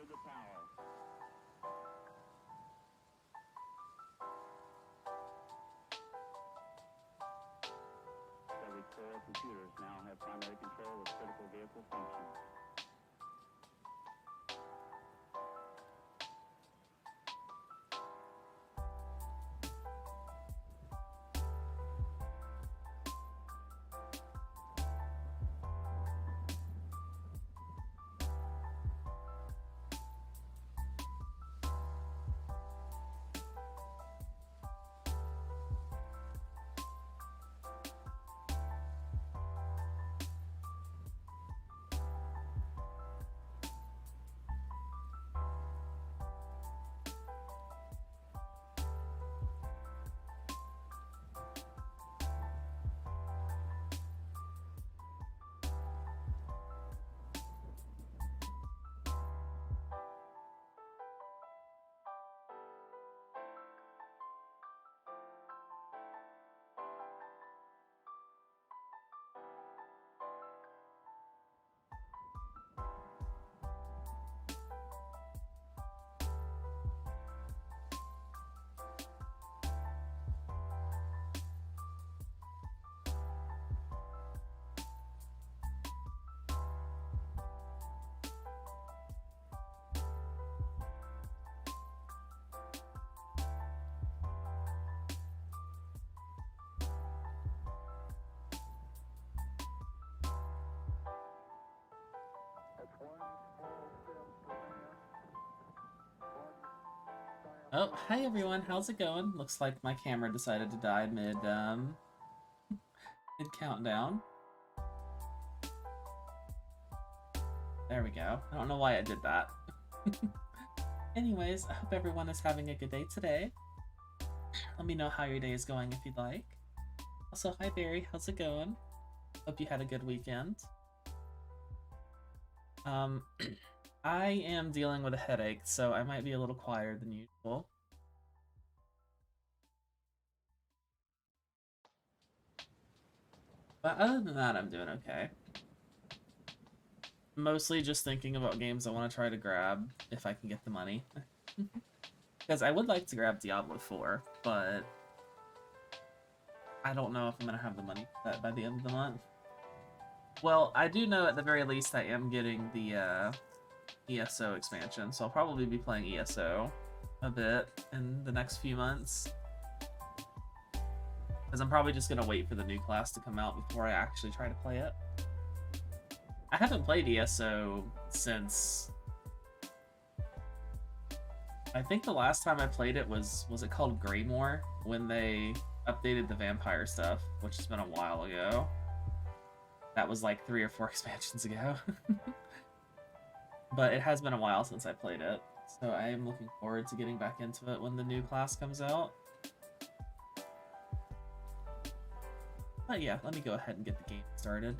the towel. Every core computers now have primary control of critical vehicle functions. Oh, hi everyone, how's it going? Looks like my camera decided to die mid countdown. There we go. I don't know why it did that. Anyways, I hope everyone is having a good day today. Let me know how your day is going if you'd like. Also, hi Barry, how's it going? Hope you had a good weekend. I am dealing with a headache, so I might be a little quieter than usual. But other than that, I'm doing okay. Mostly just thinking about games I want to try to grab if I can get the money. Because I would like to grab Diablo 4, but I don't know if I'm going to have the money for that by the end of the month. Well, I do know at the very least I am getting the ESO expansion, so I'll probably be playing ESO a bit in the next few months. Because I'm probably just going to wait for the new class to come out before I actually try to play it. I haven't played ESO since... I think the last time I played it was it called Greymore, when they updated the vampire stuff, which has been a while ago. That was like 3 or 4 expansions ago. But it has been a while since I played it, so I am looking forward to getting back into it when the new class comes out. But yeah, let me go ahead and get the game started.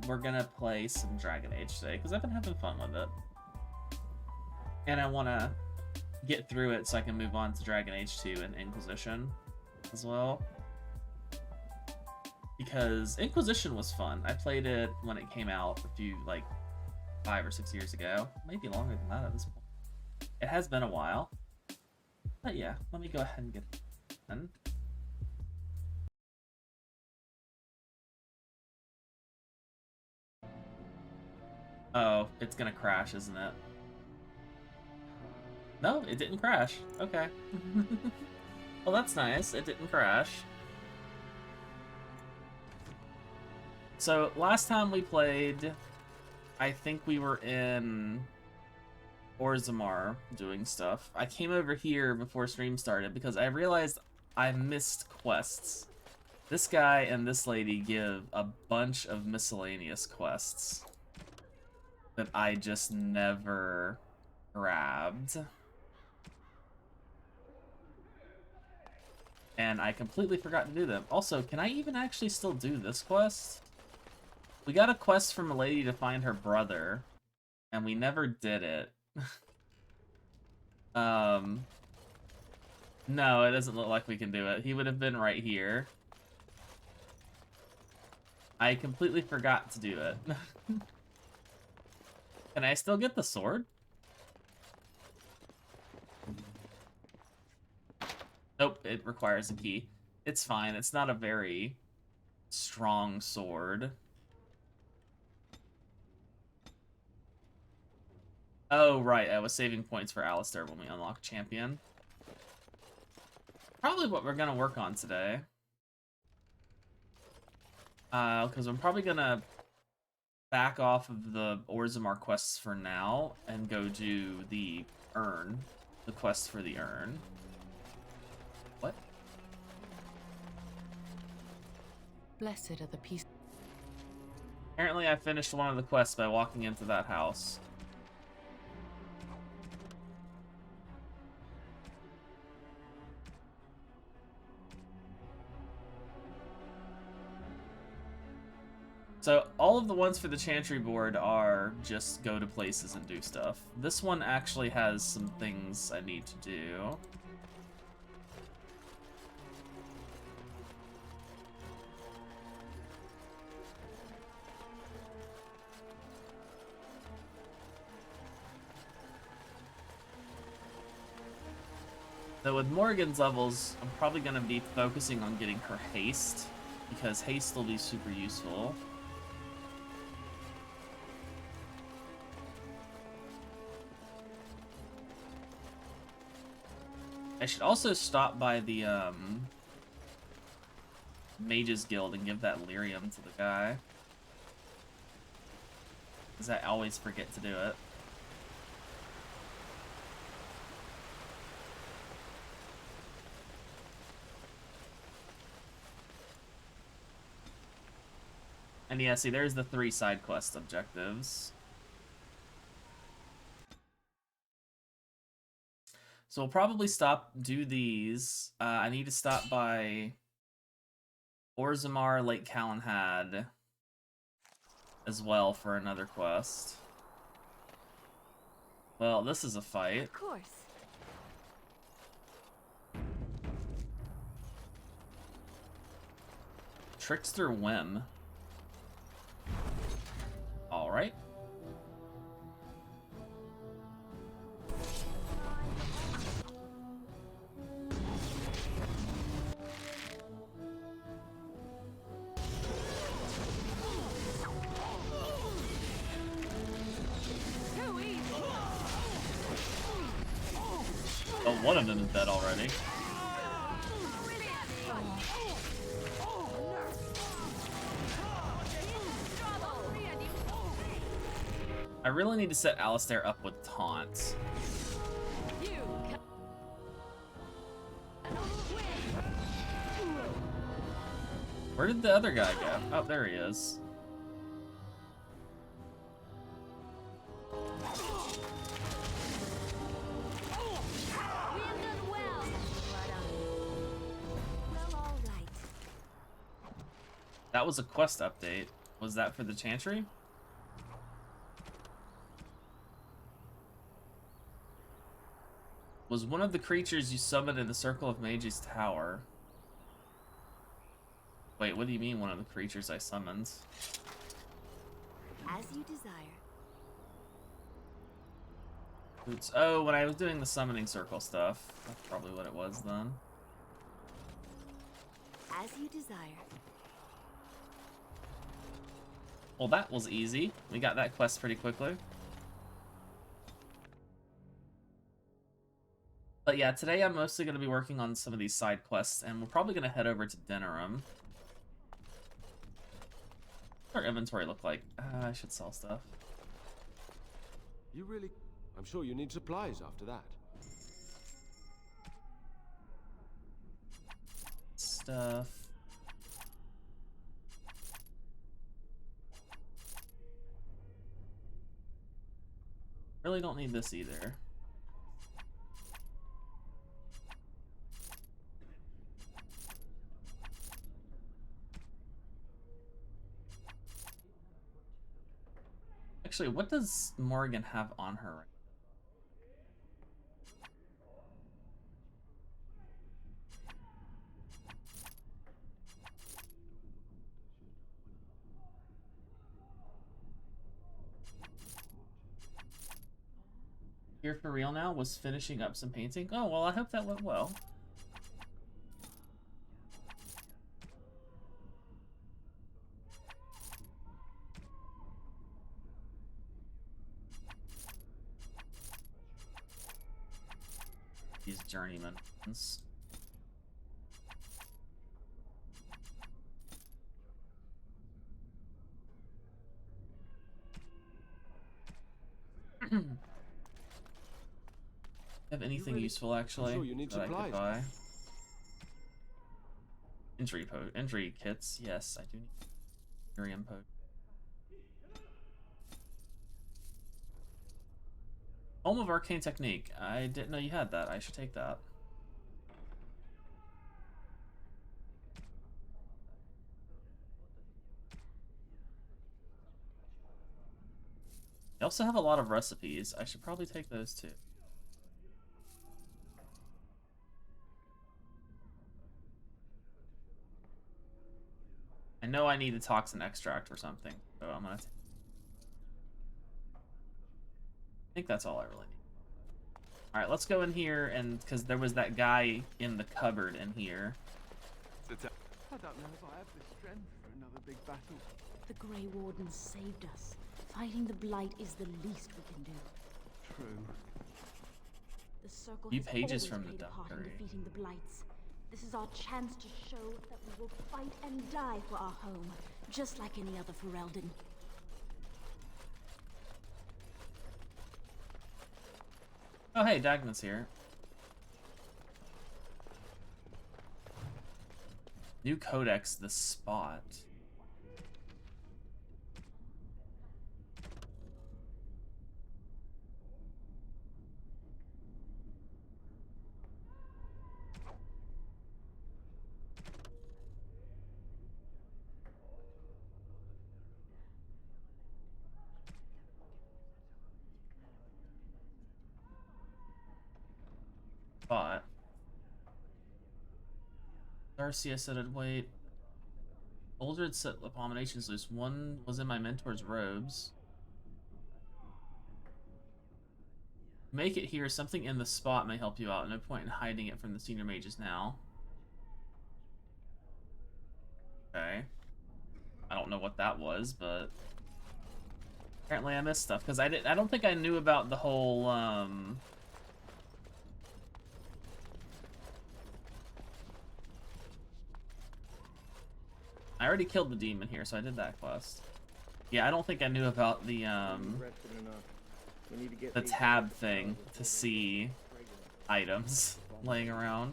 We're gonna play some Dragon Age today, because I've been having fun with it. And I want to get through it so I can move on to Dragon Age 2 and Inquisition as well. Because Inquisition was fun. I played it when it came out a few, like, 5 or 6 years ago. Maybe longer than that at this point. It has been a while. But yeah, let me go ahead and get it done. Oh, it's gonna crash, isn't it? No, it didn't crash. Okay. Well, that's nice. It didn't crash. So, last time we played, I think we were in Orzammar doing stuff. I came over here before stream started because I realized I missed quests. This guy and this lady give a bunch of miscellaneous quests that I just never grabbed. And I completely forgot to do them. Also, can I even actually still do this quest? We got a quest from a lady to find her brother, and we never did it. No, it doesn't look like we can do it. He would have been right here. I completely forgot to do it. Can I still get the sword? Nope, it requires a key. It's fine. It's not a very strong sword. Oh, right. I was saving points for Alistair when we unlock champion. Probably what we're going to work on today. Because I'm probably going to back off of the Orzammar quests for now and go do the urn. The quest for the urn. What? Blessed are the peace. Apparently I finished one of the quests by walking into that house. So all of the ones for the Chantry board are just go to places and do stuff. This one actually has some things I need to do. So with Morrigan's levels, I'm probably going to be focusing on getting her haste, because haste will be super useful. I should also stop by the Mages Guild and give that lyrium to the guy, because I always forget to do it. And yeah, see, there's the 3 side quest objectives. So we'll probably do these. I need to stop by Orzammar, Lake Calenhad as well for another quest. Well, this is a fight. Of course. Trickster Whim. Alright. Oh, one of them is dead already. I really need to set Alistair up with taunts. Where did the other guy go? Oh, there he is. That was a quest update. Was that for the Chantry? Was one of the creatures you summoned in the Circle of Mages Tower? Wait, what do you mean one of the creatures I summoned? As you desire. Oops. Oh, when I was doing the summoning circle stuff. That's probably what it was then. As you desire. Well, that was easy. We got that quest pretty quickly. But yeah, today I'm mostly going to be working on some of these side quests, and we're probably going to head over to Denerim. What's our inventory look like? I should sell stuff. You really... I'm sure you need supplies after that. Stuff. Really don't need this either. Actually, what does Morrigan have on her right now? Here for real now? Was finishing up some painting? Oh, well, I hope that went well. these journeyman ones. Have anything useful actually sure you need that I supplies. could buy? Injury kits, yes, I do need Miriam poke. Home of Arcane Technique. I didn't know you had that. I should take that. They also have a lot of recipes. I should probably take those too. I know I need a toxin extract or something, so I'm gonna. I think that's all I really need. All right, let's go in here, and because there was that guy in the cupboard in here. I don't know if I have the strength for another big battle. The Grey Wardens saved us. Fighting the Blight is the least we can do. True. The Circle Few has pages always from the played a part in diary. defeating the Blights. This is our chance to show that we will fight and die for our home, just like any other Ferelden. Oh, hey, Dagman's here. New codex, the Spot. Spot. Darcia said, wait. Uldred set abominations loose. One was in my mentor's robes. Make it here. Something in the Spot may help you out. No point in hiding it from the senior mages now. Okay. I don't know what that was, but apparently I missed stuff because I don't think I knew about the whole I already killed the demon here, so I did that quest. Yeah, I don't think I knew about the tab thing to see items laying around.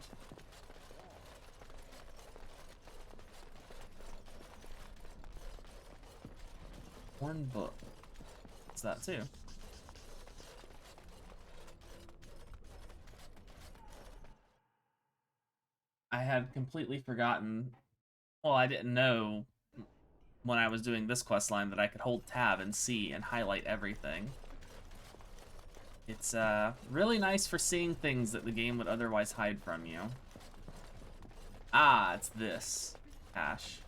Horn book. What's that too? I had completely forgotten. Well, I didn't know when I was doing this quest line that I could hold tab and see and highlight everything. It's really nice for seeing things that the game would otherwise hide from you. Ah, it's this. Cache.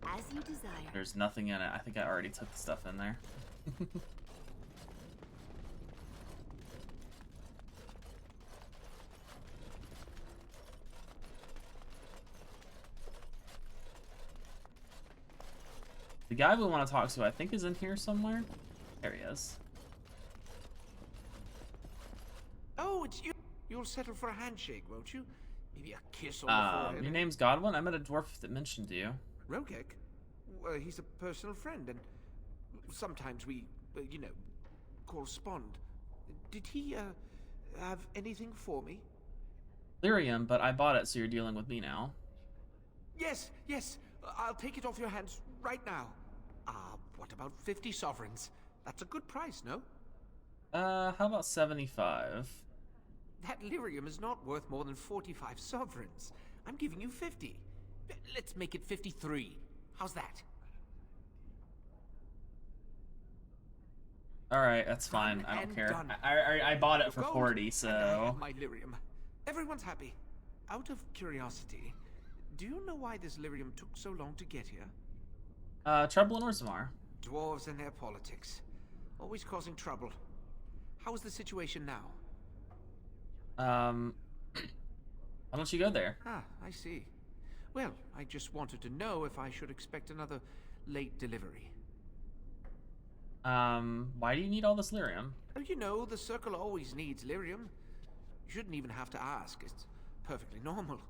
As you desire. There's nothing in it. I think I already took the stuff in there. The guy we want to talk to, I think, is in here somewhere. There he is. Oh, it's you. You'll settle for a handshake, won't you? Maybe a kiss on the forehead. Your name's Godwin? I met a dwarf that mentioned you. Rogek? Well, he's a personal friend, and sometimes we, you know, correspond. Did he, have anything for me? Lyrium, but I bought it, so you're dealing with me now. Yes, yes. I'll take it off your hands right now. What about 50 sovereigns? That's a good price, no? How about 75? That lyrium is not worth more than 45 sovereigns. I'm giving you 50. Let's make it 53. How's that? Alright, that's fine. I don't care. I bought it for 40, so... My lyrium. Everyone's happy. Out of curiosity, do you know why this lyrium took so long to get here? Trouble in Orzammar. Dwarves and their politics. Always causing trouble. How is the situation now? Why don't you go there? Ah, I see. Well, I just wanted to know if I should expect another late delivery. Why do you need all this lyrium? Oh, you know, the Circle always needs lyrium. shouldn't even have to ask. It's perfectly normal.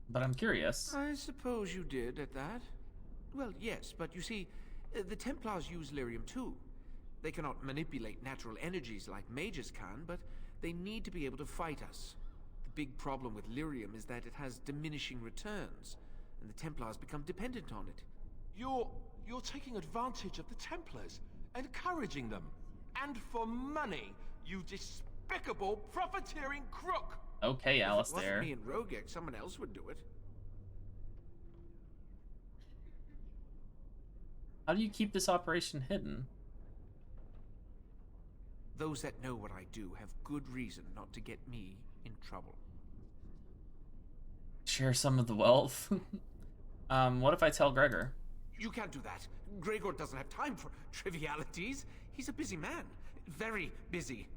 But I'm curious. I suppose you did at that. Well, yes, but you see, the Templars use lyrium too. They cannot manipulate natural energies like mages can, but they need to be able to fight us. The big problem with lyrium is that it has diminishing returns, and the Templars become dependent on it. You're taking advantage of the Templars, encouraging them. And for money, you despicable, profiteering crook! Okay, If it Alistair. wasn't me and Rogek, someone else would do it. How do you keep this operation hidden? Those that know what I do have good reason not to get me in trouble. Share some of the wealth. What if I tell Gregor? You can't do that. Gregor doesn't have time for trivialities. He's a busy man. Very busy.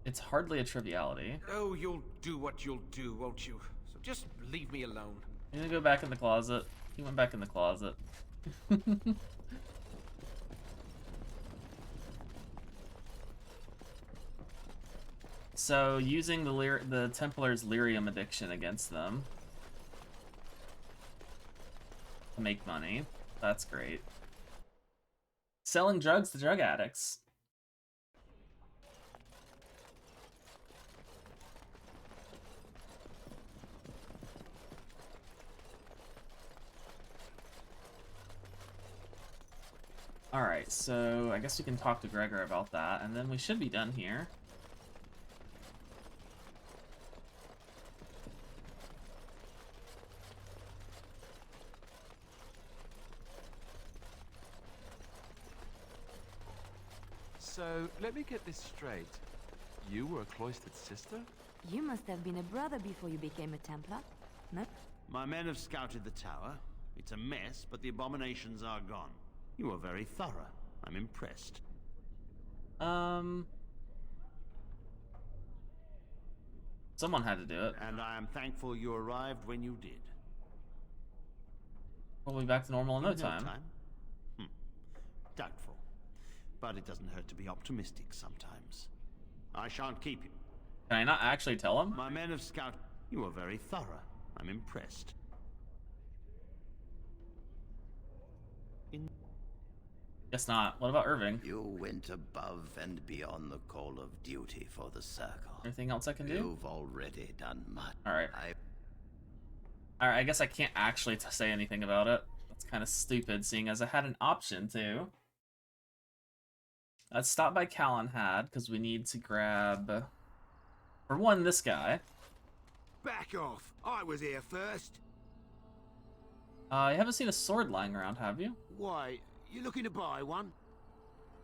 It's hardly a triviality. Oh, you'll do what you'll do, won't you? So just leave me alone. I'm gonna go back in the closet. He went back in the closet. So, using the Templar's lyrium addiction against them to make money. That's great. Selling drugs to drug addicts. Alright, so I guess we can talk to Gregor about that, and then we should be done here. So, let me get this straight. You were a cloistered sister? You must have been a brother before you became a Templar, no? My men have scouted the tower. It's a mess, but the abominations are gone. You were very thorough. I'm impressed. Someone had to do it. And I am thankful you arrived when you did. We'll be back to normal in no In time. Doubtful. But it doesn't hurt to be optimistic sometimes. I shan't keep you. Can I not actually tell him? My men have scouted. You were very thorough. I'm impressed. Guess not. What about Irving? You went above and beyond the call of duty for the Circle. Anything else I can do? You've already done much. Alright. Alright, I guess I can't actually say anything about it. That's kind of stupid, seeing as I had an option to. Let's stop by Calenhad, because we need to grab... For one, this guy. Back off! I was here first. You haven't seen a sword lying around, have you? Why, you looking to buy one?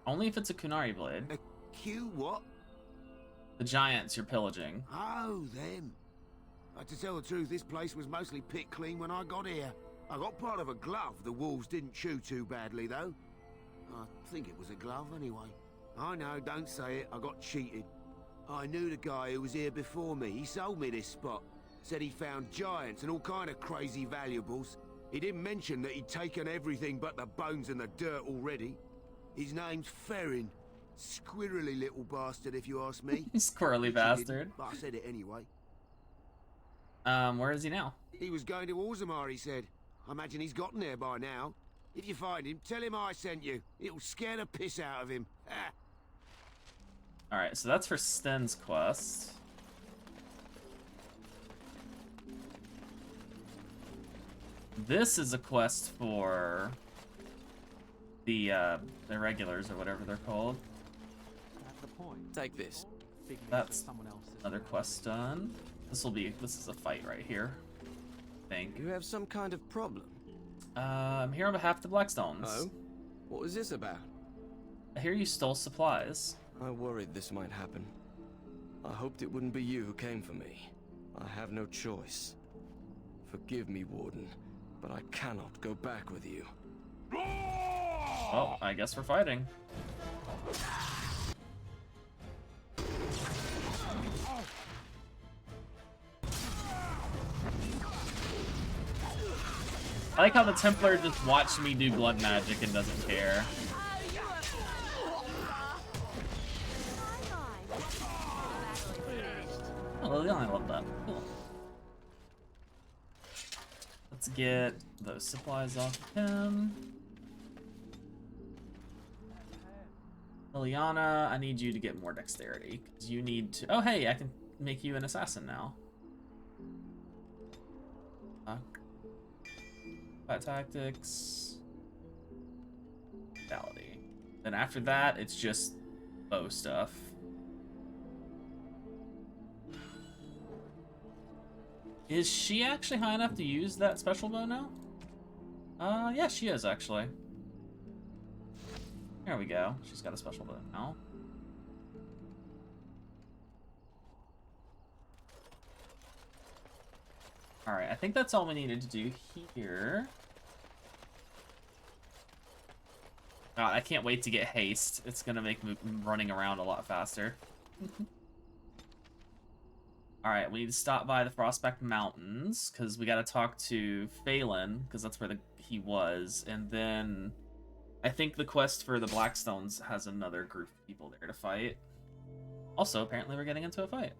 Only if it's a Kunari blade. A Q what? The giants you're pillaging. Oh, them. To tell the truth, this place was mostly picked clean when I got here. I got part of a glove the wolves didn't chew too badly, though. I think it was a glove, anyway. I know, don't say it. I got cheated. I knew the guy who was here before me. He sold me this spot. Said he found giants and all kind of crazy valuables. He didn't mention that he'd taken everything but the bones and the dirt already. His name's Ferrin. Squirrely little bastard, if you ask me. Squirrely bastard. But I said it anyway. Where is he now? He was going to Orzammar, he said. I imagine he's gotten there by now. If you find him, tell him I sent you. It'll scare the piss out of him. Alright, so that's for Sten's quest. This is a quest for the regulars, or whatever they're called. At the point. Take this. That's another quest done. This is a fight right here, I think. You have some kind of problem? I'm here on behalf of the Blackstones. Oh? What was this about? I hear you stole supplies. I worried this might happen. I hoped it wouldn't be you who came for me. I have no choice. Forgive me, Warden, but I cannot go back with you. Well, I guess we're fighting. I like how the Templar just watched me do blood magic and doesn't care. Liliana, I love that. Cool. Let's get those supplies off of him. Liliana, I need you to get more dexterity, because you need to... Oh, hey, I can make you an assassin now. Fight tactics. Vitality. Then after that, it's just bow stuff. Is she actually high enough to use that special bow now? Yeah, she is, actually. There we go. She's got a special bow now. Alright, I think that's all we needed to do here. God, I can't wait to get haste. It's gonna make running around a lot faster. Alright, we need to stop by the Frostback Mountains, because we gotta talk to Phelan, because that's where he was. And then I think the quest for the Blackstones has another group of people there to fight. Also, apparently we're getting into a fight.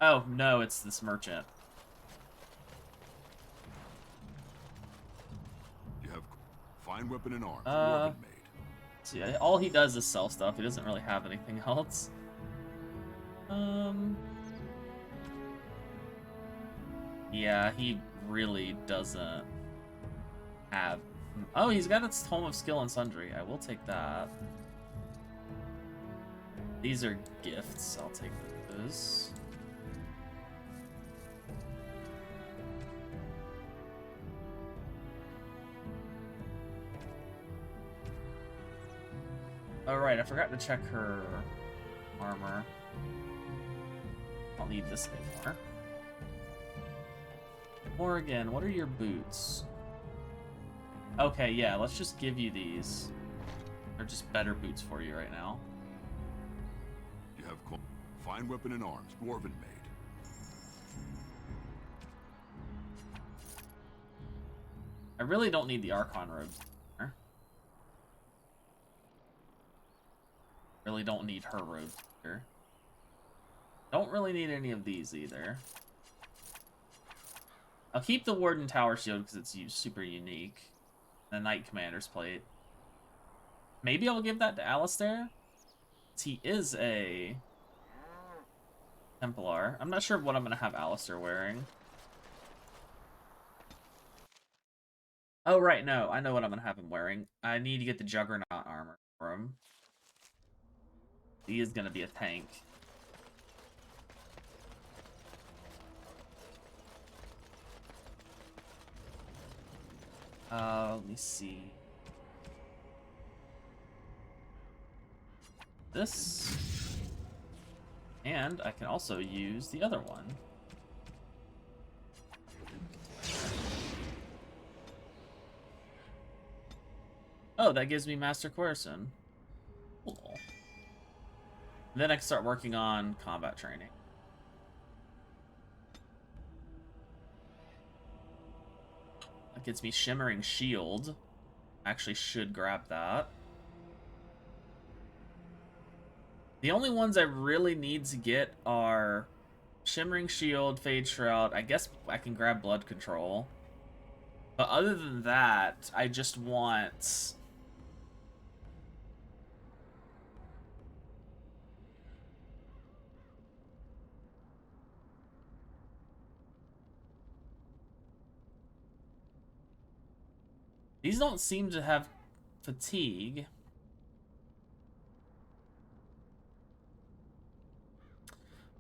Oh, no, it's this merchant. You have fine weapon and arms, dwarven made. See, all he does is sell stuff. He doesn't really have anything else. Yeah, he really doesn't have... Oh, he's got its Tome of Skill and Sundry. I will take that. These are gifts. I'll take those. Oh, right, I forgot to check her armor. I'll need this anymore. Morrigan, what are your boots? Okay, yeah, let's just give you these. They're just better boots for you right now. You have fine weapon and arms, dwarven made. I really don't need the Archon robes. Really don't need her robes either. Don't really need any of these either. I'll keep the Warden Tower Shield because it's super unique. The Knight Commander's Plate. Maybe I'll give that to Alistair. He is a Templar. I'm not sure what I'm going to have Alistair wearing. Oh, right, no. I know what I'm going to have him wearing. I need to get the Juggernaut armor for him. He is going to be a tank. Let me see. This. And I can also use the other one. Oh, that gives me Master Coercion. Cool. Then I can start working on combat training. That gets me Shimmering Shield. Actually should grab that. The only ones I really need to get are Shimmering Shield, Fade Shroud. I guess I can grab Blood Control. But other than that, I just want... These don't seem to have fatigue.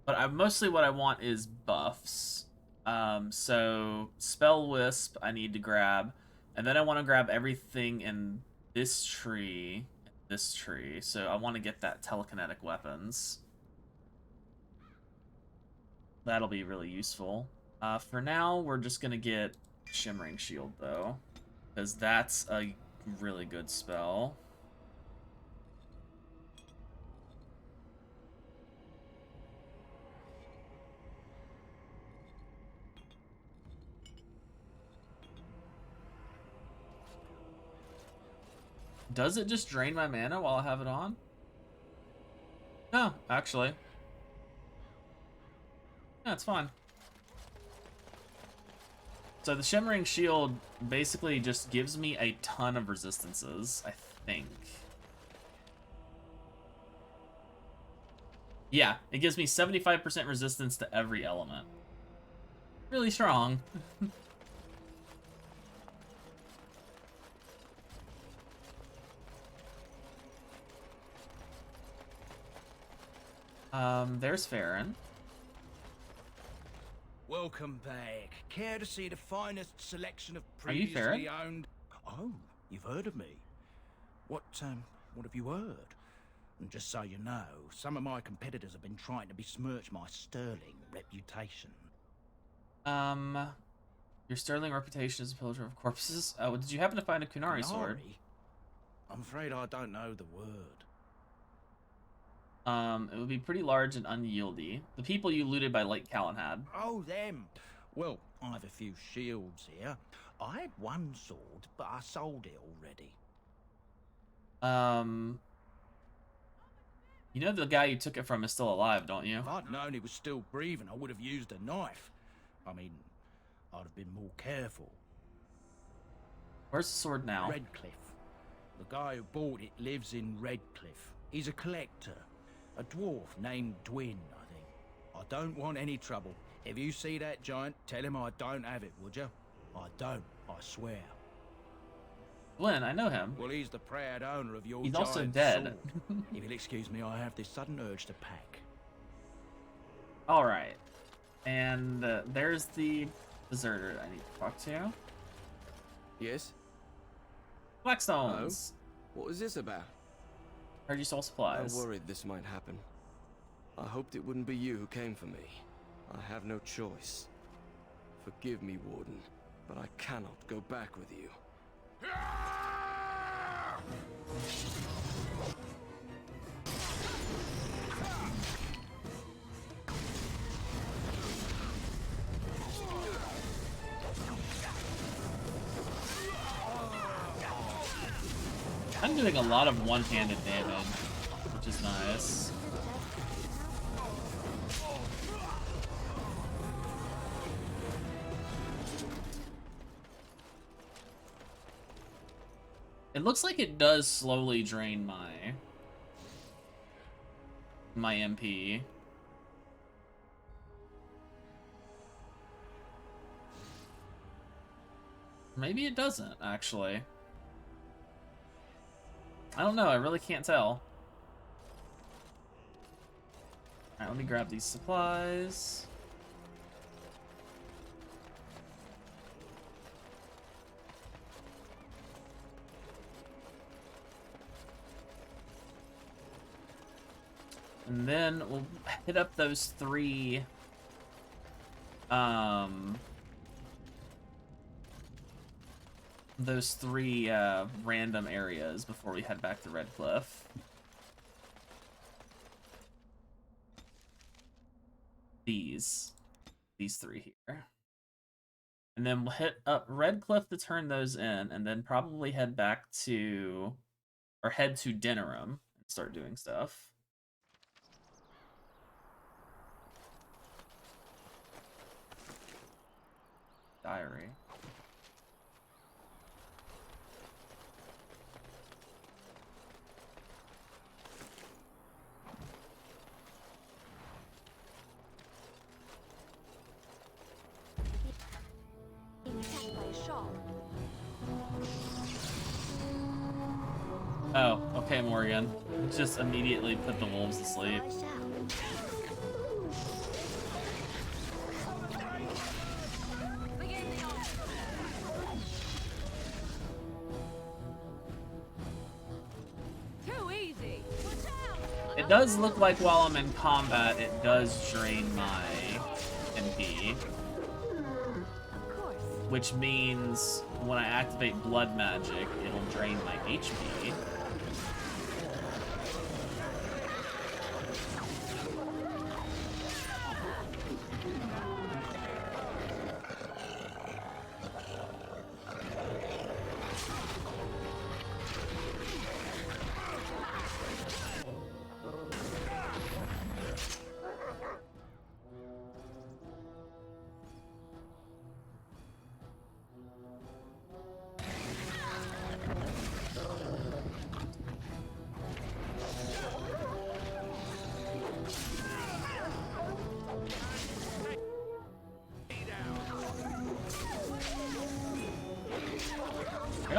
But mostly what I want is buffs. So Spell Wisp I need to grab. And then I want to grab everything in this tree. So I want to get that telekinetic weapons. That'll be really useful. For now, we're just going to get Shimmering Shield, though. Because that's a really good spell. Does it just drain my mana while I have it on? No, actually. That's fine. So the Shimmering Shield basically just gives me a ton of resistances, I think. Yeah, it gives me 75% resistance to every element. Really strong. There's Farron. Welcome back. Care to see the finest selection of Are you previously Farron? owned? Oh, you've heard of me. What have you heard? And just so you know, some of my competitors have been trying to besmirch my sterling reputation. Your sterling reputation as a pillager of corpses. Oh, did you happen to find a Kunari sword? I'm afraid I don't know the word. It would be pretty large and unyieldy. The people you looted by Lake Calenhad. Oh, them. Well, I have a few shields here. I had one sword, but I sold it already. You know the guy you took it from is still alive, don't you? If I'd known he was still breathing, I would have used a knife. I mean, I'd have been more careful. Where's the sword now? Redcliffe. The guy who bought it lives in Redcliffe. He's a collector. A dwarf named Dwin, I think. I don't want any trouble. If you see that giant, tell him I don't have it, would you? I don't, I swear. Glenn, I know him. Well, he's the proud owner of your He's giant also dead. sword. If you'll excuse me, I have this sudden urge to pack. Alright. And there's the deserter I need to talk to. Yes? Blackstones. What was this about? Heard you stole supplies. I worried this might happen. I hoped it wouldn't be you who came for me. I have no choice. Forgive me, Warden, but I cannot go back with you. I'm doing a lot of one-handed damage, which is nice. It looks like it does slowly drain my MP. Maybe it doesn't, actually. I don't know, I really can't tell. Alright, let me grab these supplies. And then we'll hit up those three random areas before we head back to Redcliffe. These three here. And then we'll hit up Redcliffe to turn those in, and then probably head back to, or head to Denerim and start doing stuff. Diary. Oh, okay, Morgan. Just immediately put the wolves to sleep. It does look like while I'm in combat, it does drain my MP. Which means when I activate blood magic, it'll drain my HP.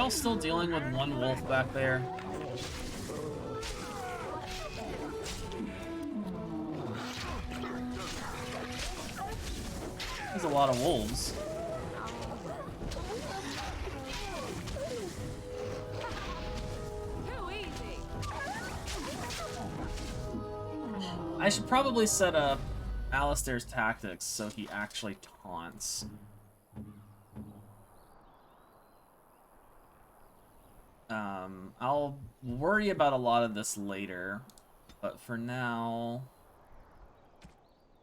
y'all still dealing with one wolf back there? There's a lot of wolves. I should probably set up Alistair's tactics so he actually taunts. I'll worry about a lot of this later, but for now,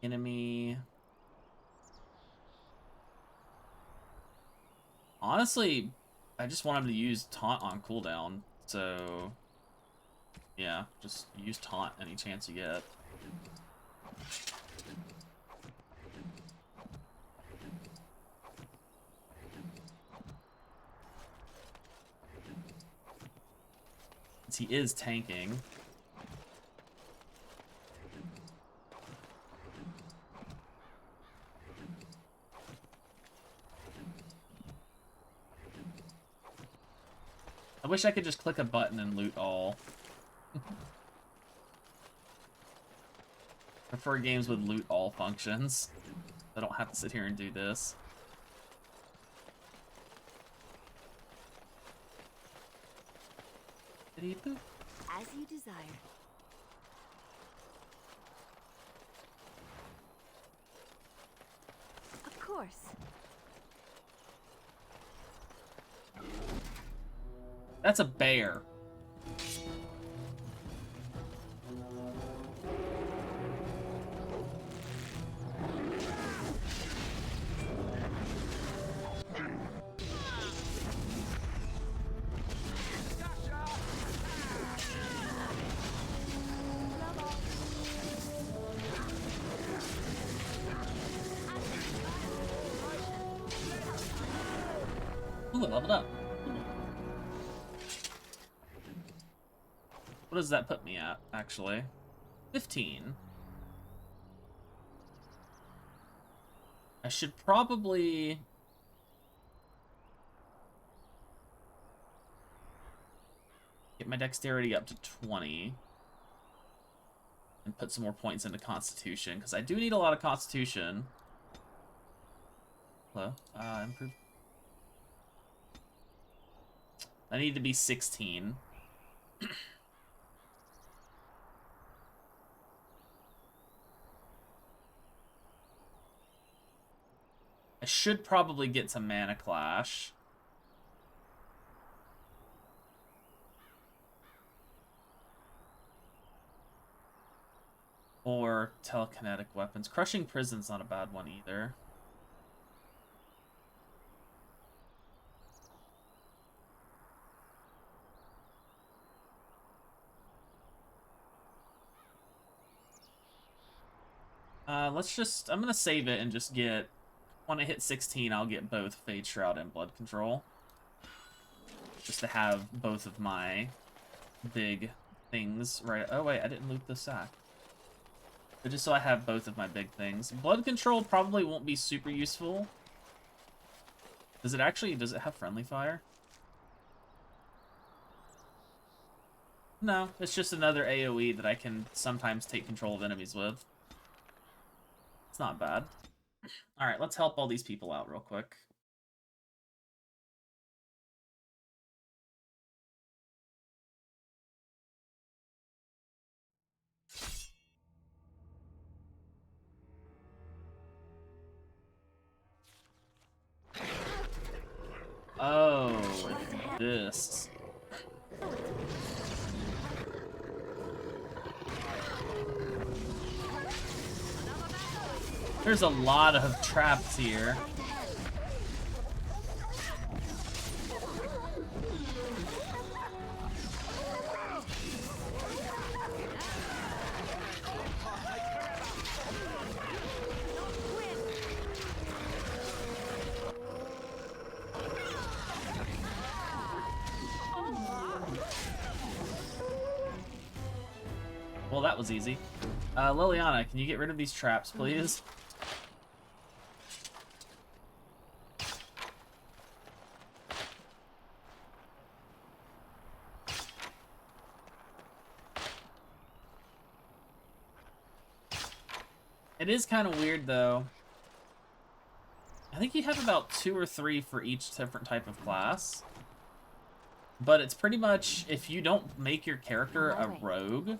enemy. Honestly, I just want him to use taunt on cooldown, so yeah, just use taunt any chance you get. He is tanking. I wish I could just click a button and loot all. Prefer games with loot all functions. I don't have to sit here and do this. As you desire. Of course. That's a bear. Ooh, I leveled up. What does that put me at, actually? 15. I should probably... get my dexterity up to 20. And put some more points into Constitution, because I do need a lot of Constitution. Hello? Improve. I need to be 16. I should probably get some Mana Clash. Or telekinetic weapons. Crushing Prison's not a bad one either. I'm gonna save it and just get, when I hit 16, I'll get both Fade Shroud and Blood Control. Just to have both of my big things, right? Oh wait, I didn't loot the sack. But just so I have both of my big things. Blood Control probably won't be super useful. Does it have friendly fire? No, it's just another AoE that I can sometimes take control of enemies with. It's not bad. Alright, let's help all these people out real quick. Oh, it's this. There's a lot of traps here. Well, that was easy. Liliana, can you get rid of these traps, please? It is kind of weird, though. I think you have about 2 or 3 for each different type of class. But it's pretty much, if you don't make your character a rogue,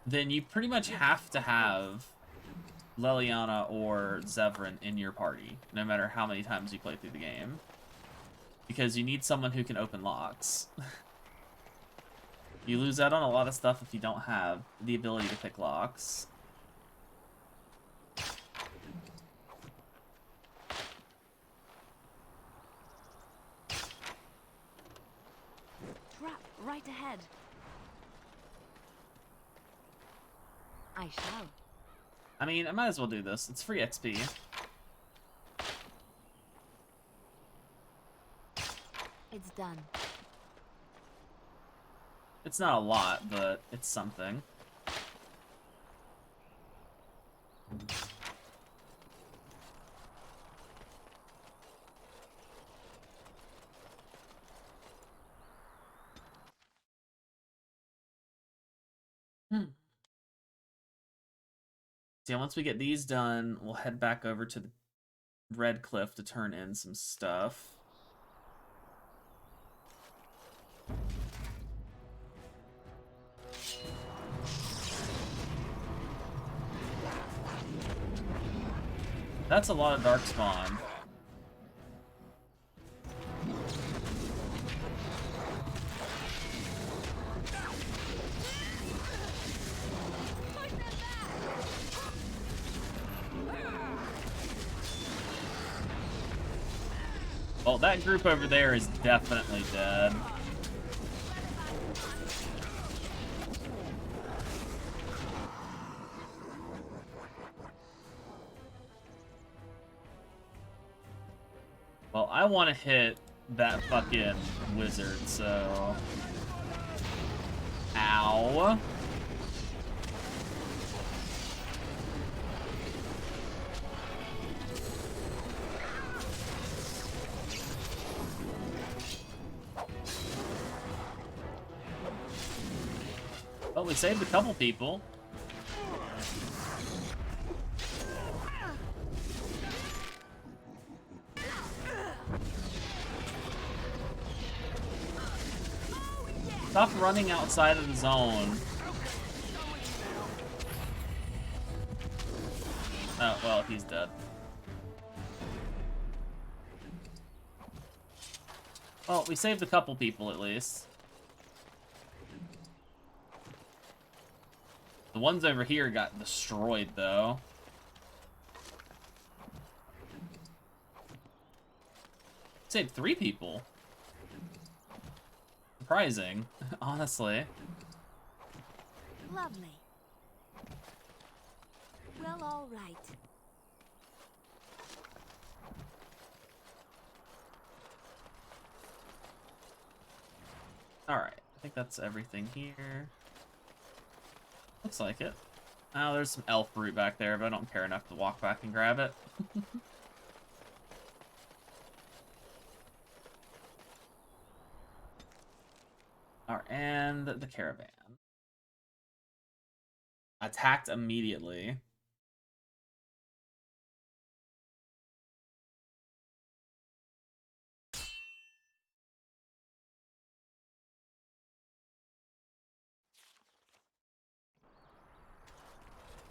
then you pretty much have to have Leliana or Zevran in your party, no matter how many times you play through the game. Because you need someone who can open locks. You lose out on a lot of stuff if you don't have the ability to pick locks. Trap right ahead. I shall. I mean, I might as well do this. It's free XP. It's done. It's not a lot, but it's something. So once we get these done, we'll head back over to the Red Cliff to turn in some stuff. That's a lot of darkspawn. Well, that group over there is definitely dead. Well, I want to hit that fucking wizard, so... Ow. Well, we saved a couple people. Stop running outside of the zone. Oh, well, he's dead. Well, we saved a couple people at least. The ones over here got destroyed, though. Saved 3 people. Surprising, honestly. Lovely. Well, all right. Alright, I think that's everything here. Looks like it. Oh, there's some elf fruit back there, but I don't care enough to walk back and grab it. Alright, and the caravan. Attacked immediately.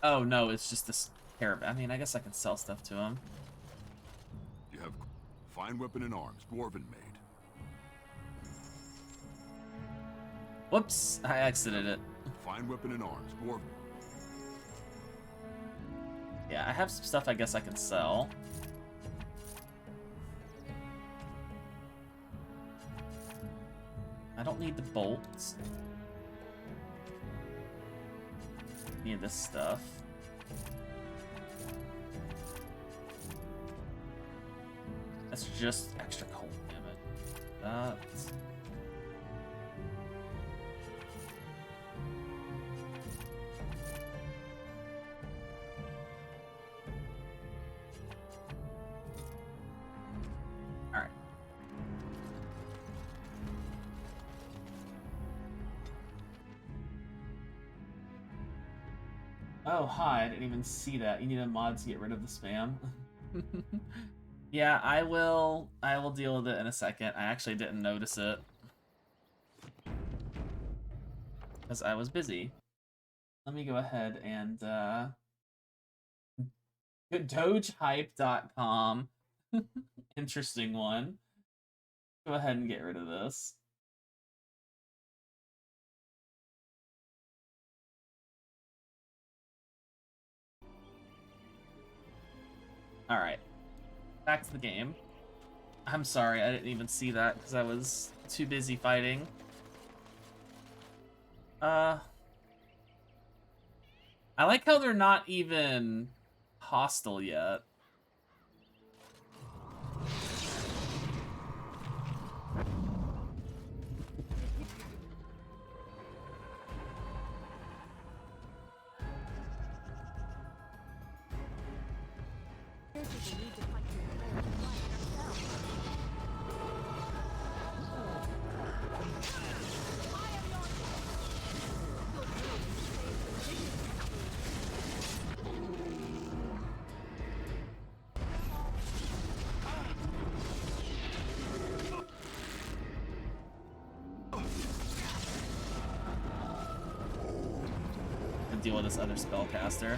Oh no, it's just this caravan. I mean, I guess I can sell stuff to him. You have fine weapon and arms, dwarven made. Whoops, I exited it. Fine weapon and arms, dwarven. Yeah, I have some stuff I guess I can sell. I don't need the bolts. Need this stuff. That's just extra cold damage. That's... Alright. Oh, hi, I didn't even see that. You need a mod to get rid of the spam. Yeah, I will deal with it in a second. I actually didn't notice it. Because I was busy. Let me go ahead and dogehype.com. Interesting one. Go ahead and get rid of this. Alright. Back to the game. I'm sorry, I didn't even see that because I was too busy fighting. I like how they're not even hostile yet. Deal with this other spellcaster.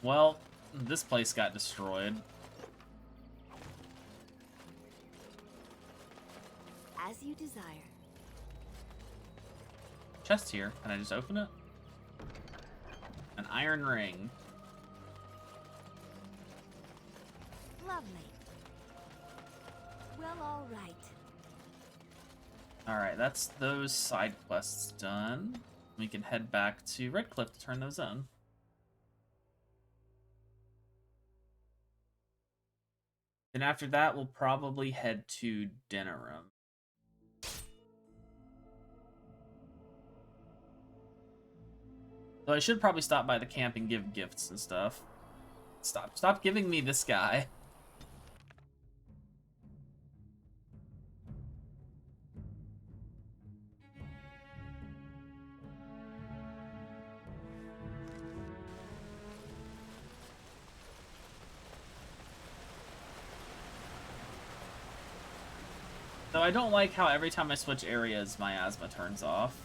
Well, this place got destroyed. As you desire. Chest here. Can I just open it? An iron ring. Lovely. Well, all right. Alright, that's those side quests done. We can head back to Redcliffe to turn those in. Then after that, we'll probably head to Denerim. So I should probably stop by the camp and give gifts and stuff. Stop giving me this guy. So I don't like how every time I switch areas, my asthma turns off.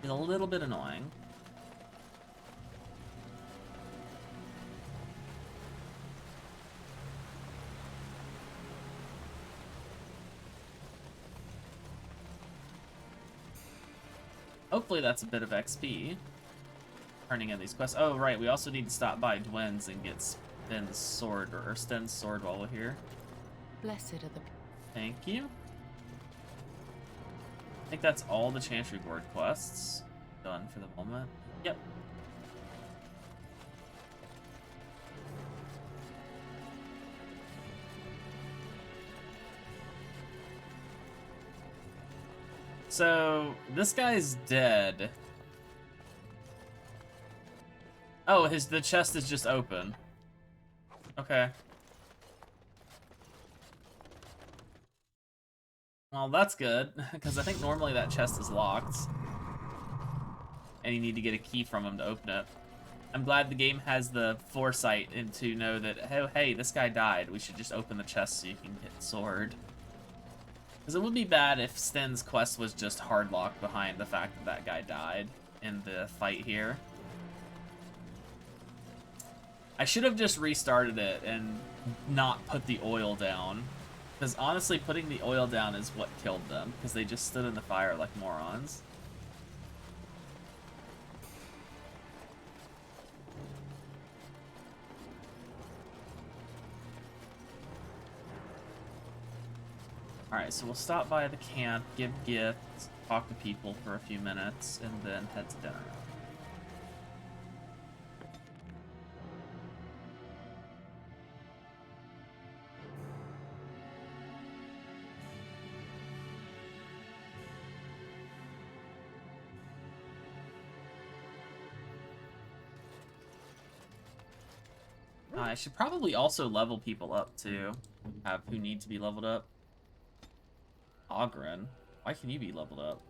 It's a little bit annoying. Hopefully that's a bit of XP. Turning in these quests. Oh, right, we also need to stop by Dwen's and get Sten's sword, or Sten's sword while we're here. Blessed are the... Thank you. I think that's all the Chantry Board quests done for the moment. Yep. So, this guy's dead. Oh, the chest is just open. Okay. Well, that's good, because I think normally that chest is locked. And you need to get a key from him to open it. I'm glad the game has the foresight to know that, oh, hey, this guy died. We should just open the chest so you can get sword. Because it would be bad if Sten's quest was just hard locked behind the fact that that guy died in the fight here. I should have just restarted it and not put the oil down. Because honestly, putting the oil down is what killed them. Because they just stood in the fire like morons. Alright, so we'll stop by the camp, give gifts, talk to people for a few minutes, and then head to dinner. I should probably also level people up, too. Have who need to be leveled up. Ogren. Why can you be leveled up?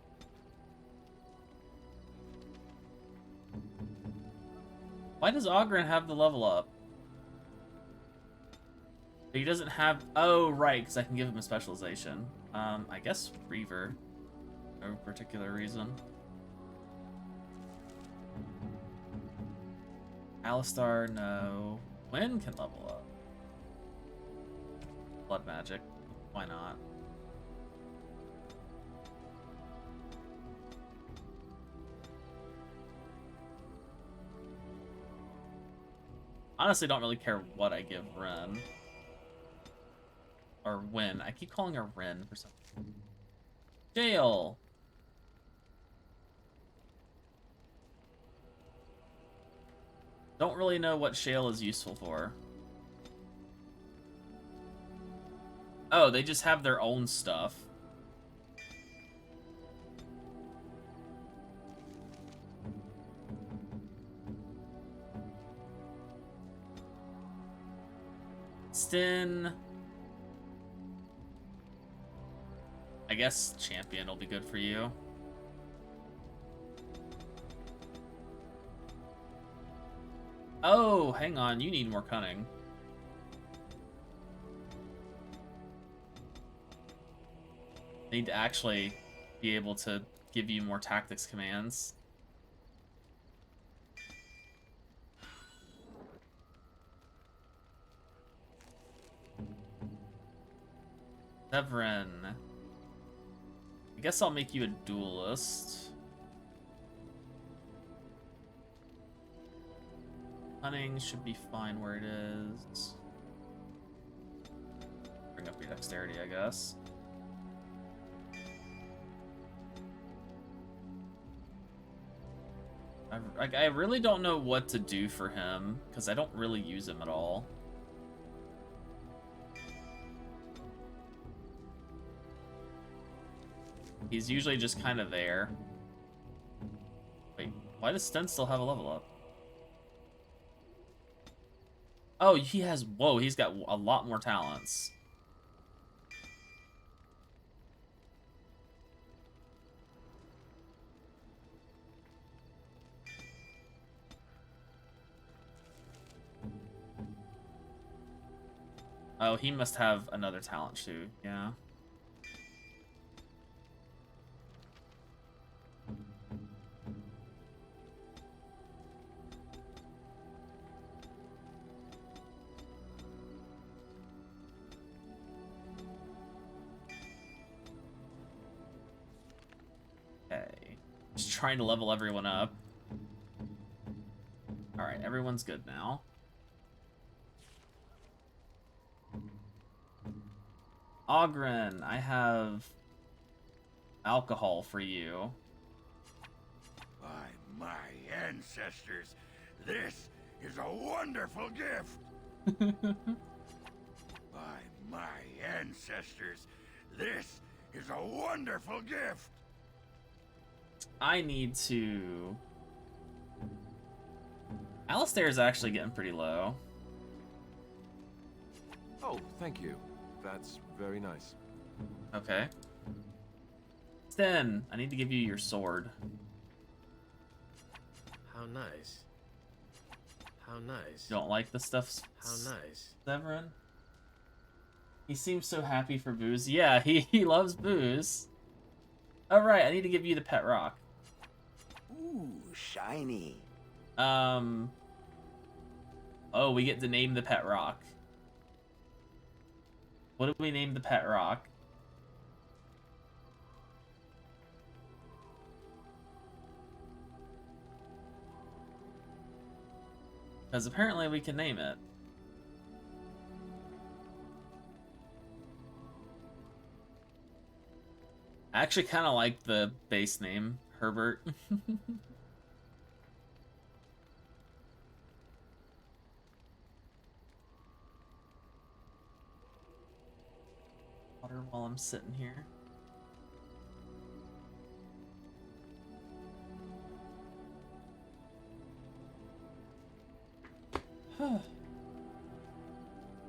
Why does Ogren have the level up? He doesn't have... Oh, right, because I can give him a specialization. I guess Reaver. No particular reason. Alistar, no. Gwen can level up. Blood magic. Why not? Honestly, don't really care what I give Ren. Or Wen. I keep calling her Ren for some reason. Jail! Don't really know what Shale is useful for. Oh, they just have their own stuff. Sten... I guess Champion will be good for you. Oh, hang on. You need more cunning. Need to actually be able to give you more tactics commands. Severin. I guess I'll make you a duelist. Cunning should be fine where it is. Bring up your dexterity, I guess. I really don't know what to do for him, because I don't really use him at all. He's usually just kind of there. Wait, why does Sten still have a level up? Oh, he has... Whoa, he's got a lot more talents. Oh, he must have another talent too, yeah. Okay. Just trying to level everyone up. Alright, everyone's good now. Ogren, I have alcohol for you. By my ancestors, this is a wonderful gift. By my ancestors, this is a wonderful gift. I need to... Alistair is actually getting pretty low. Oh, thank you. That's very nice. Okay. Sten, I need to give you your sword. How nice. How nice. You don't like the stuff? How nice. Severin? He seems so happy for booze. Yeah, he loves booze. Alright, I need to give you the pet rock. Ooh, shiny. Oh, we get to name the pet rock. What do we name the pet rock? Because apparently we can name it. I actually kind of like the base name, Herbert. Water while I'm sitting here.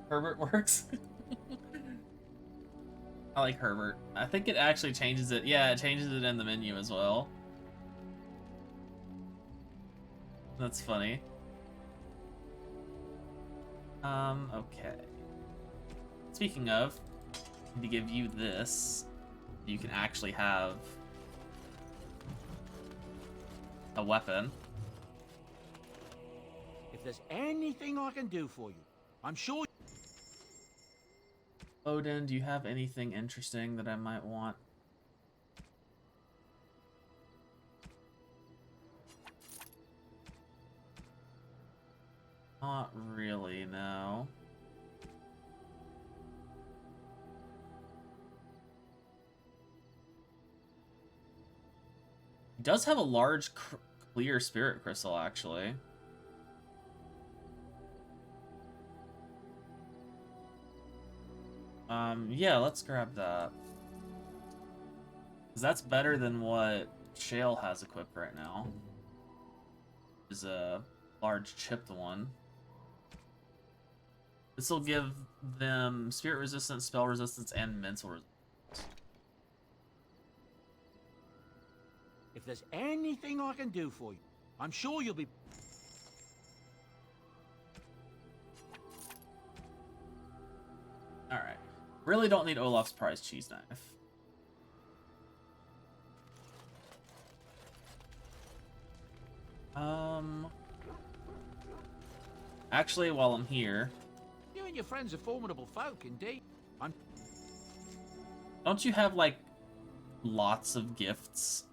Herbert works. I like Herbert. I think it actually changes it. Yeah, it changes it in the menu as well. That's funny. Okay. Speaking of, I need to give you this. You can actually have a weapon. If there's anything I can do for you, I'm sure... Odin, do you have anything interesting that I might want? Not really, no. He does have a large clear spirit crystal, actually. Yeah, let's grab that. 'Cause that's better than what Shale has equipped right now. Is a large chipped one. This will give them spirit resistance, spell resistance, and mental resistance. If there's anything I can do for you, I'm sure you'll be... Alright. Really don't need Olaf's prize cheese knife. Actually, while I'm here... You and your friends are formidable folk, indeed. Don't you have, like, lots of gifts?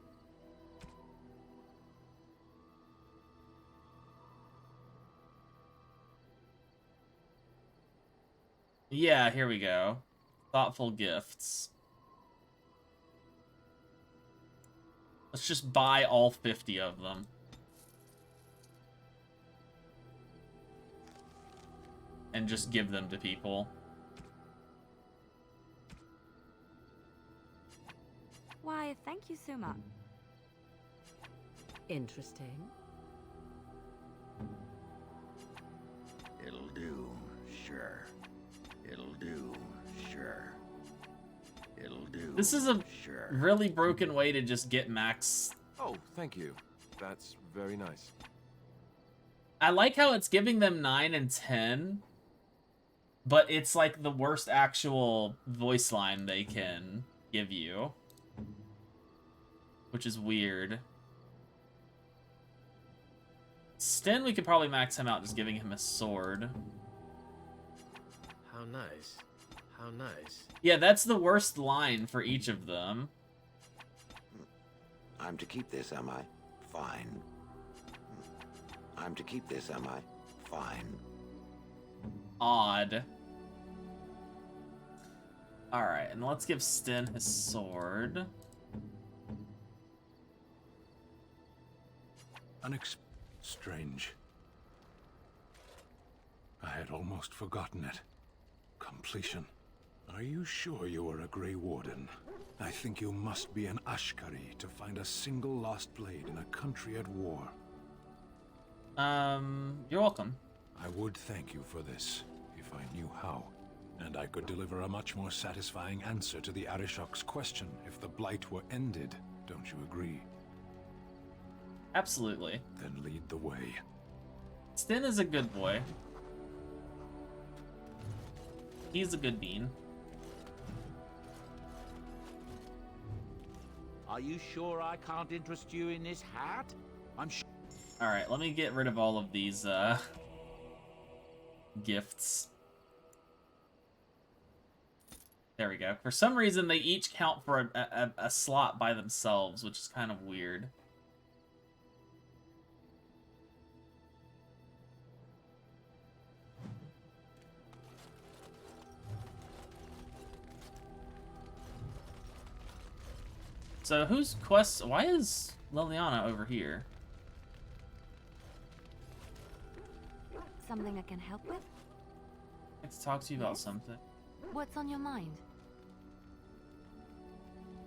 Yeah, here we go. Thoughtful gifts. Let's just buy all 50 of them. And just give them to people. Why, thank you so much. Interesting. It'll do, sure. It'll do, sure. It'll do. This is a sure. really broken way to just get max. Oh, thank you. That's very nice. I like how it's giving them 9 and 10, but it's like the worst actual voice line they can give you, which is weird. Sten, we could probably max him out just giving him a sword. How nice. How nice. Yeah, that's the worst line for each of them. I'm to keep this, am I? Fine. I'm to keep this, am I? Fine. Odd. Alright, and let's give Sten his sword. Strange. I had almost forgotten it. Completion. Are you sure you are a Grey Warden? I think you must be an Ashkari to find a single lost blade in a country at war. You're welcome. I would thank you for this, if I knew how. And I could deliver a much more satisfying answer to the Arishok's question if the Blight were ended. Don't you agree? Absolutely. Then lead the way. Sten is a good boy. He's a good bean. Are you sure I can't interest you in this hat? I'm sure... Alright, let me get rid of all of these, gifts. There we go. For some reason, they each count for a slot by themselves, which is kind of weird. So whose quest? Why is Liliana over here? Something I can help with? I'd like to talk to you about something. What's on your mind?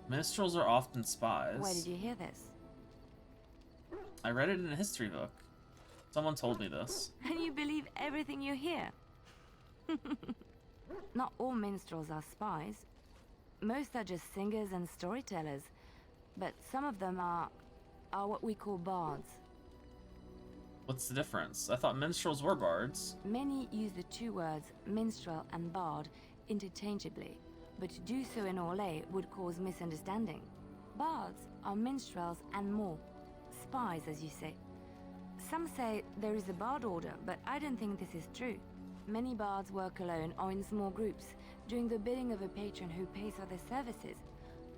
Minstrels are often spies. Where did you hear this? I read it in a history book. Someone told me this. And you believe everything you hear? Not all minstrels are spies. Most are just singers and storytellers. But some of them are what we call bards. What's the difference? I thought minstrels were bards. Many use the two words minstrel and bard interchangeably, but to do so in Orlais would cause misunderstanding. Bards are minstrels and more. Spies, as you say. Some say there is a bard order, but I don't think this is true. Many bards work alone or in small groups, doing the bidding of a patron who pays for their services.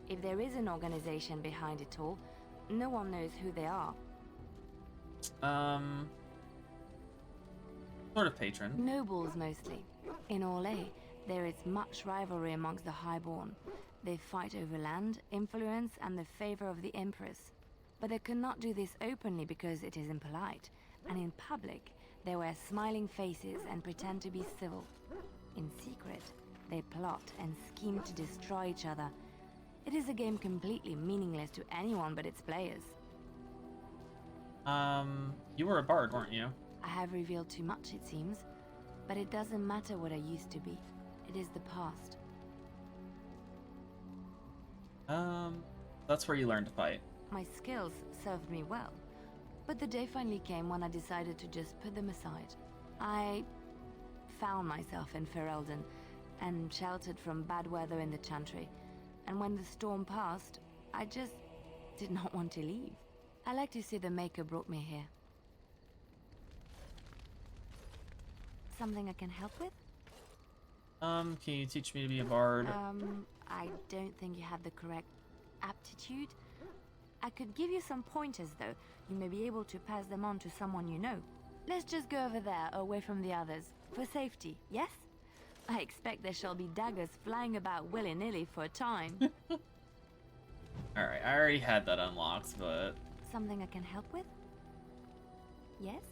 If there is an organization behind it all, no one knows who they are. Sort of patron. Nobles mostly. In Orlais, there is much rivalry amongst the highborn. They fight over land, influence, and the favor of the empress. But they cannot do this openly because it is impolite, and in public, they wear smiling faces and pretend to be civil. In secret, they plot and scheme to destroy each other. It is a game completely meaningless to anyone but its players. You were a bard, weren't you? I have revealed too much, it seems, but it doesn't matter what I used to be. It is the past. That's where you learned to fight. My skills served me well, but the day finally came when I decided to just put them aside. I found myself in Ferelden and sheltered from bad weather in the Chantry, and when the storm passed, I just did not want to leave. I like to say the Maker brought me here. Something I can help with? Can you teach me to be a bard? I don't think you have the correct aptitude. I could give you some pointers, though. You may be able to pass them on to someone you know. Let's just go over there, away from the others. For safety, yes? I expect there shall be daggers flying about willy-nilly for a time. Alright, I already had that unlocked, but... Something I can help with? Yes?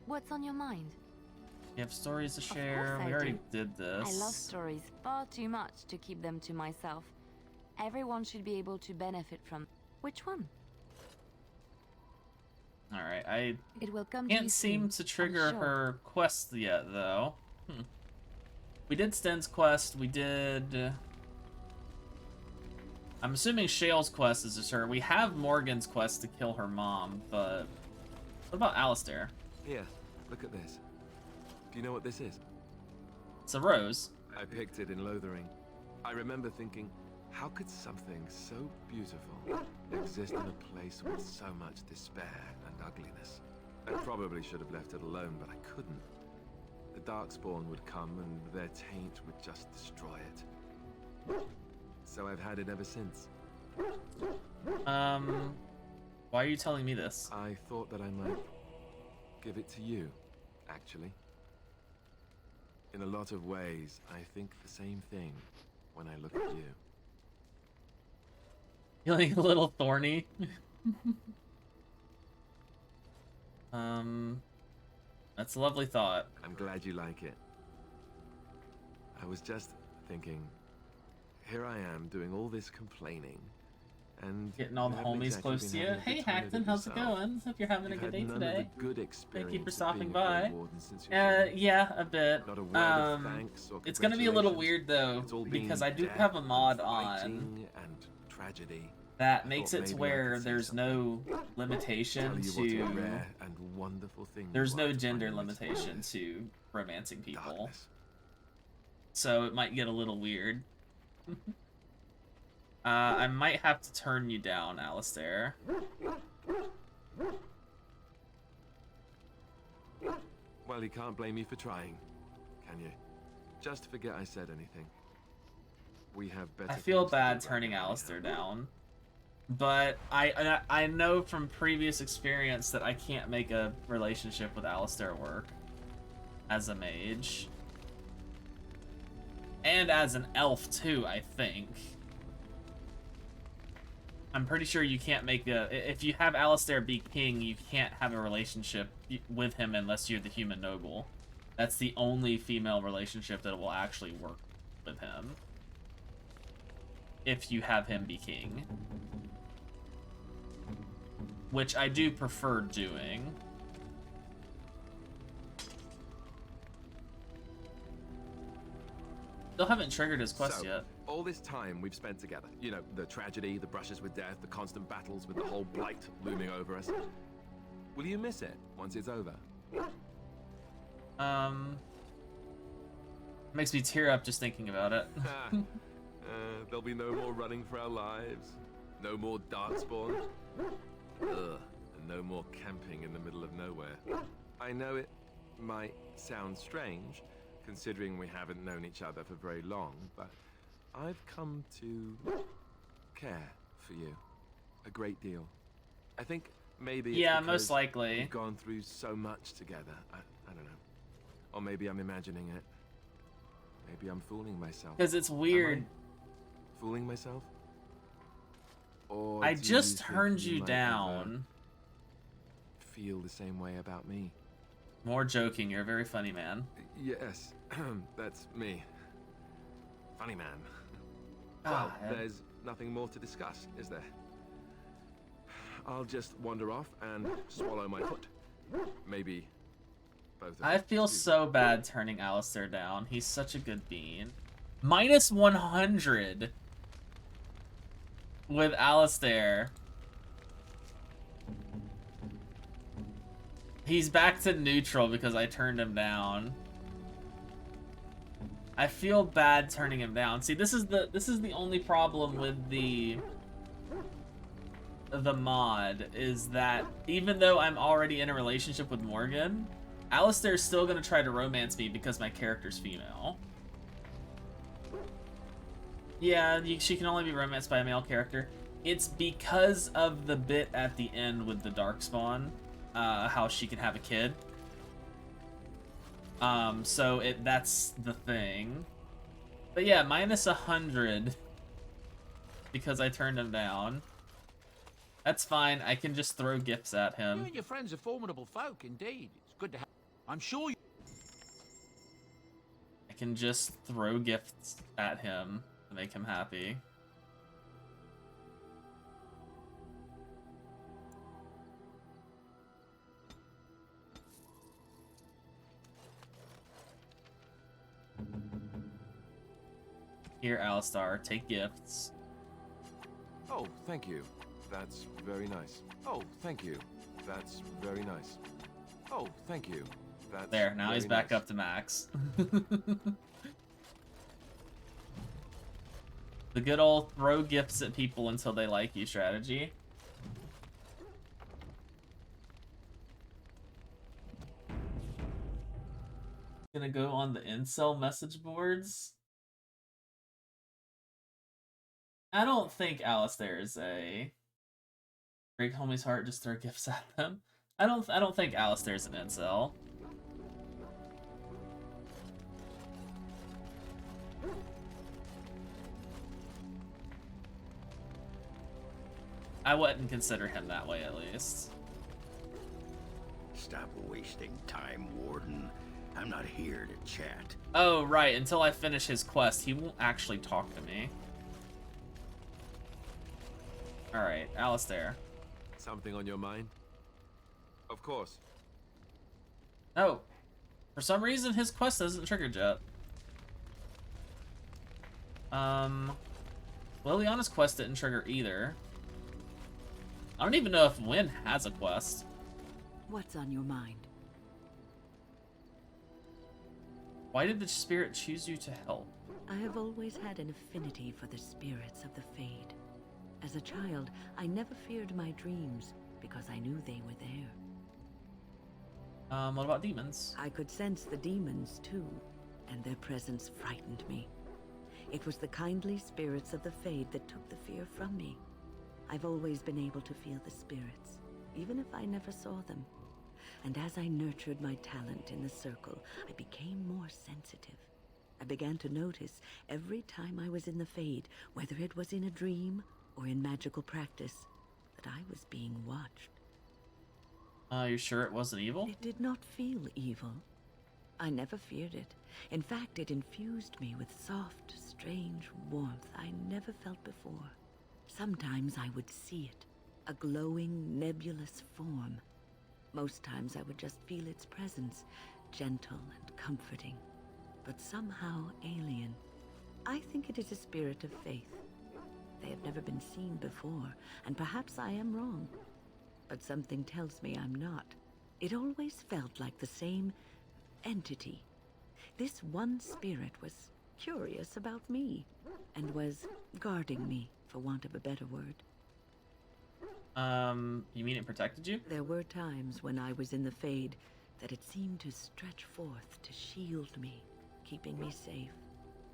What's on your mind? You have stories to Of share. course We I already do. did this. I love stories far too much to keep them to myself. Everyone should be able to benefit from... Which one? Alright, I It will come to can't you seem soon, to I'm trigger sure. her quest yet, though. We did Sten's quest. We did... I'm assuming Shale's quest is just her. We have Morgan's quest to kill her mom, but... What about Alistair? Here, look at this. Do you know what this is? It's a rose. I picked it in Lothering. I remember thinking, how could something so beautiful exist in a place with so much despair and ugliness? I probably should have left it alone, but I couldn't. The Darkspawn would come and their taint would just destroy it. So I've had it ever since. Why are you telling me this? I thought that I might give it to you, actually. In a lot of ways, I think the same thing when I look at you. Feeling a little thorny. That's a lovely thought. I'm glad you like it. I was just thinking, here I am doing all this complaining, and getting all the homies close to you. Hey Hackton, how's it going? Hope you're having a good day today. Thank you for stopping by. Yeah, a bit. It's gonna be a little weird though, because I do have a mod on that makes it to where there's no limitation to... There's no gender limitation to romancing people. So it might get a little weird. I might have to turn you down, Alistair. Well, you can't blame me for trying, can you? Just forget I said anything. We have better... I feel bad turning Alistair down. But I know from previous experience that I can't make a relationship with Alistair work as a mage. And as an elf too, I think. I'm pretty sure you can't make a... If you have Alistair be king, you can't have a relationship with him unless you're the human noble. That's the only female relationship that will actually work with him. If you have him be king. Which I do prefer doing. Still haven't triggered his quest So, yet. all this time we've spent together, you know, the tragedy, the brushes with death, the constant battles with the whole blight looming over us. Will you miss it once it's over? Makes me tear up just thinking about it. There'll be no more running for our lives, no more darkspawn, and no more camping in the middle of nowhere. I know it might sound strange, considering we haven't known each other for very long, but I've come to care for you a great deal. I think maybe it's yeah, because most likely. we've gone through so much together. I don't know. Or maybe I'm imagining it. Maybe I'm fooling myself. Because it's weird. Am I fooling myself? Or I do just think turned you might down. feel the same way about me? More joking, you're a very funny man. Yes, that's me. Funny man. Ah, Well, there's nothing more to discuss, is there? I'll just wander off and swallow my foot. Maybe both of I us. feel so bad turning Alistair down. He's such a good bean. Minus 100 with Alistair. He's back to neutral because I turned him down. I feel bad turning him down. See, this is the only problem with the mod, is that even though I'm already in a relationship with Morgan, Alistair's still gonna try to romance me because my character's female. Yeah, she can only be romanced by a male character. It's because of the bit at the end with the Darkspawn, how she can have a kid. So that's the thing. But yeah, minus 100 because I turned him down. That's fine. I can just throw gifts at him. You and your friends are formidable folk, indeed. It's good to have. I'm sure you. I can just throw gifts at him to make him happy. Here, Alistar, take gifts. Oh, thank you. That's very nice. Oh, thank you. That's very nice. Oh, thank you. That's there, now he's very back nice. up to max. The good old throw gifts at people until they like you strategy. Gonna go on the incel message boards. I don't think Alistair is a break homie's heart, just throw gifts at them. I don't think Alistair's an incel. I wouldn't consider him that way, at least. Stop wasting time, Warden. I'm not here to chat. Oh, right. Until I finish his quest, he won't actually talk to me. Alright, Alistair. Something on your mind? Of course. Oh. For some reason, his quest isn't triggered yet. Liliana's quest didn't trigger either. I don't even know if Wynn has a quest. What's on your mind? Why did the spirit choose you to help? I have always had an affinity for the spirits of the Fade. As a child, I never feared my dreams because I knew they were there. What about demons? I could sense the demons too, and their presence frightened me. It was the kindly spirits of the Fade that took the fear from me. I've always been able to feel the spirits, even if I never saw them. And as I nurtured my talent in the circle, I became more sensitive. I began to notice every time I was in the Fade, whether it was in a dream or in magical practice, that I was being watched. You sure it wasn't evil? It did not feel evil. I never feared it. In fact, it infused me with soft, strange warmth I never felt before. Sometimes I would see it, a glowing, nebulous form. Most times I would just feel its presence, gentle and comforting, but somehow alien. I think it is a spirit of faith. They have never been seen before, and perhaps I am wrong. But something tells me I'm not. It always felt like the same entity. This one spirit was curious about me, and was guarding me, for want of a better word. You mean it protected you? There were times when I was in the Fade that it seemed to stretch forth to shield me, keeping me safe.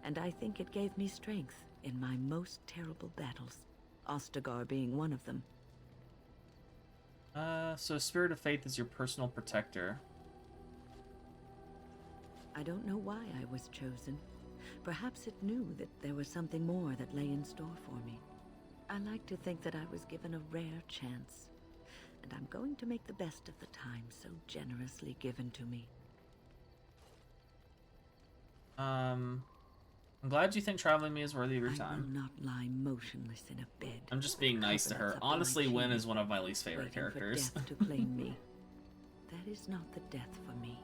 And I think it gave me strength in my most terrible battles, Ostagar being one of them. So Spirit of Faith is your personal protector. I don't know why I was chosen. Perhaps it knew that there was something more that lay in store for me. I like to think that I was given a rare chance, and I'm going to make the best of the time so generously given to me. I'm glad you think traveling with me is worthy of your I time. will not lie motionless in a bed. I'm just being nice to her. Honestly, Wynn is one of my least favorite characters. For death to claim me. That is not the death for me.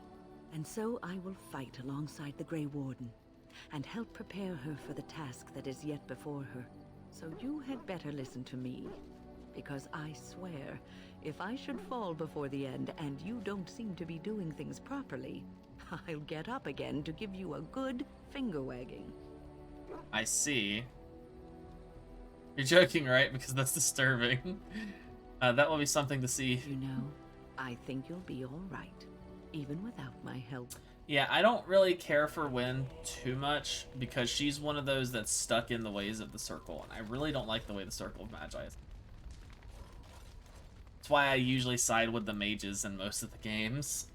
And so I will fight alongside the Grey Warden, and help prepare her for the task that is yet before her. So you had better listen to me, because I swear, if I should fall before the end and you don't seem to be doing things properly, I'll get up again to give you a good finger wagging. I see. You're joking, right? Because that's disturbing. That will be something to see. You know, I think you'll be all right, even without my help. Yeah, I don't really care for Wynn too much, because she's one of those that's stuck in the ways of the Circle, and I really don't like the way the Circle of Magi is. That's why I usually side with the mages in most of the games.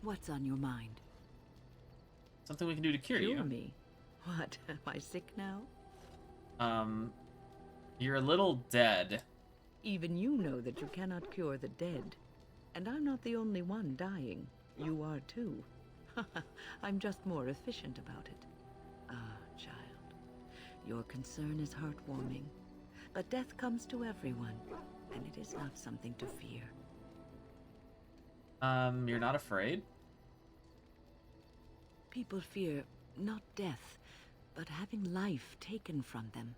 What's on your mind? Something we can do to cure you. Me? What? Am I sick now? You're a little dead. Even you know that you cannot cure the dead. And I'm not the only one dying. You are too. I'm just more efficient about it. Ah, child. Your concern is heartwarming. But death comes to everyone, and it is not something to fear. You're not afraid? People fear not death, but having life taken from them.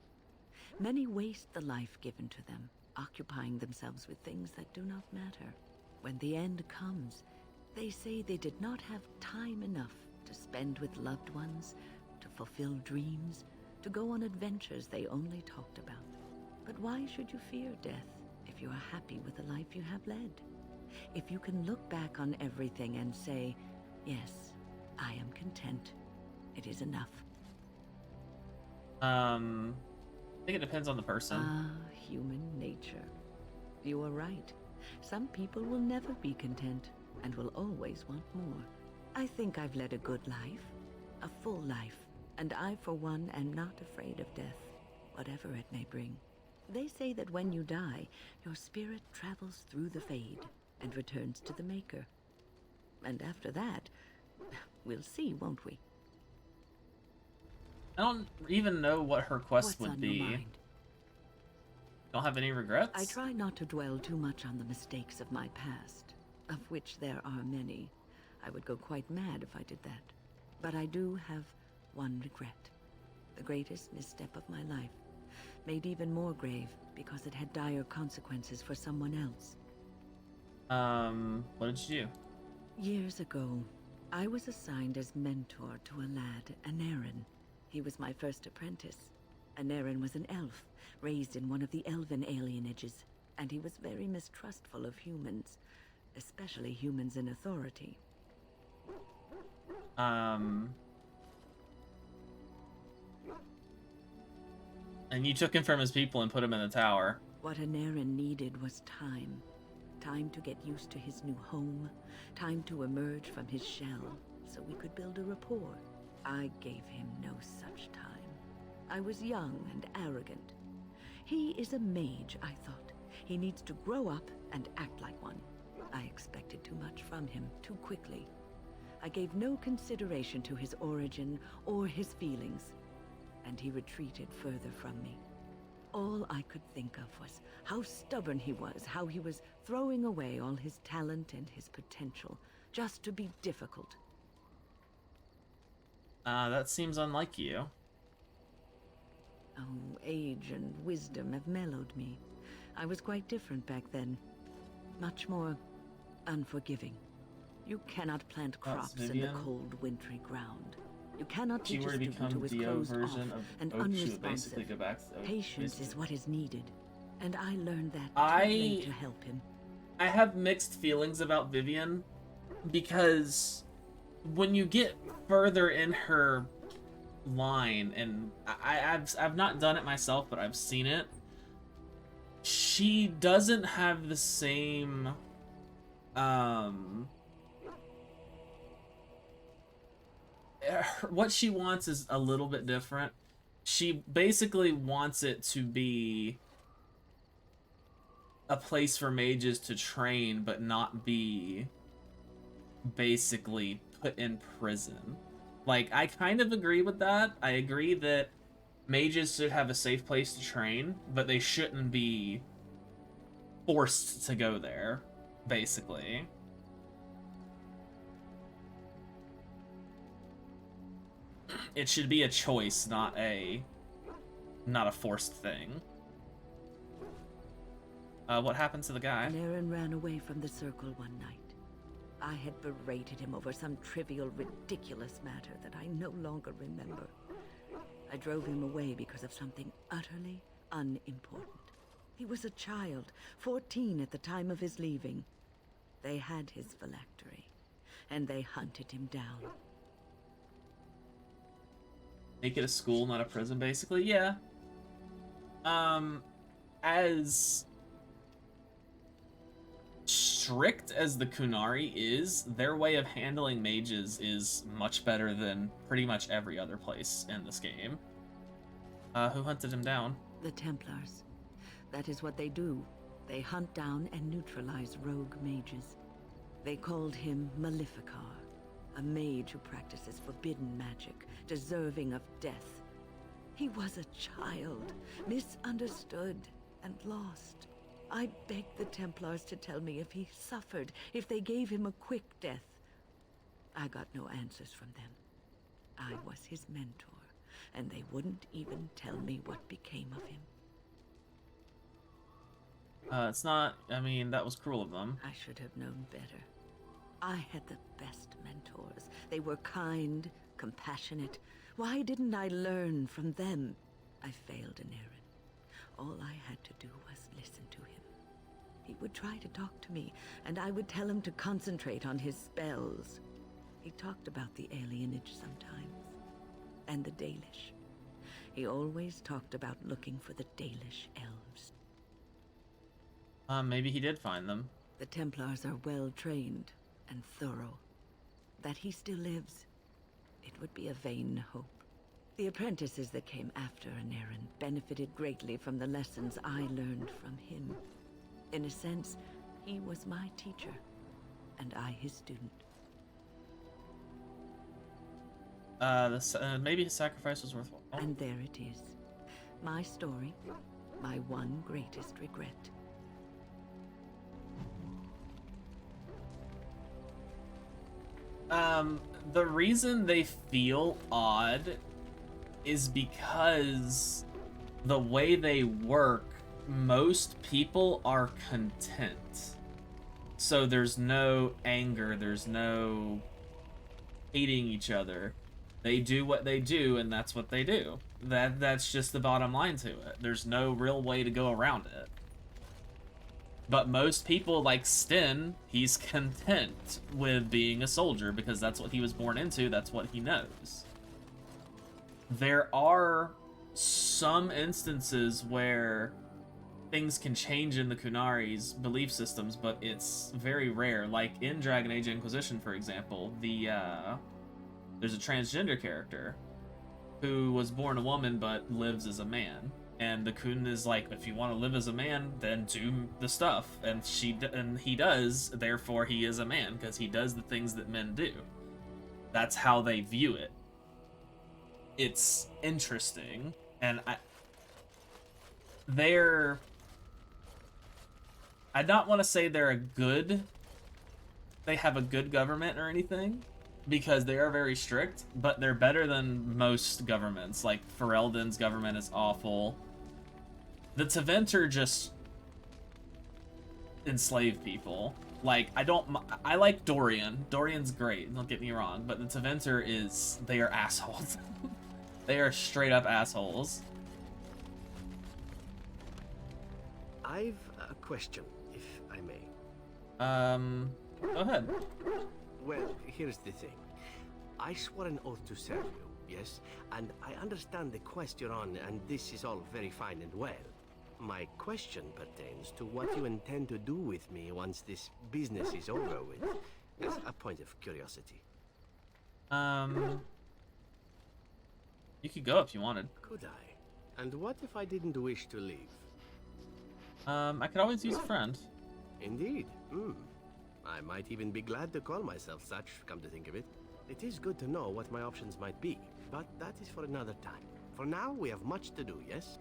Many waste the life given to them, occupying themselves with things that do not matter. When the end comes, they say they did not have time enough to spend with loved ones, to fulfill dreams, to go on adventures they only talked about. But why should you fear death if you are happy with the life you have led? If you can look back on everything and say, yes, I am content, it is enough. I think it depends on the person. Ah, human nature. You are right. Some people will never be content, and will always want more. I think I've led a good life, a full life, and I, for one, am not afraid of death, whatever it may bring. They say that when you die, your spirit travels through the Fade and returns to the Maker. And after that, we'll see, won't we? I don't even know what her quest What's would on be. your mind? Don't have any regrets? I try not to dwell too much on the mistakes of my past, of which there are many. I would go quite mad if I did that. But I do have one regret. The greatest misstep of my life, made even more grave because it had dire consequences for someone else. What did you do? Years ago, I was assigned as mentor to a lad, Anarin. He was my first apprentice. Anarin was an elf, raised in one of the elven alienages, and he was very mistrustful of humans, especially humans in authority. And you took him from his people and put him in the tower. What Anarin needed was time. Time to get used to his new home, time to emerge from his shell, so we could build a rapport. I gave him no such time. I was young and arrogant. He is a mage, I thought. He needs to grow up and act like one. I expected too much from him too quickly. I gave no consideration to his origin or his feelings, and he retreated further from me. All I could think of was how stubborn he was, how he was throwing away all his talent and his potential just to be difficult. That seems unlike you. Oh, age and wisdom have mellowed me. I was quite different back then. Much more unforgiving. You cannot plant crops in the Vivian. cold, wintry ground. You cannot If she teach were a to student become who is DAO closed off version of and Oak, she would basically unresponsive. go back to Oak. Patience is what is needed, and I learned that I- too late to help him. I have mixed feelings about Vivian because when you get further in her line, and I've not done it myself, but I've seen it, she doesn't have the same what she wants is a little bit different. She basically wants it to be a place for mages to train, but not be basically put in prison. Like, I kind of agree with that. I agree that mages should have a safe place to train, but they shouldn't be forced to go there, basically. It should be a choice, not a forced thing. What happened to the guy? Aaron ran away from the circle one night. I had berated him over some trivial, ridiculous matter that I no longer remember. I drove him away because of something utterly unimportant. He was a child, 14 at the time of his leaving. They had his phylactery, and they hunted him down. Make it a school, not a prison, basically? Yeah. As strict as the Kunari is, their way of handling mages is much better than pretty much every other place in this game. Who hunted him down? The Templars. That is what they do. They hunt down and neutralize rogue mages. They called him Maleficar, a mage who practices forbidden magic, deserving of death. He was a child, misunderstood and lost. I begged the Templars to tell me if he suffered, if they gave him a quick death. I got no answers from them. I was his mentor, and they wouldn't even tell me what became of him. It's not, I mean, that was cruel of them. I should have known better. I had the best mentors. They were kind, compassionate. Why didn't I learn from them? I failed in Aaron. All I had to do was listen to him. He would try to talk to me, and I would tell him to concentrate on his spells. He talked about the alienage sometimes, and the Dalish. He always talked about looking for the Dalish elves. Maybe he did find them. The Templars are well trained and thorough. That he still lives, it would be a vain hope. The apprentices that came after Aaron benefited greatly from the lessons I learned from him. In a sense, he was my teacher, and I his student. Maybe his sacrifice was worthwhile. And there it is. My story, my one greatest regret. The reason they feel odd is because the way they work, most people are content. So there's no anger, there's no hating each other. They do what they do, and that's what they do. That's just the bottom line to it. There's no real way to go around it. But most people, like Sten, he's content with being a soldier because that's what he was born into, that's what he knows. There are some instances where things can change in the Kunari's belief systems, but it's very rare. Like in Dragon Age Inquisition, for example, there's a transgender character who was born a woman but lives as a man. And the Kun is like, if you want to live as a man, then do the stuff. And he does, therefore he is a man, because he does the things that men do. That's how they view it. It's interesting. And I don't want to say they have a good government or anything, because they are very strict, but they're better than most governments. Like, Ferelden's government is awful. The Tevinter just enslave people. Like, I like Dorian. Dorian's great, don't get me wrong, but the Tevinter they are assholes. They are straight up assholes. I've a question, if I may. Go ahead. Well, here's the thing. I swore an oath to serve you, yes? And I understand the quest you're on, and this is all very fine and well. My question pertains to what you intend to do with me once this business is over with, as a point of curiosity. You could go if you wanted. Could I? And what if I didn't wish to leave? I could always use a friend. Indeed. I might even be glad to call myself such, come to think of it. It is good to know what my options might be, but that is for another time. For now, we have much to do, yes?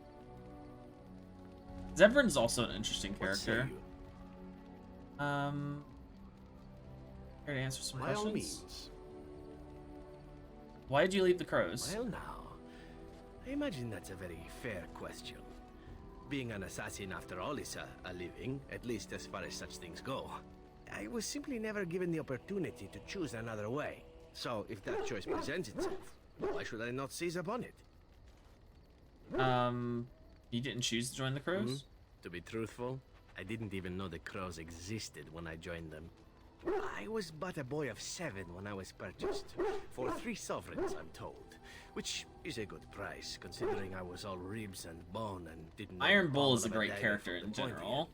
Zevran's also an interesting character. Here to answer some By questions. all means. Why did you leave the Crows? Well now, I imagine that's a very fair question. Being an assassin, after all, is a living, at least as far as such things go. I was simply never given the opportunity to choose another way. So, if that choice presents itself, why should I not seize upon it? You didn't choose to join the Crows? To be truthful, I didn't even know the Crows existed when I joined them. I was but a boy of 7 when I was purchased, for 3 sovereigns, I'm told, which is a good price, considering I was all ribs and bone and didn't know Iron the Bull pommel is a of great dagger character from in the pointy general. end.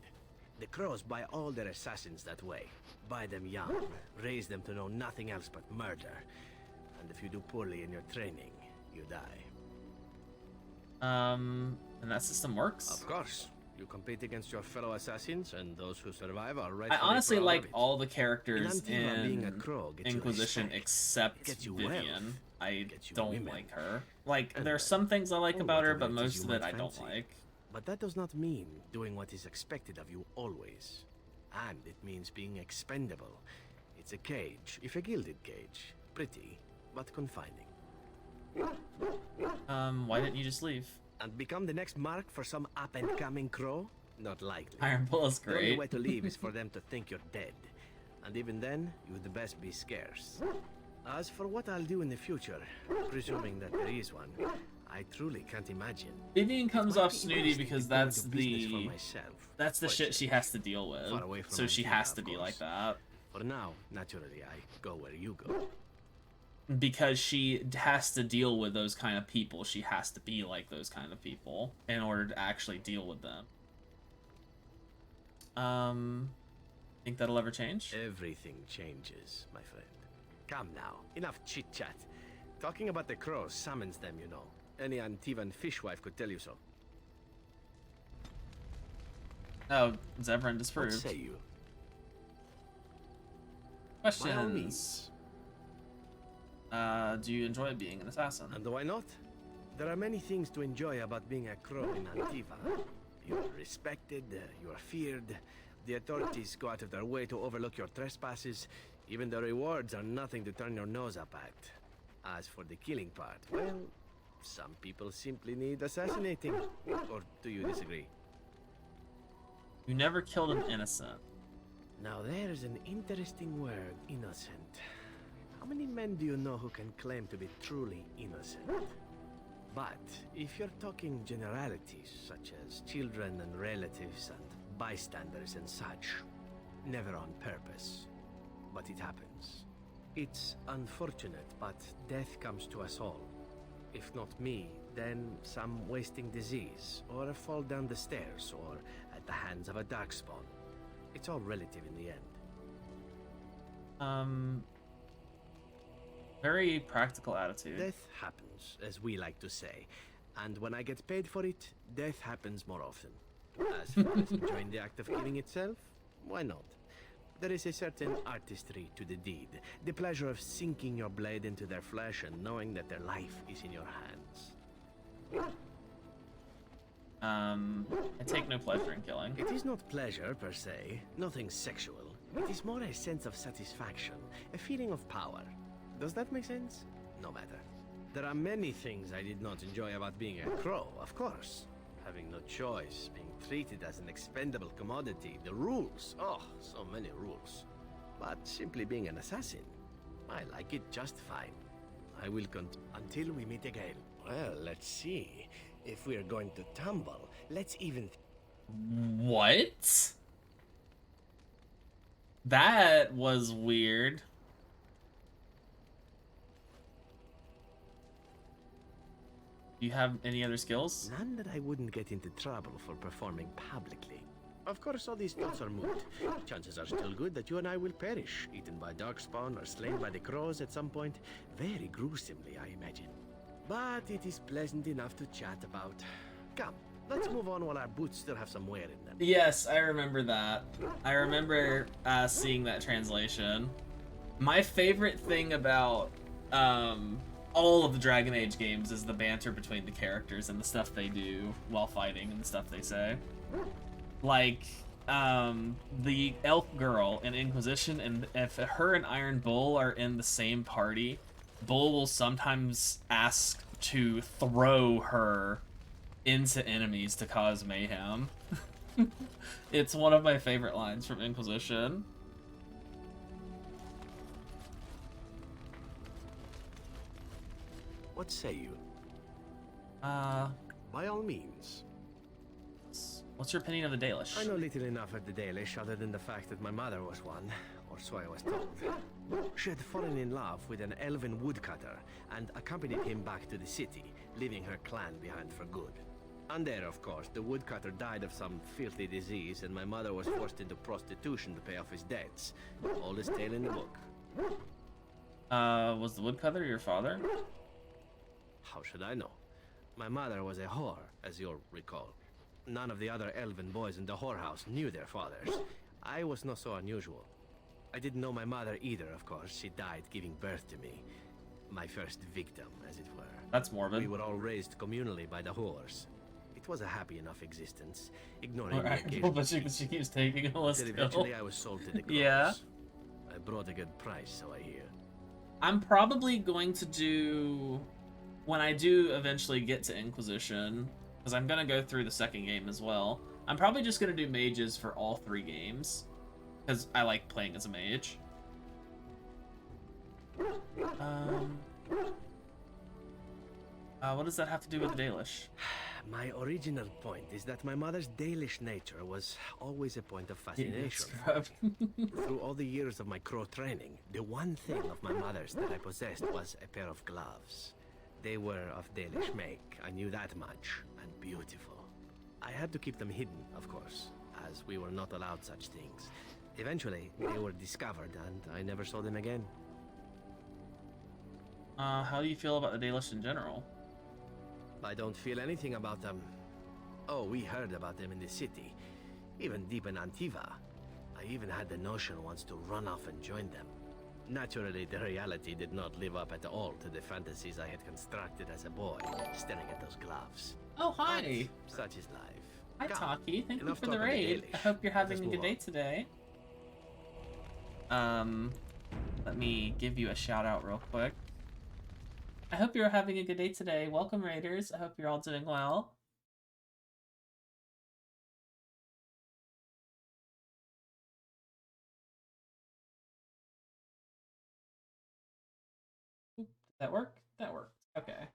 The Crows buy all their assassins that way. Buy them young, raise them to know nothing else but murder. And if you do poorly in your training, you die. And that system works? Of course. You compete against your fellow assassins, and those who survive are right. I honestly proud like of it. all the characters Antiva, being a in crow gets you Inquisition respect, except gets you Vivian. wealth, I gets you don't women. like her. Like, And there's some things I like or about her, whatever but it is most you of it might I don't fancy. like. But that does not mean doing what is expected of you always. And it means being expendable. It's a cage, if a gilded cage. Pretty, but confining. Why didn't you just leave? And become the next mark for some up-and-coming crow? Not likely. Iron Bull is The only great. way to leave is for them to think you're dead. And even then, you'd best be scarce. As for what I'll do in the future, presuming that there is one, I truly can't imagine. Vivian comes It might off be snooty interesting because to go that's into business for the myself. shit Fortunately, she has to deal far away with. from So she Antiva, has to of be like course. that. For now, naturally, I go where you go. Because she has to deal with those kind of people. She has to be like those kind of people in order to actually deal with them. Think that'll ever change? Everything changes, my friend. Come now, enough chit-chat. Talking about the crows summons them, you know. Any Antivan fishwife could tell you so. Oh, Zevran disproved. What say you? Questions. Do you enjoy being an assassin? And why not? There are many things to enjoy about being a crow in Antiva. You are respected, you are feared. The authorities go out of their way to overlook your trespasses. Even the rewards are nothing to turn your nose up at. As for the killing part, well, some people simply need assassinating. Or do you disagree? You never killed an innocent. Now there's an interesting word, innocent. How many men do you know who can claim to be truly innocent? But if you're talking generalities, such as children and relatives and bystanders and such, never on purpose. But it happens. It's unfortunate, but death comes to us all. If not me, then some wasting disease, or a fall down the stairs, or at the hands of a darkspawn. It's all relative in the end. Very practical attitude. Death happens, as we like to say. And when I get paid for it, death happens more often. As far as enjoying the act of killing itself, why not? There is a certain artistry to the deed. The pleasure of sinking your blade into their flesh and knowing that their life is in your hands. I take no pleasure in killing. It is not pleasure, per se. Nothing sexual. It is more a sense of satisfaction. A feeling of power. Does that make sense? No matter. There are many things I did not enjoy about being a crow, of course. Having no choice, being treated as an expendable commodity, the rules. Oh, so many rules. But simply being an assassin, I like it just fine. I will until we meet again. Well, let's see. If we're going to tumble, let's even... What? That was weird. Do you have any other skills? None that I wouldn't get into trouble for performing publicly. Of course, all these thoughts are moot. Chances are still good that you and I will perish, eaten by darkspawn or slain by the crows at some point. Very gruesomely, I imagine. But it is pleasant enough to chat about. Come, let's move on while our boots still have some wear in them. Yes, I remember that. I remember seeing that translation. My favorite thing about all of the Dragon Age games is the banter between the characters and the stuff they do while fighting and the stuff they say. Like, the elf girl in Inquisition, and if her and Iron Bull are in the same party, Bull will sometimes ask to throw her into enemies to cause mayhem. It's one of my favorite lines from Inquisition. What say you? By all means. What's your opinion of the Dalish? I know little enough of the Dalish other than the fact that my mother was one, or so I was told. She had fallen in love with an elven woodcutter and accompanied him back to the city, leaving her clan behind for good. And there, of course, the woodcutter died of some filthy disease and my mother was forced into prostitution to pay off his debts. Oldest tale in the book. Was the woodcutter your father? How should I know? My mother was a whore, as you'll recall. None of the other elven boys in the whorehouse knew their fathers. I was not so unusual. I didn't know my mother either, of course. She died giving birth to me. My first victim, as it were. That's morbid. We were all raised communally by the whores. It was a happy enough existence, ignoring the Right. occasional But she keeps taking a list. till eventually I was sold to the crows. Yeah. I brought a good price, so I hear. I'm probably going to do, when I do eventually get to Inquisition, because I'm going to go through the second game as well, I'm probably just going to do mages for all 3 games, because I like playing as a mage. What does that have to do with the Dalish? My original point is that my mother's Dalish nature was always a point of fascination. Through all the years of my crow training, the one thing of my mother's that I possessed was a pair of gloves. They were of Dalish make, I knew that much, and beautiful. I had to keep them hidden, of course, as we were not allowed such things. Eventually, they were discovered, and I never saw them again. How do you feel about the Dalish in general? I don't feel anything about them. Oh, we heard about them in the city, even deep in Antiva. I even had the notion once to run off and join them. Naturally, the reality did not live up at all to the fantasies I had constructed as a boy, staring at those gloves. Oh, hi! But such is life. Hi, Taki. Thank you Enough for the talk of the raid. Dalish. I hope you're having a Let us good move day on. today. Let me give you a shout out real quick. I hope you're having a good day today. Welcome, Raiders. I hope you're all doing well. Did that work? That worked. Okay.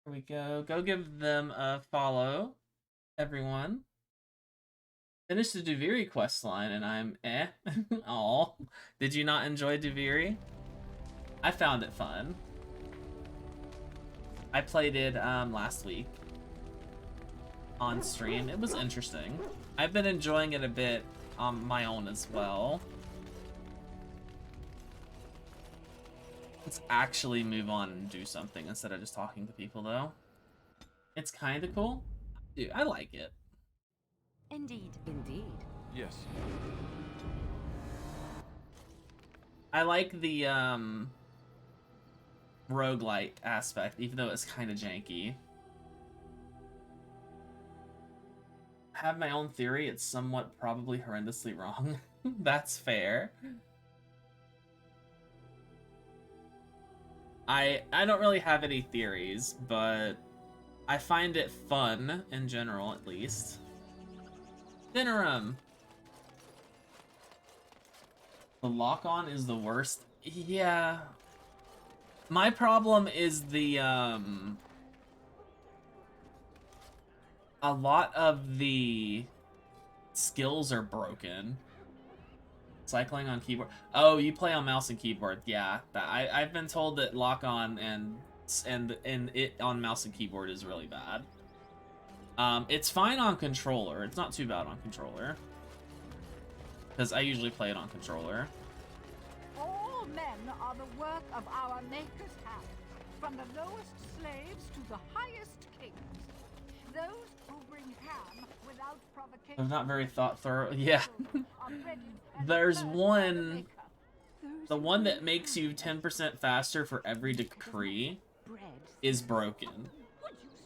Here we go. Go give them a follow, everyone. Finished the Duviri quest line and I'm eh. Aw. Did you not enjoy Duviri? I found it fun. I played it last week on stream. It was interesting. I've been enjoying it a bit on my own as well. Let's actually move on and do something instead of just talking to people, though. It's kind of cool. Dude, I like it. Indeed. Indeed. Yes. I like the roguelite aspect, even though it's kind of janky. I have my own theory. It's somewhat probably horrendously wrong. That's fair. I don't really have any theories, but I find it fun in general, at least. Dinnerum. The lock-on is the worst. Yeah. My problem is the a lot of the skills are broken. Cycling on keyboard. Oh, you play on mouse and keyboard. Yeah, I've been told that lock-on and it on mouse and keyboard is really bad. It's fine on controller. It's not too bad on controller. Because I usually play it on controller. All men are the work of our Maker's hand, from the lowest slaves to the highest kings. Those who bring ham without provocation. I'm not very thorough. Yeah. There's one. The one that makes you 10% faster for every decree is broken.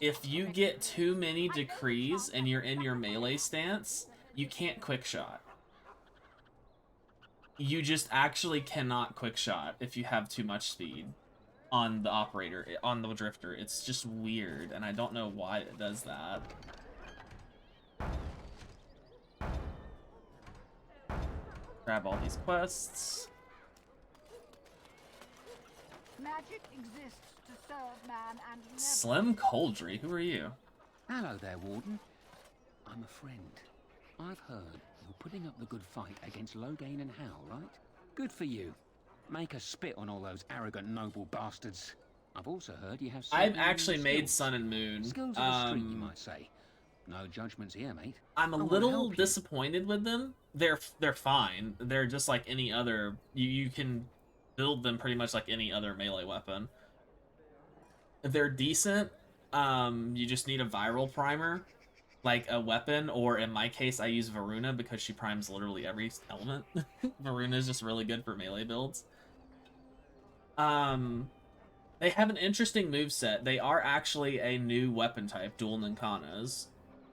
If you get too many decrees and you're in your melee stance, you can't quick shot. You just actually cannot quick shot if you have too much speed on the operator, on the drifter. It's just weird, and I don't know why it does that. Grab all these quests. Magic exists to serve man and never... Slim Coldry, who are you? Hello there, Warden. I'm a friend. I've heard you're putting up the good fight against Loghain and Hal, right? Good for you. Make us spit on all those arrogant noble bastards. I've also heard you have... I've actually made Sun and Moon. Skills of the street, you might say. No judgments here, mate. I'm a little disappointed with them. They're fine. They're just like any other... You can build them pretty much like any other melee weapon. They're decent. You just need a viral primer, like a weapon, or in my case, I use Varuna because she primes literally every element. Varuna is just really good for melee builds. They have an interesting moveset. They are actually a new weapon type, dual Ninkanas.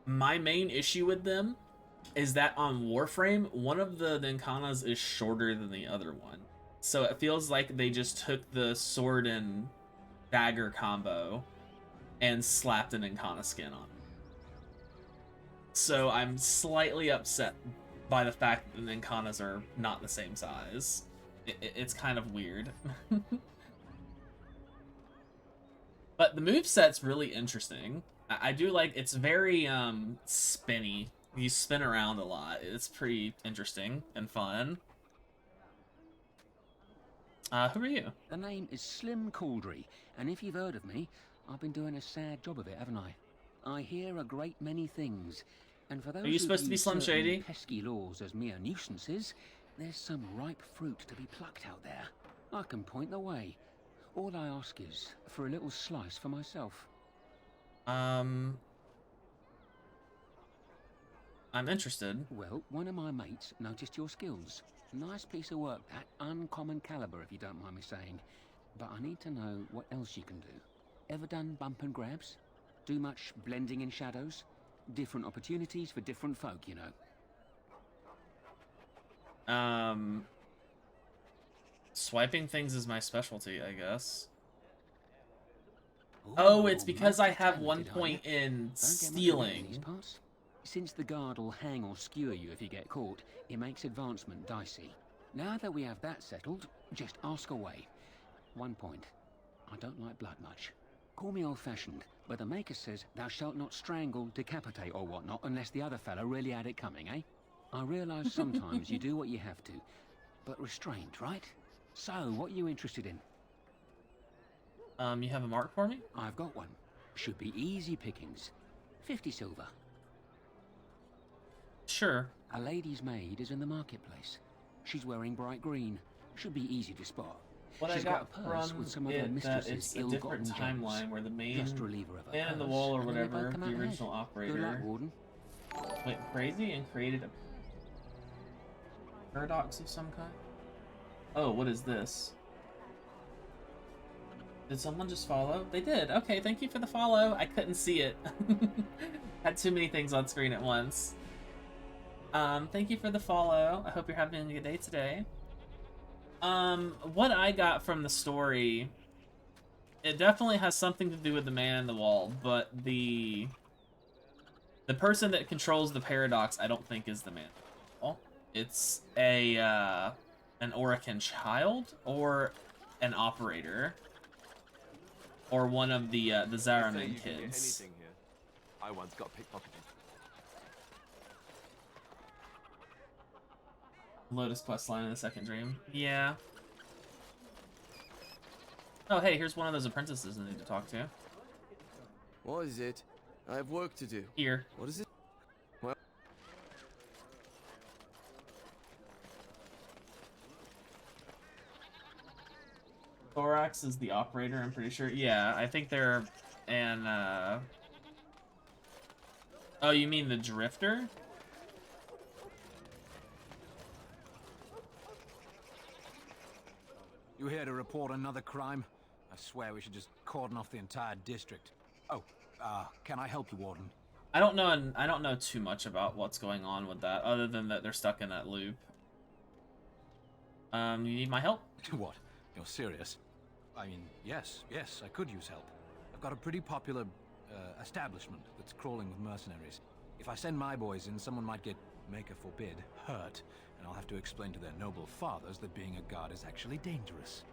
My main issue with them is that on Warframe, one of the Ninkanas is shorter than the other one. So it feels like they just took the sword and dagger combo and slapped an Ninkana skin on it. So I'm slightly upset by the fact that the Ninkanas are not the same size. It's kind of weird. But the moveset's really interesting. I do like, it's very spinny. You spin around a lot. It's pretty interesting and fun. Who are you? The name is Slim Coldry, and if you've heard of me, I've been doing a sad job of it, haven't I? I hear a great many things, and for those are you supposed to be Slim Shady? Pesky laws as mere nuisances, there's some ripe fruit to be plucked out there. I can point the way. All I ask is for a little slice for myself. I'm interested. Well, one of my mates noticed your skills. Nice piece of work, that. Uncommon caliber, if you don't mind me saying. But I need to know what else you can do. Ever done bump and grabs? Do much blending in shadows? Different opportunities for different folk, you know. Swiping things is my specialty, I guess. Oh, it's because I have 1 point in stealing. Since the guard will hang or skewer you if you get caught, it makes advancement dicey. Now that we have that settled, just ask away. 1 point. I don't like blood much. Call me old-fashioned, but the Maker says thou shalt not strangle, decapitate or whatnot unless the other fellow really had it coming, eh? I realise sometimes you do what you have to, but restrained, right? So, what are you interested in? You have a mark for me? I've got one. Should be easy pickings. 50 silver. Sure. A lady's maid is in the marketplace. She's wearing bright green. Should be easy to spot. What She's I got got a purse from with some of it her mistress's it's a ill-gotten different timeline gems. where the main Just relieve her of her man in the purse, wall or and then they both whatever, come the out ahead. original operator, Good luck, Warden. went crazy and created a paradox of some kind. Oh, what is this? Did someone just follow? They did. Okay, thank you for the follow. I couldn't see it. Had too many things on screen at once. Thank you for the follow. I hope you're having a good day today. What I got from the story It definitely has something to do with the man in the wall, but the person that controls the paradox, I don't think is the man in the wall. It's a an Orokin child or an operator or one of the Zaraman kids. Anything here. I once got pickpocketed. Lotus quest line in the second dream. Yeah. Oh, hey, here's one of those apprentices I need to talk to. What is it? I have work to do. Here. What is it? Well... Thorax is the operator, I'm pretty sure. Yeah, I think they're an, Oh, you mean the drifter? You here to report another crime? I swear we should just cordon off the entire district. Oh, can I help you, Warden? I don't know too much about what's going on with that, other than that they're stuck in that loop. You need my help? What? You're serious? I mean, yes, I could use help. I've got a pretty popular, establishment that's crawling with mercenaries. If I send my boys in, someone might get, maker forbid, hurt, and I'll have to explain to their noble fathers that being a guard is actually dangerous.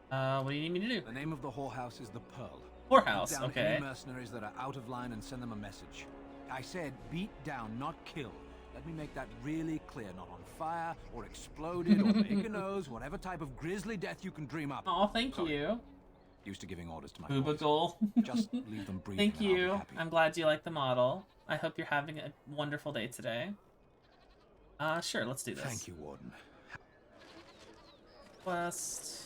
What do you need me to do? The name of the whorehouse is the Pearl. Whorehouse, Beat down okay. any mercenaries that are out of line and send them a message. I said beat down, not kill. Let me make that really clear. Not on fire, or exploded, or make a nose, whatever type of grisly death you can dream up. Oh, thank you. Used to giving orders to my Booba boys. goal. Just leave them breathing. Thank and I'll be you. happy. I'm glad you like the model. I hope you're having a wonderful day today. Sure, let's do this. Thank you, Warden. Quest.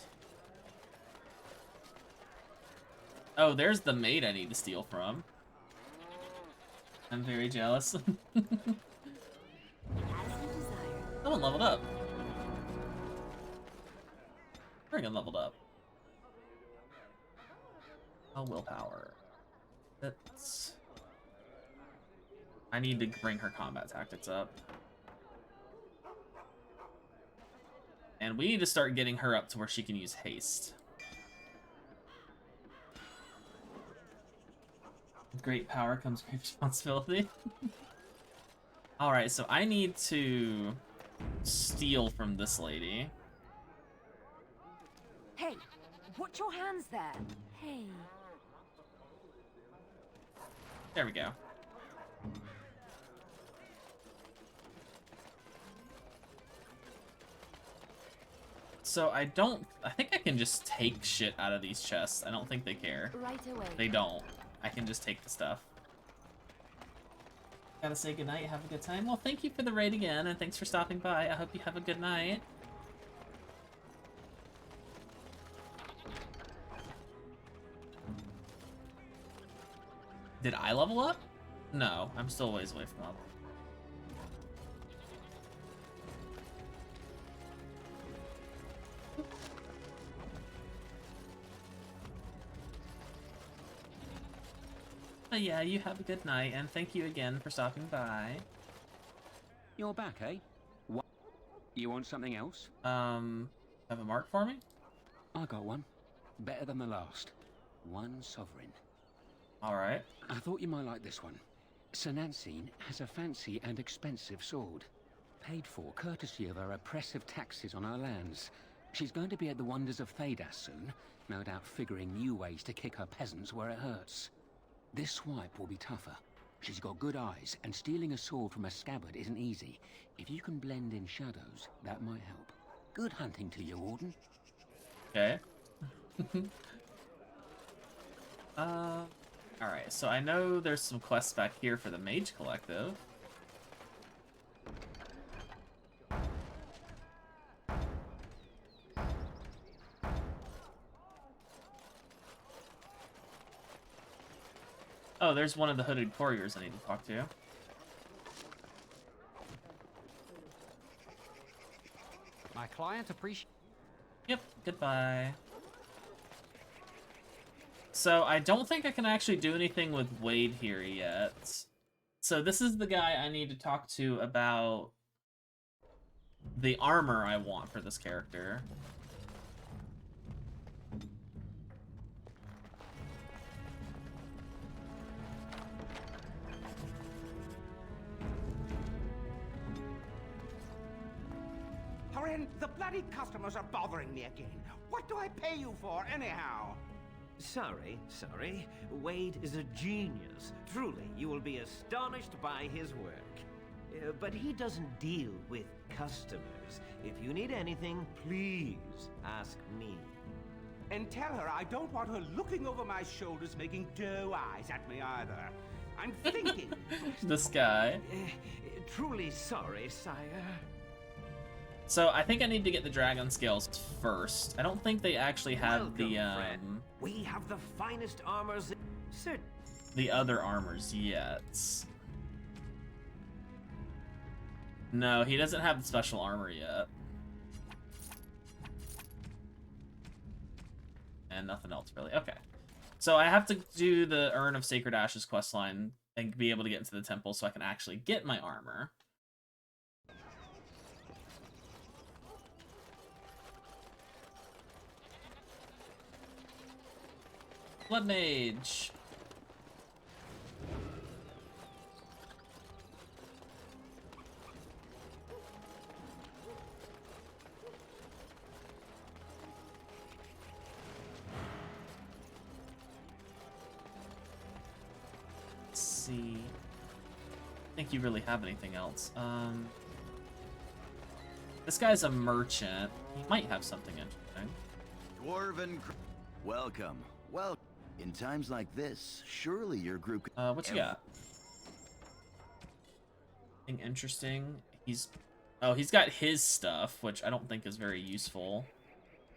Oh, there's the maid I need to steal from. I'm very jealous. Someone leveled up. Friggin' leveled up. Oh, willpower. That's... I need to bring her combat tactics up. And we need to start getting her up to where she can use haste. With great power comes great responsibility. Alright, so I need to steal from this lady. Hey, watch your hands there. Hey. There we go. So I think I can just take shit out of these chests. I don't think they care. Right away. They don't. I can just take the stuff. Gotta say goodnight, have a good time. Well, thank you for the raid again, and thanks for stopping by. I hope you have a good night. Did I level up? No, I'm still a ways away from level. But yeah, you have a good night, and thank you again for stopping by. You're back, eh? What? You want something else? Have a mark for me? I got one. Better than the last. One sovereign. Alright. I thought you might like this one. Sinansine has a fancy and expensive sword. Paid for courtesy of her oppressive taxes on our lands. She's going to be at the wonders of Thedas soon, no doubt figuring new ways to kick her peasants where it hurts. This swipe will be tougher. She's got good eyes, and stealing a sword from a scabbard isn't easy. If you can blend in shadows, that might help. Good hunting to you, Warden. Okay. Alright, so I know there's some quests back here for the Mage Collective. Oh, there's one of the hooded couriers I need to talk to. My client appreciates. Yep, goodbye. So, I don't think I can actually do anything with Wade here yet. So, this is the guy I need to talk to about the armor I want for this character. Friend, the bloody customers are bothering me again. What do I pay you for, anyhow? Sorry. Wade is a genius. Truly, you will be astonished by his work. But he doesn't deal with customers. If you need anything, please ask me. And tell her I don't want her looking over my shoulders making doe eyes at me either. I'm thinking. This guy. Truly sorry, sire. So I think I need to get the dragon scales first. I don't think they actually have Welcome, friend. We have the finest armors. Sir. The other armors yet. No, he doesn't have the special armor yet. And nothing else really. Okay. So I have to do the Urn of Sacred Ashes questline and be able to get into the temple so I can actually get my armor. Blood Mage. Let's see. I don't think you really have anything else. This guy's a merchant. He might have something interesting. Dwarven. Welcome. Well, in times like this, surely your group. What you got? Anything interesting? He's got his stuff, which I don't think is very useful.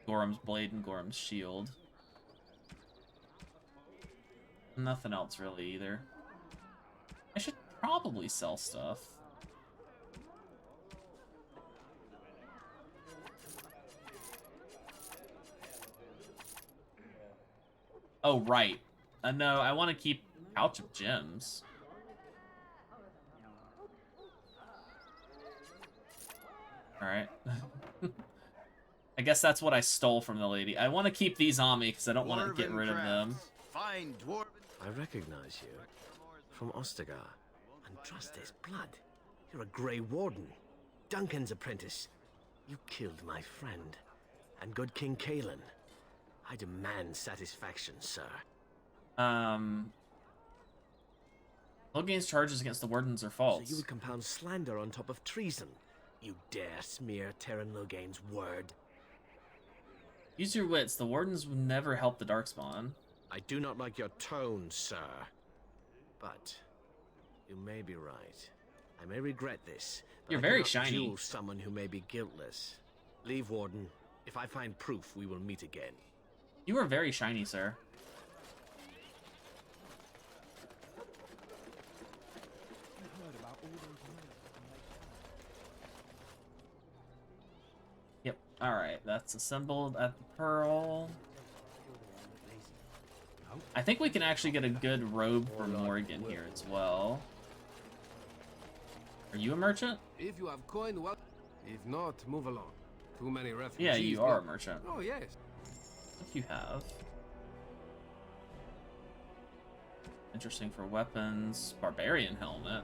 Gorham's blade and Gorham's shield. Nothing else really either. I should probably sell stuff. Oh, right. No, I want to keep Couch of Gems. Alright. I guess that's what I stole from the lady. I want to keep these on me because I don't want to get rid of them. Fine dwarven. I recognize you. From Ostagar. And trust his blood. You're a Grey Warden. Duncan's apprentice. You killed my friend. And good King Kalen. I demand satisfaction, sir. Logain's charges against the Wardens are false. So you would compound slander on top of treason? You dare smear Terran Logain's word? Use your wits. The Wardens would never help the Darkspawn. I do not like your tone, sir. But you may be right. I may regret this. But You're I very cannot shiny. duel someone who may be guiltless. Leave, Warden. If I find proof, we will meet again. You are very shiny, sir. Yep. Alright, that's assembled at the Pearl. I think we can actually get a good robe for Morgan here as well. Are you a merchant? If you have coin, well, if not, move along. Too many refugees. Yeah, you are a merchant. Oh, yes. What do you have? Interesting for weapons. Barbarian helmet.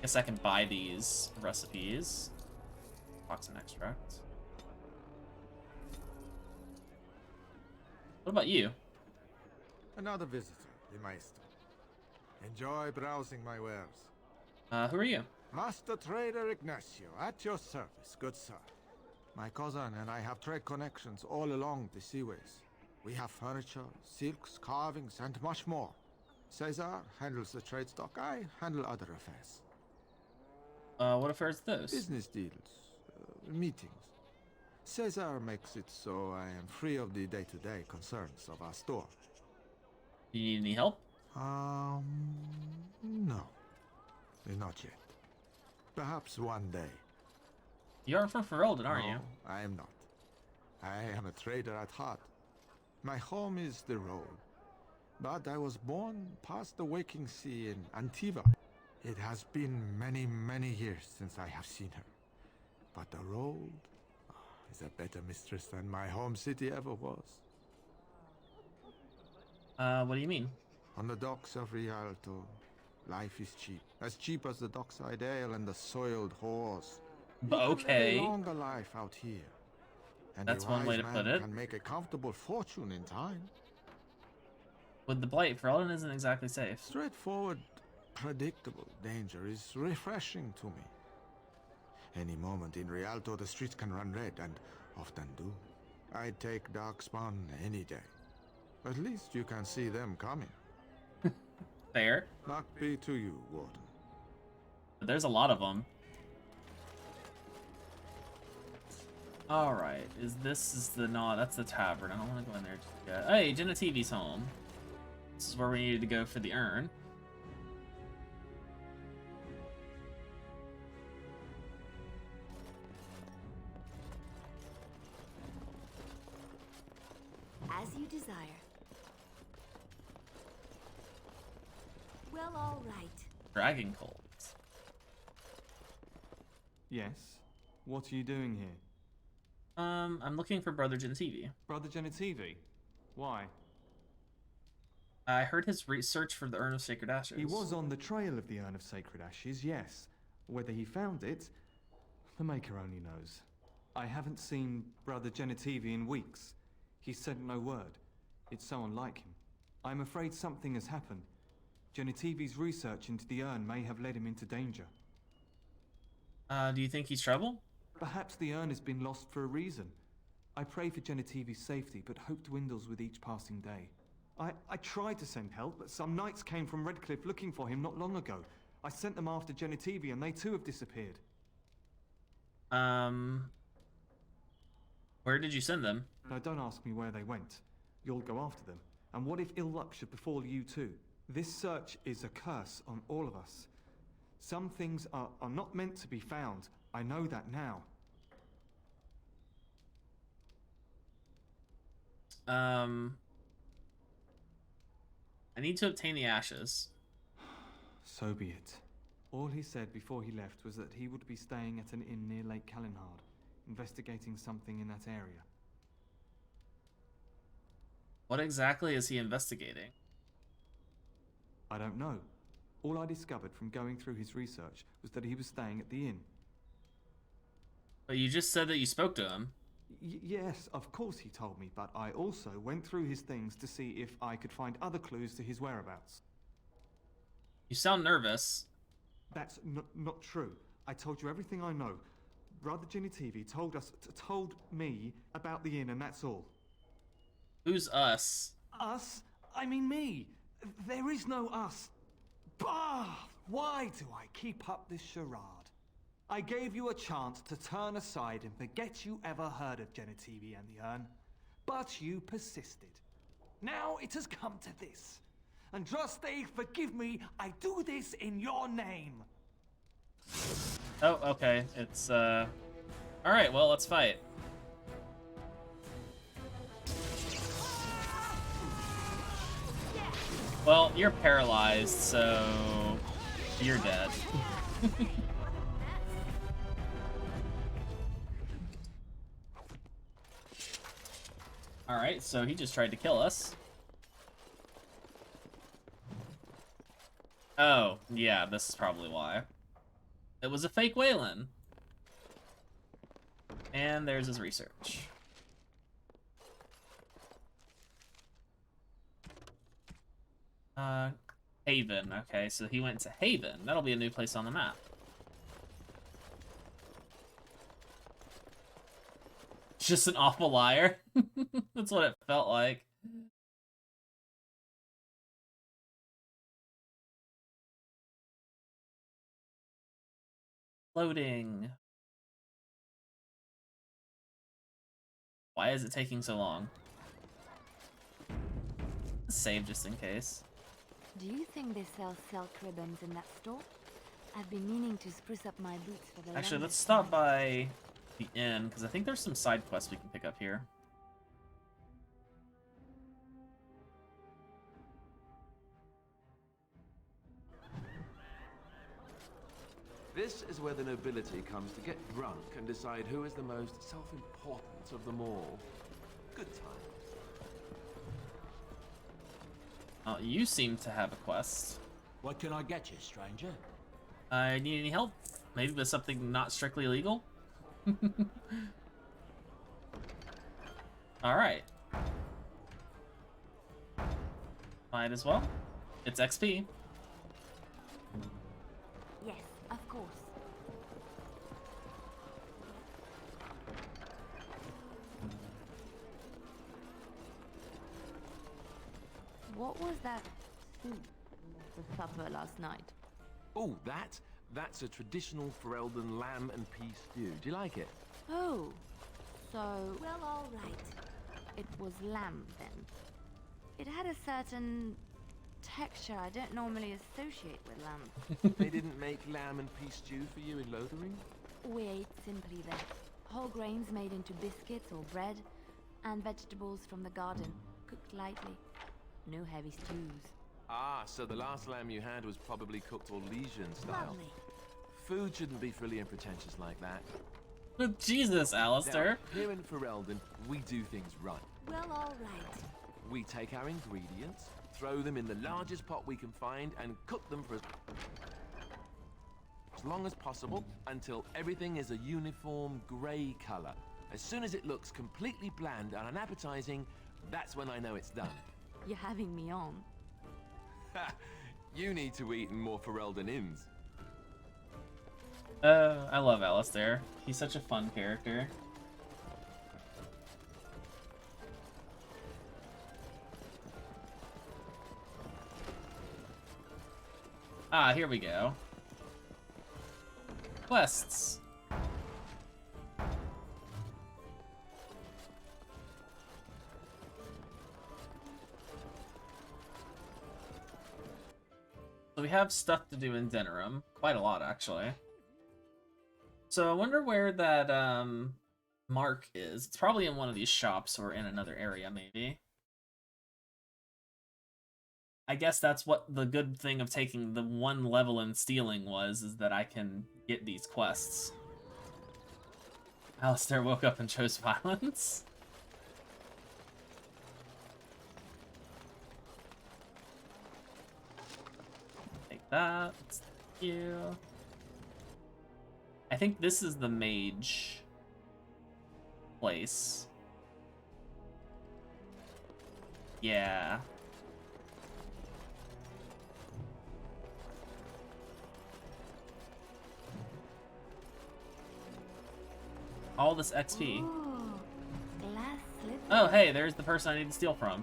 Guess I can buy these recipes. Toxin extract. What about you? Another visitor, the Maestro. Enjoy browsing my wares. Who are you? Master Trader Ignacio, at your service, good sir. My cousin and I have trade connections all along the seaways. We have furniture, silks, carvings, and much more. Caesar handles the trade stock, I handle other affairs. What affairs are those? Business deals, meetings. Caesar makes it so I am free of the day-to-day concerns of our store. Do you need any help? No. Not yet. Perhaps one day. You're from Ferelden, aren't you? I am not. I am a trader at heart. My home is the road. But I was born past the waking sea in Antiva. It has been many, many years since I have seen her. But the road is a better mistress than my home city ever was. What do you mean? On the docks of Rialto, Life is cheap as the dockside ale and the soiled whores. Okay. You can live a longer life out here. And That's a one way wise to put man it. can make a comfortable fortune in time. With the Blight, Ferelden isn't exactly safe. Straightforward, predictable danger is refreshing to me. Any moment in Rialto, the streets can run red, and often do. I'd take Darkspawn any day. At least you can see them coming. Fair. Luck be to you, Warden. But there's a lot of them. Alright, this is the... No, that's the tavern. I don't want to go in there just yet. Hey, Genetivi's home. This is where we needed to go for the urn. As you desire. Well, all right. Dragon Colt. Yes? What are you doing here? I'm looking for Brother Genetivi. Brother Genetivi? Why? I heard his research for the Urn of Sacred Ashes. He was on the trail of the Urn of Sacred Ashes, yes. Whether he found it, the Maker only knows. I haven't seen Brother Genetivi in weeks. He said no word. It's so unlike him. I'm afraid something has happened. Genetivi's research into the urn may have led him into danger. Do you think he's trouble? Perhaps the urn has been lost for a reason. I pray for Genetivi's safety, but hope dwindles with each passing day. I tried to send help, but some knights came from Redcliffe looking for him not long ago. I sent them after Genetivi, and they too have disappeared. Where did you send them? No, don't ask me where they went. You'll go after them. And what if ill luck should befall you too? This search is a curse on all of us. Some things are not meant to be found. I know that now. I need to obtain the ashes. So be it. All he said before he left was that he would be staying at an inn near Lake Calenhard, investigating something in that area. What exactly is he investigating? I don't know. All I discovered from going through his research was that he was staying at the inn. But you just said that you spoke to him. Yes, of course he told me, but I also went through his things to see if I could find other clues to his whereabouts. You sound nervous. That's not true. I told you everything I know. Brother Genetivi told me about the inn, and that's all. Who's us? Us? I mean me. There is no us. Bah! Why do I keep up this charade? I gave you a chance to turn aside and forget you ever heard of Genetivi and the urn, but you persisted. Now it has come to this. Andraste, forgive me, I do this in your name. Oh, okay. It's, Alright, well, let's fight. Well, you're paralyzed, so you're dead. Alright, so he just tried to kill us. Oh, yeah, this is probably why. It was a fake Waylon. And there's his research. Haven. Okay, so he went to Haven. That'll be a new place on the map. Just an awful liar. That's what it felt like. Loading. Why is it taking so long? Save just in case. Do you think they sell silk ribbons in that store? I've been meaning to spruce up my boots for the Actually, let's longest stop time. by the inn, because I think there's some side quests we can pick up here. This is where the nobility comes to get drunk and decide who is the most self-important of them all. Good times. You seem to have a quest. What can I get you, stranger? I need any help? Maybe with something not strictly illegal? Alright. Might as well. It's XP. Yes, of course. What was that soup for supper last night? Oh, that's a traditional Ferelden lamb and pea stew. Do you like it? Oh, so... Well, all right. It was lamb, then. It had a certain texture I don't normally associate with lamb. They didn't make lamb and pea stew for you in Lothering? We ate simply that. Whole grains made into biscuits or bread, and vegetables from the garden, cooked lightly. No heavy stews. Ah, so the last lamb you had was probably cooked Orlesian style. Lovely. Food shouldn't be frilly and pretentious like that. Jesus, Alistair. Now, here in Ferelden, we do things right. Well, all right. We take our ingredients, throw them in the largest pot we can find, and cook them for as long as possible until everything is a uniform grey colour. As soon as it looks completely bland and unappetizing, that's when I know it's done. You're having me on. You need to eat in more Ferelden inns. I love Alistair. He's such a fun character. Ah, here we go. Quests. So we have stuff to do in Denerim. Quite a lot, actually. So I wonder where that mark is. It's probably in one of these shops or in another area, maybe. I guess that's what the good thing of taking the one level in stealing was, is that I can get these quests. Alistair woke up and chose violence. Take that. Thank you. I think this is the mage place. Yeah. All this XP. Ooh, glass slipper. Oh, hey, there's the person I need to steal from.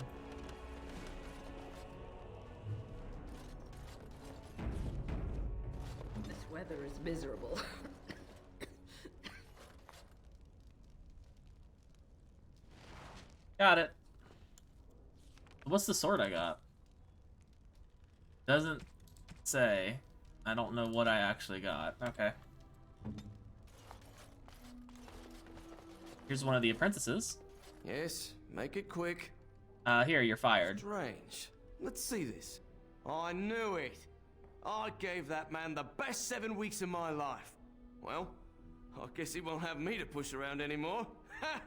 This weather is miserable. Got it. What's the sword I got? Doesn't say. I don't know what I actually got. Okay. Here's one of the apprentices. Yes, make it quick. Here, you're fired. Strange. Let's see this. I knew it. I gave that man the best 7 weeks of my life. Well, I guess he won't have me to push around anymore. Ha!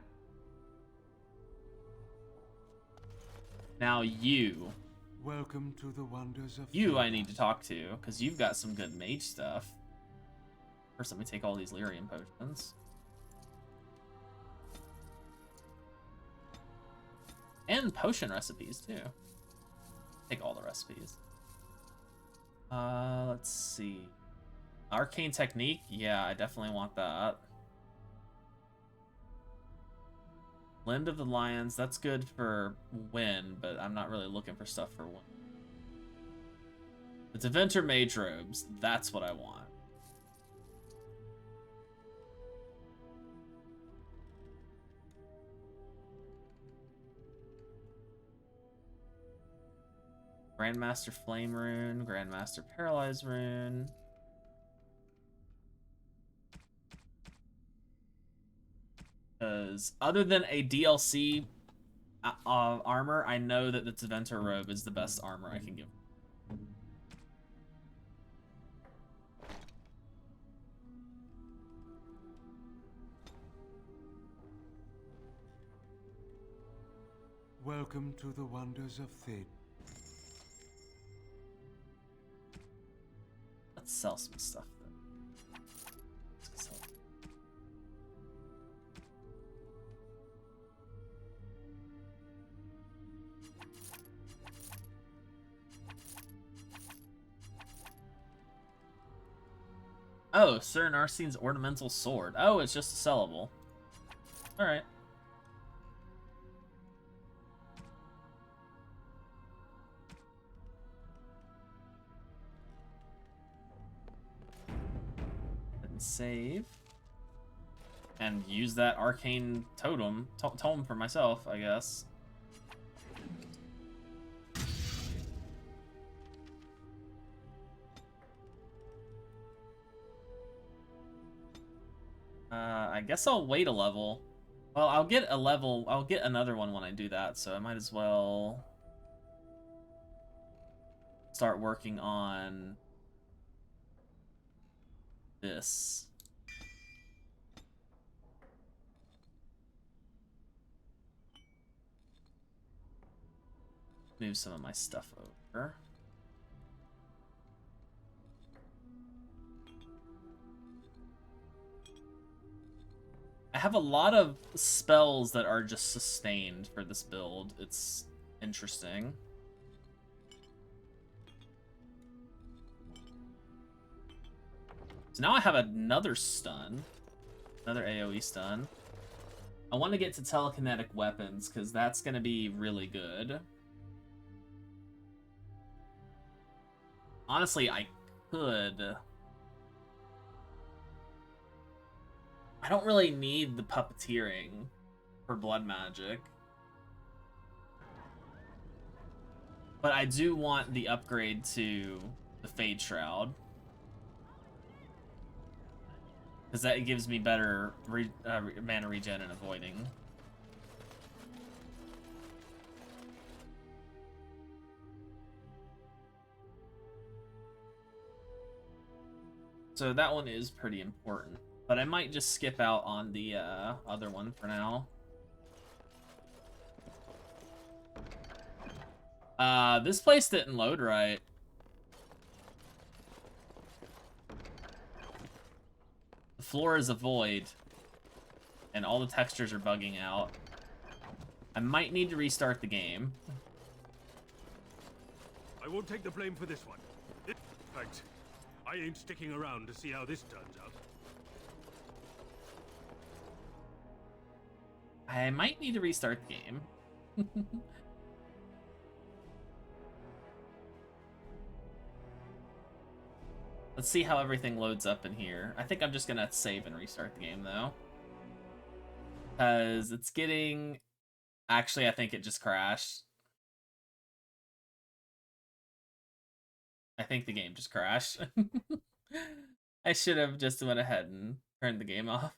Now you. Welcome to the wonders of... You I need to talk to, because you've got some good mage stuff. First, let me take all these lyrium potions. And potion recipes, too. Take all the recipes. Let's see. Arcane Technique? Yeah, I definitely want that. Land of the Lions, that's good for win, but I'm not really looking for stuff for win. It's Adventure Mage Robes. That's what I want. Grandmaster Flame Rune, Grandmaster Paralyze Rune. Because other than a DLC armor, I know that the Adventure Robe is the best armor I can give. Welcome to the wonders of Thid. Let's sell some stuff then. Oh, Sir Narcine's ornamental sword. Oh, it's just a sellable. Alright. And save. And use that arcane tome for myself, I guess. I guess I'll wait a level. Well, I'll get another one when I do that, so I might as well start working on this. Move some of my stuff over. I have a lot of spells that are just sustained for this build. It's interesting. So now I have another stun. Another AoE stun. I want to get to telekinetic weapons, because that's going to be really good. Honestly, I could... I don't really need the puppeteering for blood magic. But I do want the upgrade to the Fade Shroud. Because that gives me better mana regen and avoiding. So that one is pretty important. But I might just skip out on the other one for now. This place didn't load right. The floor is a void. And all the textures are bugging out. I might need to restart the game. I won't take the blame for this one. In fact, I ain't sticking around to see how this turns out. I might need to restart the game. Let's see how everything loads up in here. I think I'm just gonna save and restart the game though. Because it's getting... Actually, I think it just crashed. I think the game just crashed. I should have just went ahead and turned the game off.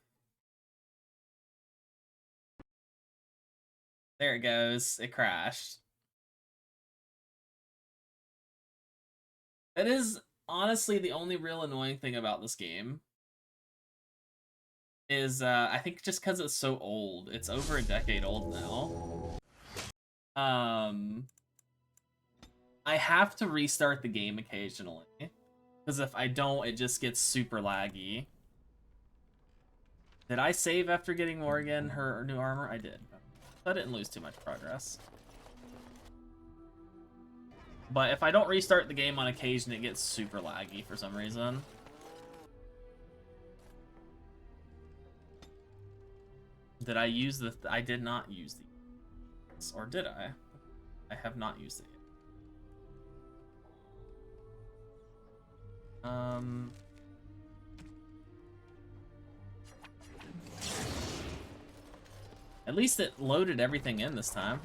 There it goes. It crashed. That is honestly the only real annoying thing about this game. Is, I think just because it's so old. It's over a decade old now. I have to restart the game occasionally. Because if I don't, it just gets super laggy. Did I save after getting Morrigan her new armor? I did. I didn't lose too much progress. But if I don't restart the game on occasion, it gets super laggy for some reason. Did I use the... I did not use the... Or did I? I have not used it yet. At least it loaded everything in this time.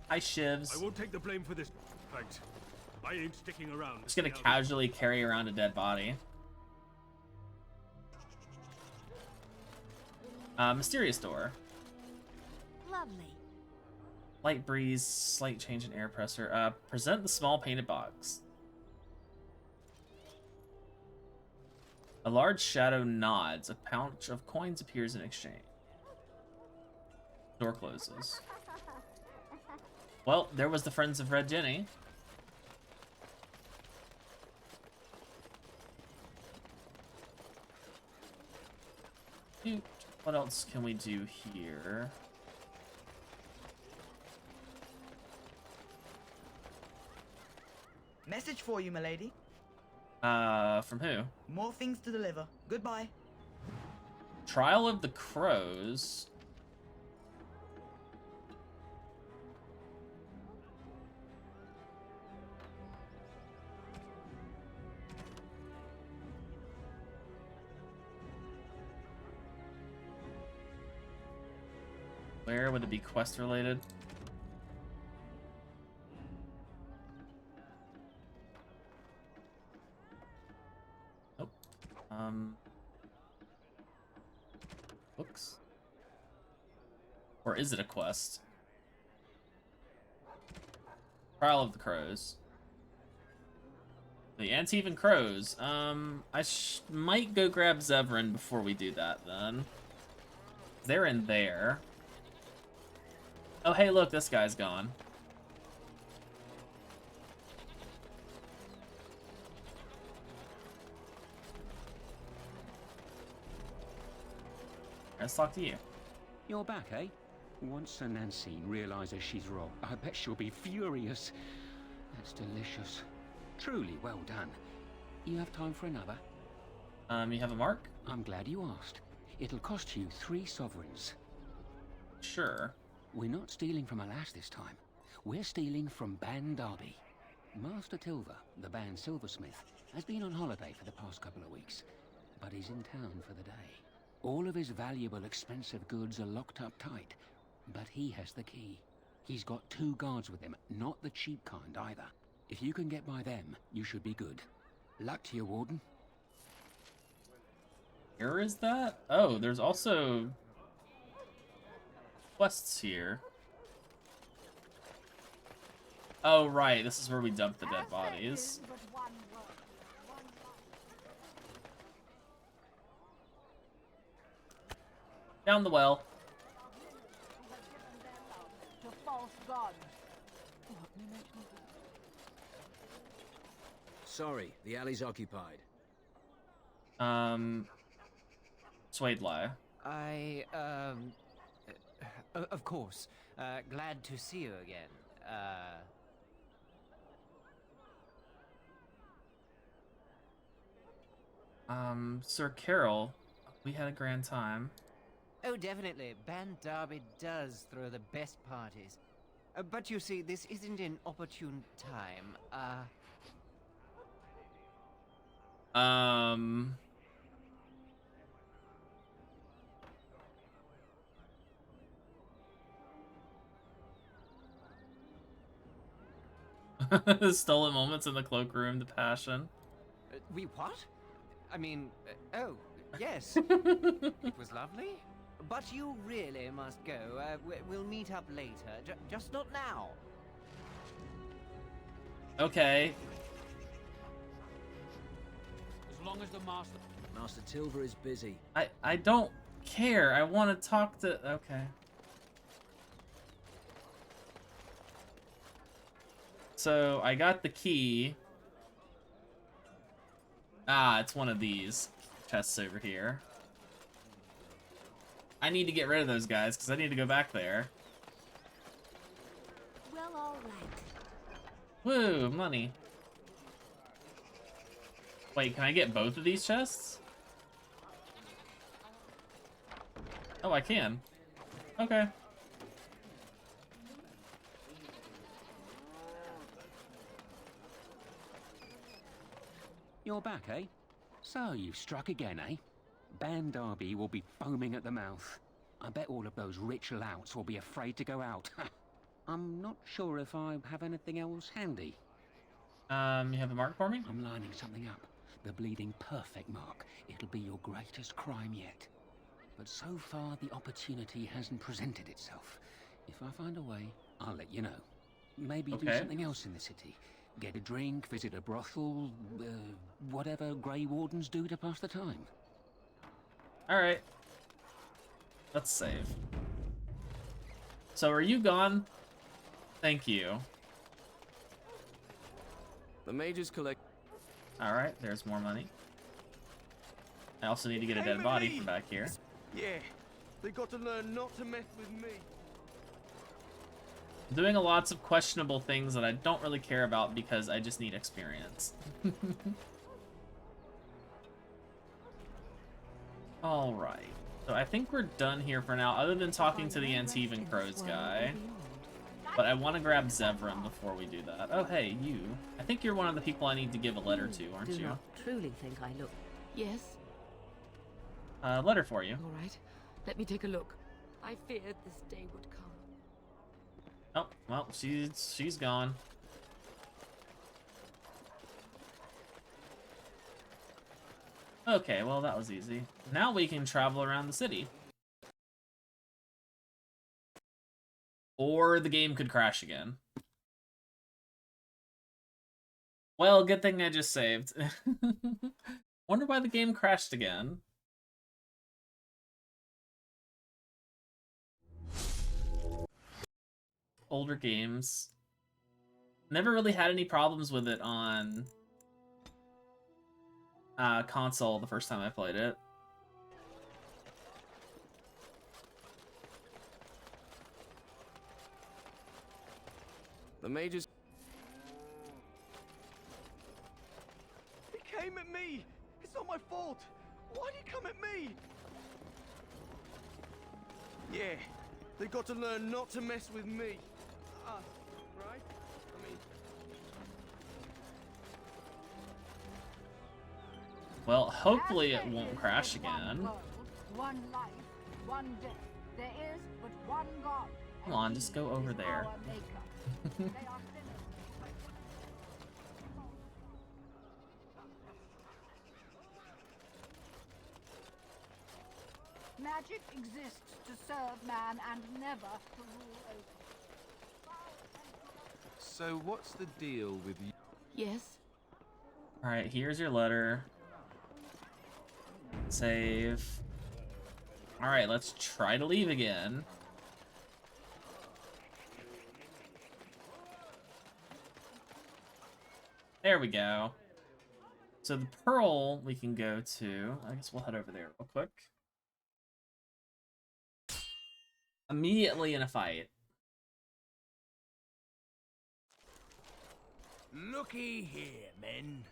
Hi, Shivs. I won't take the blame for this. In fact, I ain't sticking around. Just gonna casually carry around a dead body. Mysterious door. Lovely. Light breeze, slight change in air pressure. Present the small painted box. A large shadow nods. A pouch of coins appears in exchange. Door closes. Well, there was the Friends of Red Jenny. What else can we do here? Message for you, milady. From who? More things to deliver. Goodbye. Trial of the Crows. Where would it be quest related? Nope. Books? Or is it a quest? Trial of the Crows. The Antivan Crows. I might go grab Zevran before we do that then. They're in there. Oh, hey, look, this guy's gone. Let's talk to you. You're back, eh? Once Sir Nancine realizes she's wrong, I bet she'll be furious. That's delicious. Truly well done. You have time for another? You have a mark? I'm glad you asked. It'll cost you 3 sovereigns. Sure. We're not stealing from a lass this time. We're stealing from Ban Derby. Master Tilver, the Ban silversmith, has been on holiday for the past couple of weeks, but he's in town for the day. All of his valuable, expensive goods are locked up tight, but he has the key. He's got 2 guards with him, not the cheap kind either. If you can get by them, you should be good. Luck to you, Warden. Where is that? Oh, there's also quests here. Oh, right. This is where we dump the dead bodies. Down the well. Sorry, the alley's occupied. Swadelai. Of course. Glad to see you again. Sir Carol, we had a grand time. Oh, definitely. Ban Derby does throw the best parties. But you see, this isn't an opportune time. Stolen moments in the cloakroom, the passion. We what? I mean, oh, yes. It was lovely. But you really must go. We'll meet up later. Just not now. Okay. As long as the Master Tilver is busy. I don't care. I want to talk to... Okay. So, I got the key. Ah, it's one of these chests over here. I need to get rid of those guys, because I need to go back there. Well, all right. Woo, money. Wait, can I get both of these chests? Oh, I can. Okay. You're back, eh? So you've struck again, eh? Ban Derby will be foaming at the mouth. I bet all of those rich louts will be afraid to go out. I'm not sure if I have anything else handy. You have a mark for me? I'm lining something up. The bleeding perfect mark. It'll be your greatest crime yet. But so far, the opportunity hasn't presented itself. If I find a way, I'll let you know. Maybe do something else in the city. Get a drink, visit a brothel, whatever Grey Wardens do to pass the time. Alright. Let's save. So are you gone? Thank you. The mages collect... Alright, there's more money. I also need to get a dead body from back here. Yeah, they got to learn not to mess with me. I'm doing lots of questionable things that I don't really care about because I just need experience. Alright. So I think we're done here for now, other than talking to the Antivan Crows guy. But I want to grab Zevran before we do that. Oh, hey, you. I think you're one of the people I need to give a letter to, aren't Do you? not truly think I look... Yes? Letter for you. All right. Let me take a look. I feared this day would come. Oh, well, she's gone. Okay, well, that was easy. Now we can travel around the city. Or the game could crash again. Well, good thing I just saved. Wonder why the game crashed again. Older games. Never really had any problems with it on console the first time I played it. The mages... He came at me! It's not my fault! Why'd he come at me? Yeah, they got to learn not to mess with me. Us, right? I mean... Well, hopefully it won't crash again. One life, one death. There is but one God. Come on, just go over there. Magic exists to serve man and never to rule over. So what's the deal with you? Yes? Alright, here's your letter. Save. Alright, let's try to leave again. There we go. So the pearl we can go to. I guess we'll head over there real quick. Immediately in a fight. Looky here, men.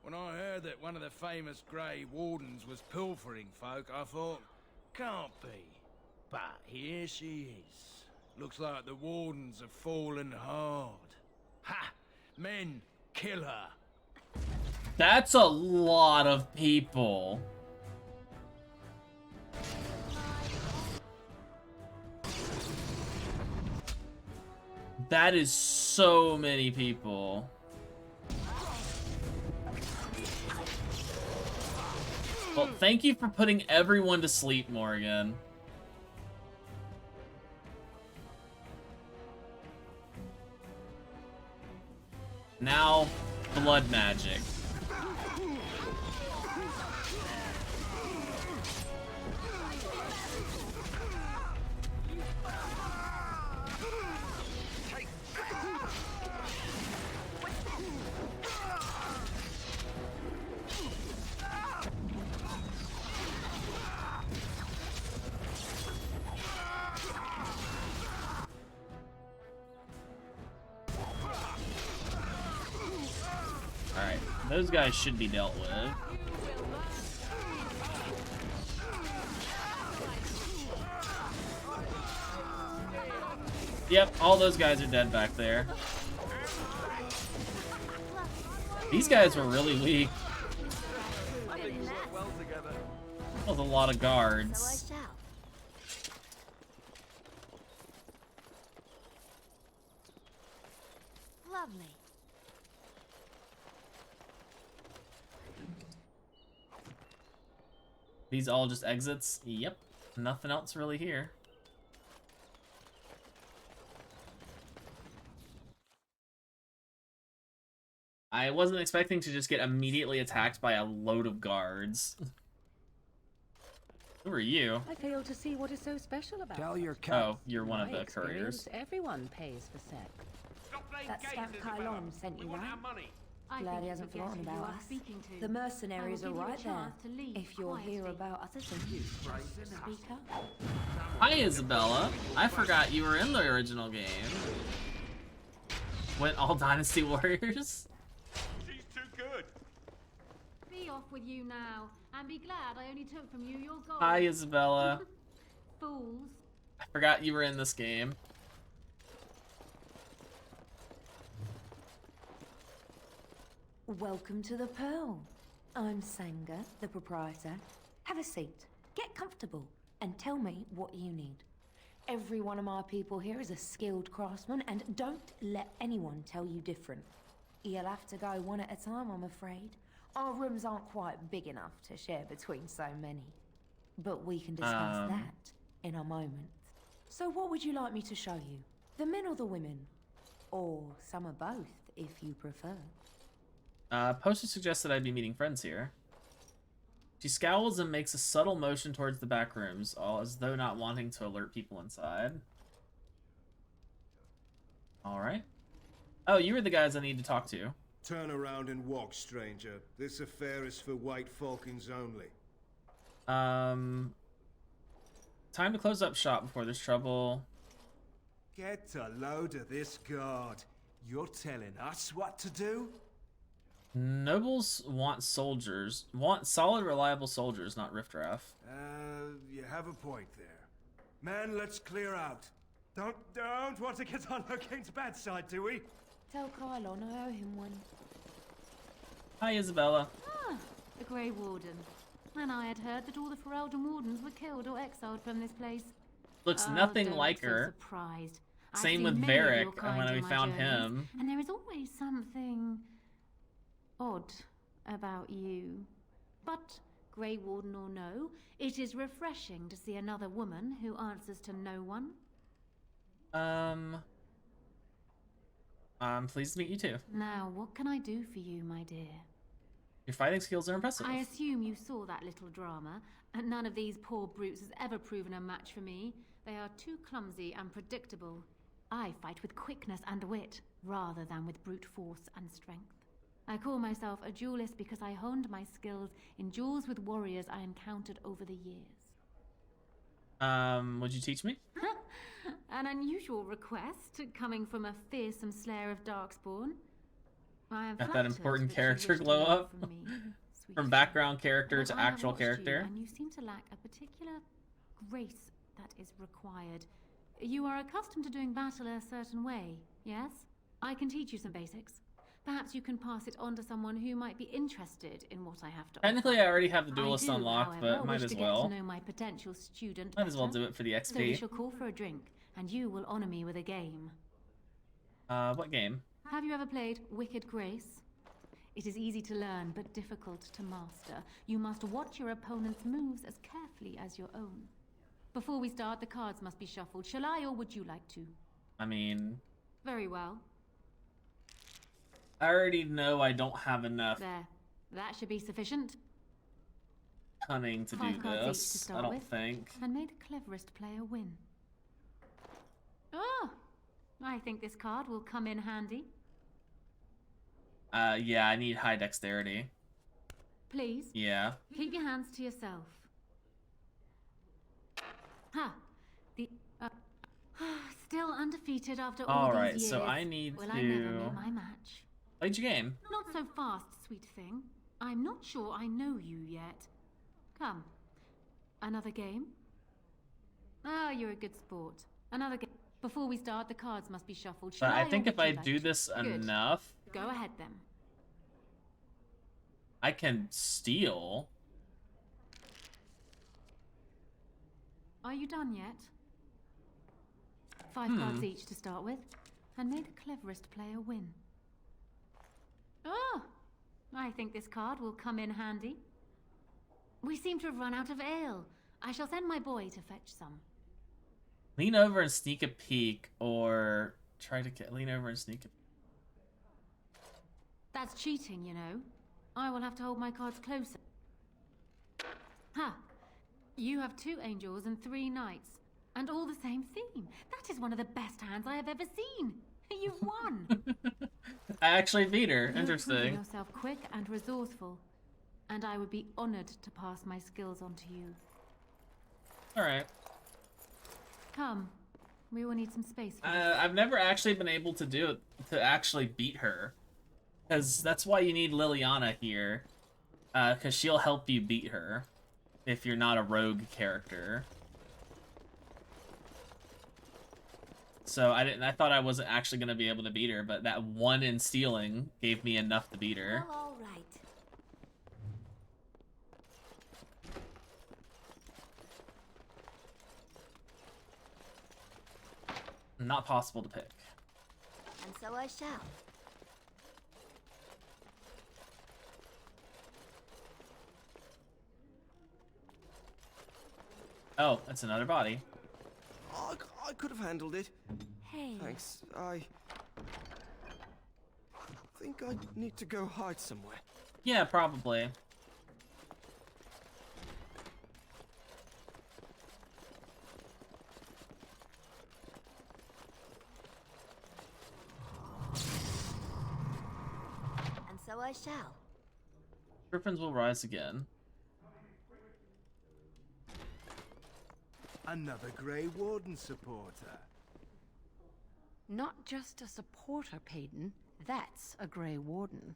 When I heard that one of the famous Grey Wardens was pilfering folk, I thought, can't be. But here she is. Looks like the Wardens have fallen hard. Ha! Men, kill her. That's a lot of people. That is so many people. Well, thank you for putting everyone to sleep, Morgan. Now, blood magic. Alright, those guys should be dealt with. Yep, all those guys are dead back there. These guys were really weak. That was a lot of guards. Lovely. These all just exits? Yep. Nothing else really here. I wasn't expecting to just get immediately attacked by a load of guards. Who are you? I fail to see what is so special about Tell your Oh, you're one of my the couriers. experience, everyone pays for sex. That scamp Kylon sent you, right? Glad he hasn't forgotten about us. The mercenaries are right there. If you'll hear about other things, speak up. Hi, Isabella. I forgot you were in the original game. Went all Dynasty Warriors? She's too good. Be off with you now, and be glad I only took from you your gold. Hi, Isabella. Fools. I forgot you were in this game. Welcome to the Pearl. I'm Sanga, the proprietor. Have a seat, get comfortable, and tell me what you need. Every one of my people here is a skilled craftsman, and don't let anyone tell you different. You'll have to go one at a time, I'm afraid. Our rooms aren't quite big enough to share between so many. But we can discuss that in a moment. So what would you like me to show you? The men or the women? Or some of both, if you prefer. Poster suggests that I'd be meeting friends here. She scowls and makes a subtle motion towards the back rooms, all as though not wanting to alert people inside. Alright. Oh, you were the guys I need to talk to. Turn around and walk, stranger. This affair is for white falcons only. Time to close up shop before there's trouble. Get a load of this guard. You're telling us what to do? Nobles want soldiers. Want solid, reliable soldiers, not riffraff. You have a point there. Man, let's clear out. Don't want to get on Locane's bad side, do we? Tell Kylon I owe him one. Hi, Isabella. Ah, the Grey Warden. And I had heard that all the Ferelden Wardens were killed or exiled from this place. Looks nothing don't like look so her. Surprised. I've Same seen with many of your Varric kind when in we my found journeys, him. And there is always something odd about you. But, Grey Warden or no, it is refreshing to see another woman who answers to no one. I'm pleased to meet you too. Now, what can I do for you, my dear? Your fighting skills are impressive. I assume you saw that little drama, and none of these poor brutes has ever proven a match for me. They are too clumsy and predictable. I fight with quickness and wit, rather than with brute force and strength. I call myself a duelist because I honed my skills in duels with warriors I encountered over the years. Would you teach me? An unusual request, coming from a fearsome slayer of Darkspawn. I am Got that flattered important that you character wish to glow learn up? from me, sweet From friend. background character But to I have actual watched you, character? and you seem to lack a particular grace that is required. You are accustomed to doing battle a certain way, yes? I can teach you some basics. Perhaps you can pass it on to someone who might be interested in what I have to Technically, offer. I already have the I duelist do, unlocked, however, but might wish as to well. Get to know my potential student Might as well better. do it for the So we XP. shall call for a drink, and you will honor me with a game. What game? Have you ever played Wicked Grace? It is easy to learn, but difficult to master. You must watch your opponent's moves as carefully as your own. Before we start, the cards must be shuffled. Shall I, or would you like to? I mean, Very well. I already know I don't have enough There. That should be sufficient. cunning to do 5 cards each to this. start I don't with. think. And may the cleverest player win. Oh! I think this card will come in handy. Yeah, I need high dexterity. Please. Yeah. Keep your hands to yourself. Ha! The still undefeated after all Alright, these years. so I need Will I never to meet my match? play your game. Not so fast, sweet thing. I'm not sure I know you yet. Come. Another game? Ah, you're a good sport. Another game. Before we start, the cards must be shuffled. But Shall I or think would if I you like do to? this Good. enough, Go ahead then. I can steal. Are you done yet? 5 cards each to start with, and may the cleverest player win. Oh, I think this card will come in handy. We seem to have run out of ale. I shall send my boy to fetch some. Lean over and sneak a peek, or try to lean over and sneak a That's cheating, you know. I will have to hold my cards closer. Ha! You have 2 angels and 3 knights. And all the same theme. That is one of the best hands I have ever seen. You've won. I actually beat her. You have proven Interesting. yourself quick and resourceful. And I would be honored to pass my skills on to you. Alright. Come. We will need some space for I've never actually been able to do it, to actually beat her. Because that's why you need Liliana here. Because she'll help you beat her. If you're not a rogue character. So I thought I wasn't actually going to be able to beat her, but that 1 in stealing gave me enough to beat her. All right. Not possible to pick. And so I shall. Oh, that's another body. I could have handled it. Hey. Thanks. I think I need to go hide somewhere. Yeah, probably. And so I shall. Griffins will rise again. Another Grey Warden supporter. Not just a supporter, Payton. That's a Grey Warden.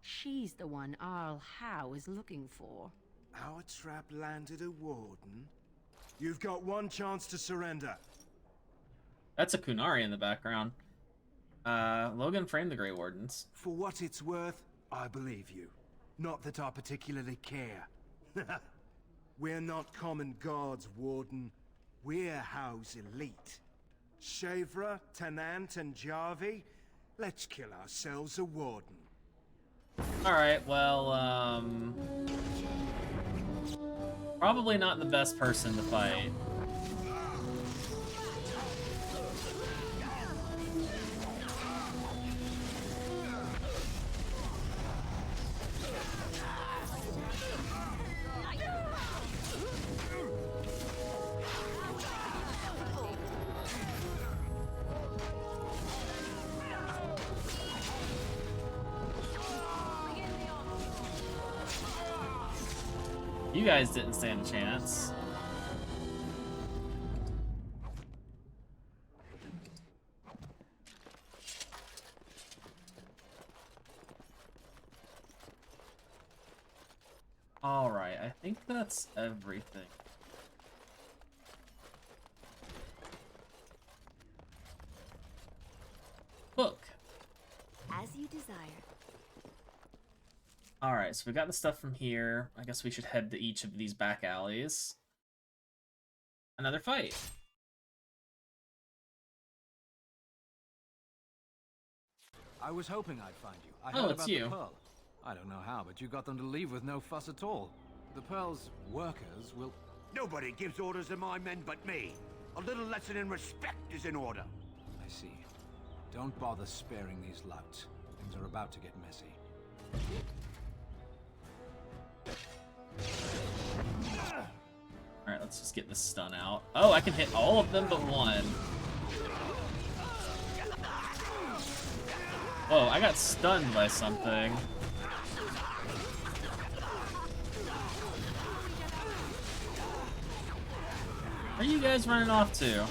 She's the one Arl Howe is looking for. Our trap landed a Warden? You've got 1 chance to surrender. That's a Kunari in the background. Logan framed the Grey Wardens. For what it's worth, I believe you. Not that I particularly care. We're not common guards, Warden. We're Howe's elite. Shavra, Tenant, and Jarvie, let's kill ourselves a Warden. Alright, well, probably not the best person to fight. You guys didn't stand a chance. Alright, I think that's everything. Book. As you desire. Alright, so we got the stuff from here. I guess we should head to each of these back alleys. Another fight. I was hoping I'd find you. I Oh, heard it's about you. the Pearl. I don't know how, but you got them to leave with no fuss at all. The Pearl's workers will... Nobody gives orders to my men but me. A little lesson in respect is in order. I see. Don't bother sparing these louts. Things are about to get messy. Alright, let's just get this stun out. Oh, I can hit all of them but one. Whoa, I got stunned by something. Where are you guys running off to?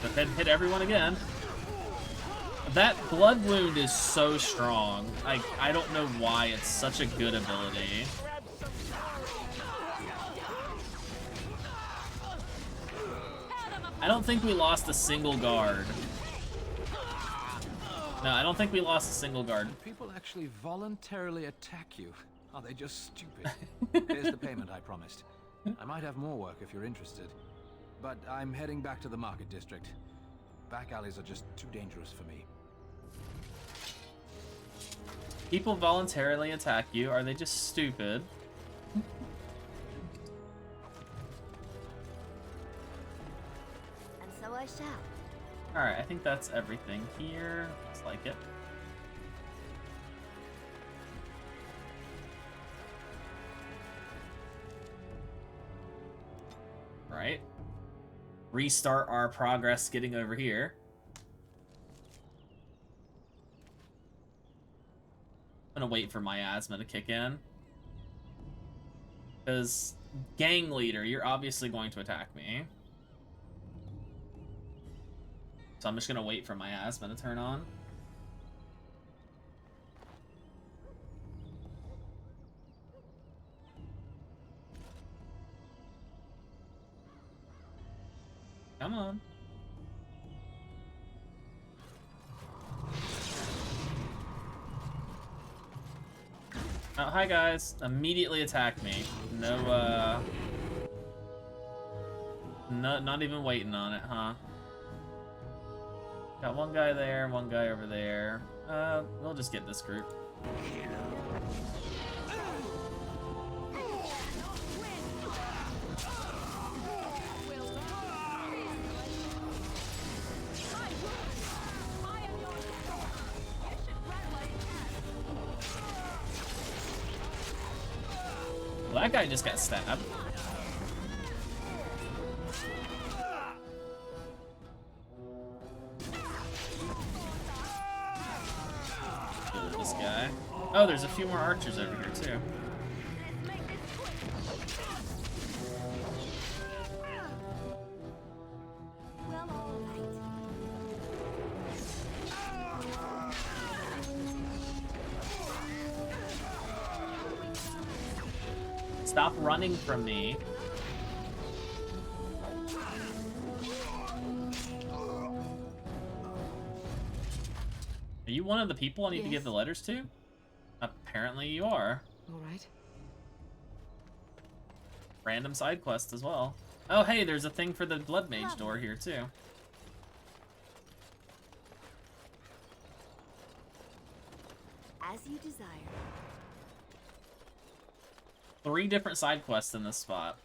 Go ahead and hit everyone again. That blood wound is so strong. I don't know why it's such a good ability. I don't think we lost a single guard. No, I don't think we lost a single guard. People actually voluntarily attack you. Are they just stupid? Here's the payment I promised. I might have more work if you're interested. But I'm heading back to the market district. Back alleys are just too dangerous for me. People voluntarily attack you. Are they just stupid? Alright, I think that's everything here. Looks like it. Right. Restart our progress getting over here. I'm gonna wait for my asthma to kick in. Because, gang leader, you're obviously going to attack me. So I'm just gonna wait for my asthma to turn on. Come on. Oh, hi guys. Immediately attack me. No, not even waiting on it, huh? Got one guy there, one guy over there. We'll just get this group. Well, that guy just got stabbed. This guy. Oh, there's a few more archers over here too. Stop running from me. Are you one of the people I need to give the letters to? Apparently you are. Alright. Random side quest as well. Oh hey, there's a thing for the blood mage door here too. As you desire. 3 different side quests in this spot.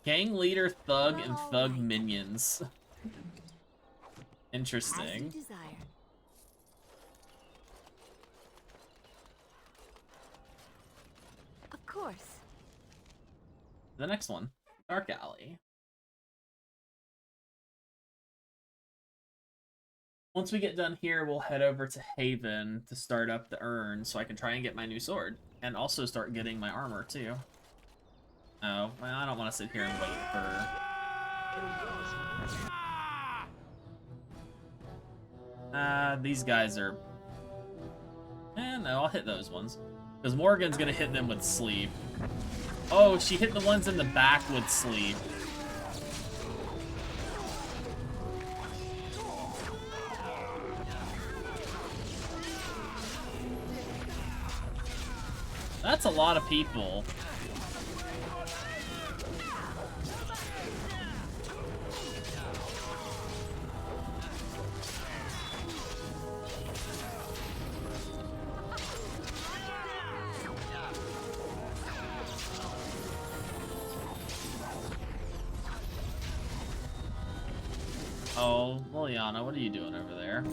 Gang leader, thug, and thug minions. Interesting. As you desire. Of course. The next one, Dark Alley. Once we get done here, we'll head over to Haven to start up the urn so I can try and get my new sword. And also start getting my armor, too. Oh, well, I don't want to sit here and wait for... these guys are... no, I'll hit those ones. Because Morgan's gonna hit them with sleep. Oh, she hit the ones in the back with sleep. That's a lot of people. Oh, Liliana, what are you doing over there?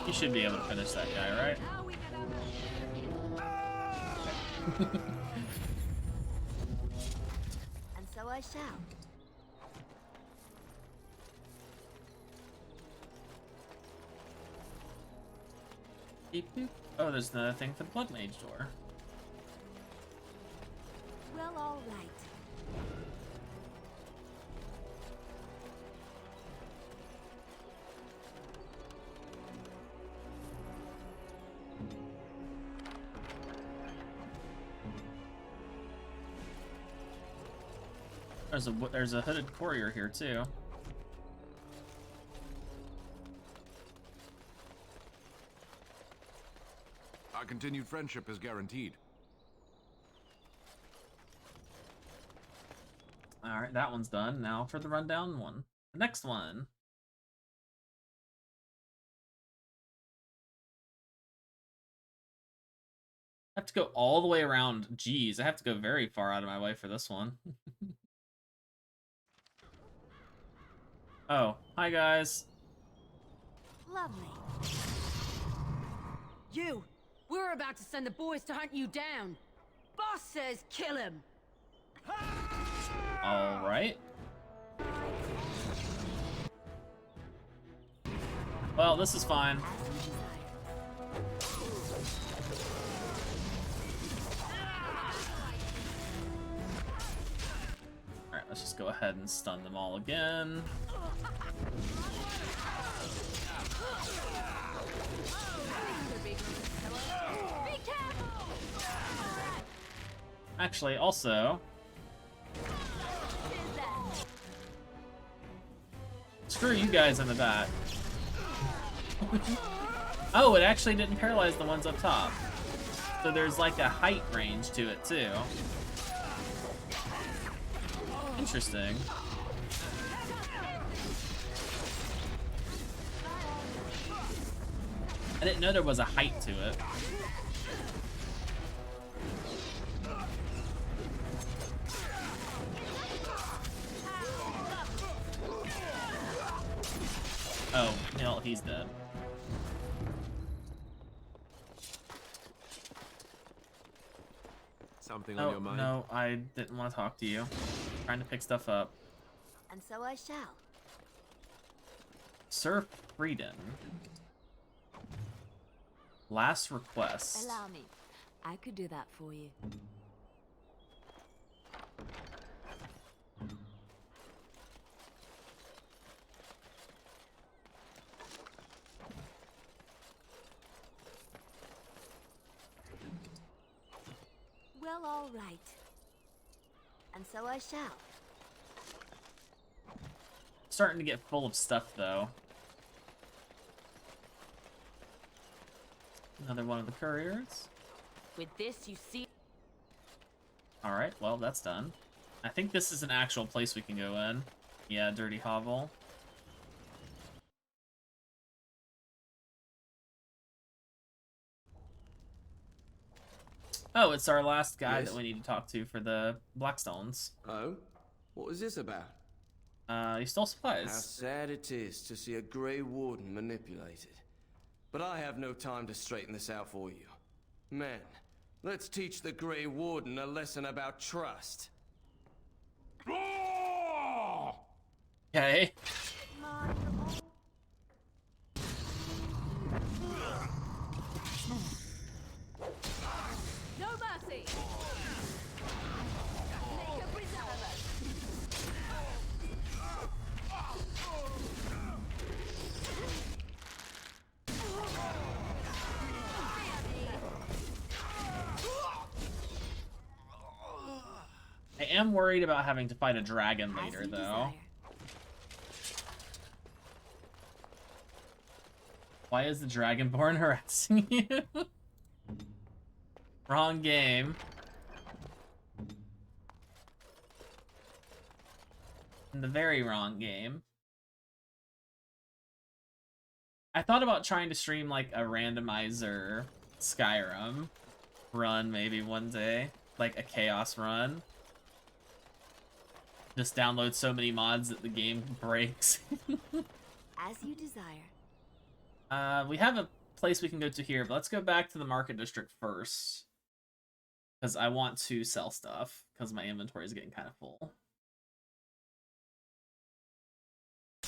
You should be able to finish that guy, right? And so I shall. Beep, boop. Oh, there's another thing for the Blood Mage door. Well, all right. There's a hooded courier here too. Our continued friendship is guaranteed. Alright, that one's done. Now for the rundown one. The next one. I have to go all the way around. Jeez, I have to go very far out of my way for this one. Oh, hi guys. Lovely. You! We're about to send the boys to hunt you down. Boss says kill him. Alright. Well, this is fine. Alright, let's just go ahead and stun them all again. Actually, also... Screw you guys in the back. Oh, it actually didn't paralyze the ones up top. So there's like a height range to it too. Interesting. I didn't know there was a height to it. Oh, hell, he's dead. Something on your mind? No, I didn't want to talk to you. Trying to pick stuff up. And so I shall. Sir Frieden. Last request. Allow me. I could do that for you. Well, all right. And so I shall. Starting to get full of stuff, though. Another one of the couriers. With this, you see... Alright, well, that's done. I think this is an actual place we can go in. Yeah, Dirty Hovel. Oh, it's our last guy that we need to talk to for the Blackstones. Oh? What was this about? He stole supplies. How sad it is to see a Grey Warden manipulated. But I have no time to straighten this out for you. Men, let's teach the Grey Warden a lesson about trust. Okay. No mercy! I am worried about having to fight a dragon later, though. Why is the Dragonborn harassing you? Wrong game. In the very wrong game. I thought about trying to stream like a randomizer Skyrim run maybe one day. Like a chaos run. Just download so many mods that the game breaks. As you desire. We have a place we can go to here, but let's go back to the market district first. Because I want to sell stuff, because my inventory is getting kind of full.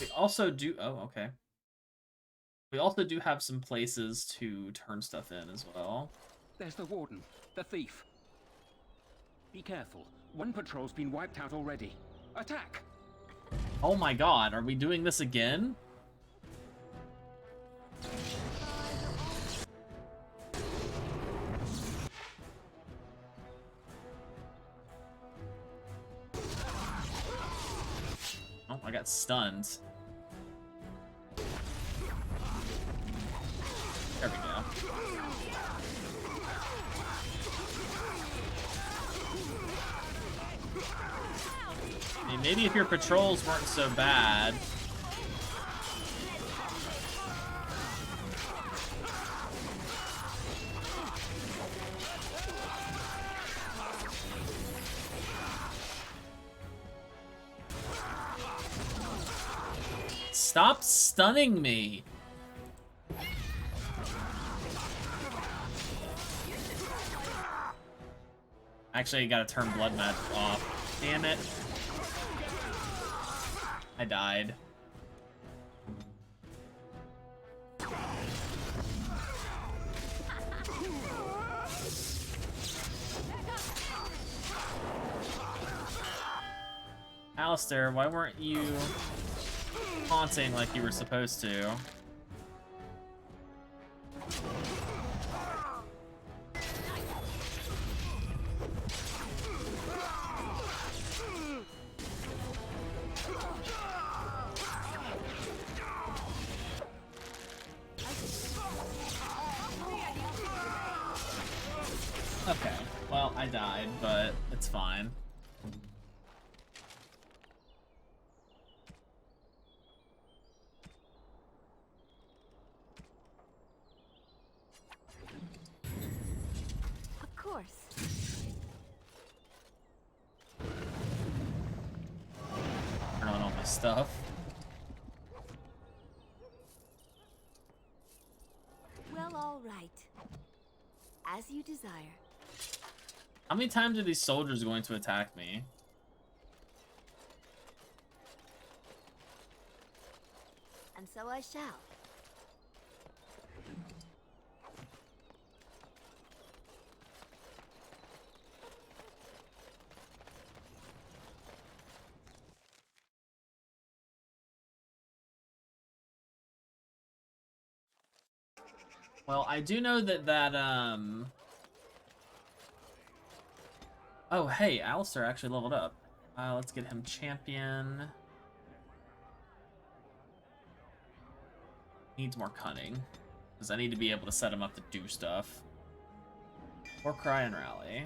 We also do... Oh, okay. We also do have some places to turn stuff in as well. There's the Warden, the thief. Be careful. One patrol's been wiped out already. Attack! Oh my god, are we doing this again? Oh, I got stunned. There we go. I mean, maybe if your patrols weren't so bad. Stop stunning me. Actually, I gotta turn blood magic off. Damn it. I died. Alistair, why weren't you taunting like you were supposed to? Okay, well, I died, but it's fine. Of course. Turn on all my stuff. Well, all right. As you desire. How many times are these soldiers going to attack me? And so I shall. Well, I do know that oh, hey, Alistair actually leveled up. Let's get him champion. Needs more cunning, because I need to be able to set him up to do stuff. Or cry and rally.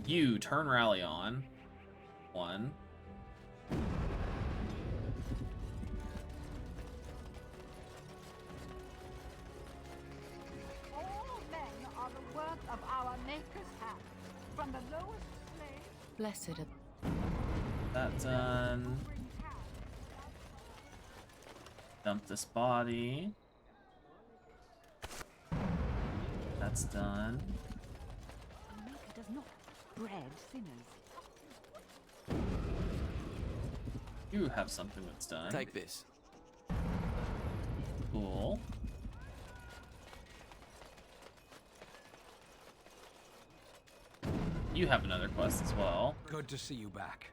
You turn rally on. 1. All men are the work of our Maker's hand. From the lowest slave. Blessed are That done. Dump this body. That's done. Our Maker does not bread sinners. You have something that's done. Take this. Cool. You have another quest as well. Good to see you back.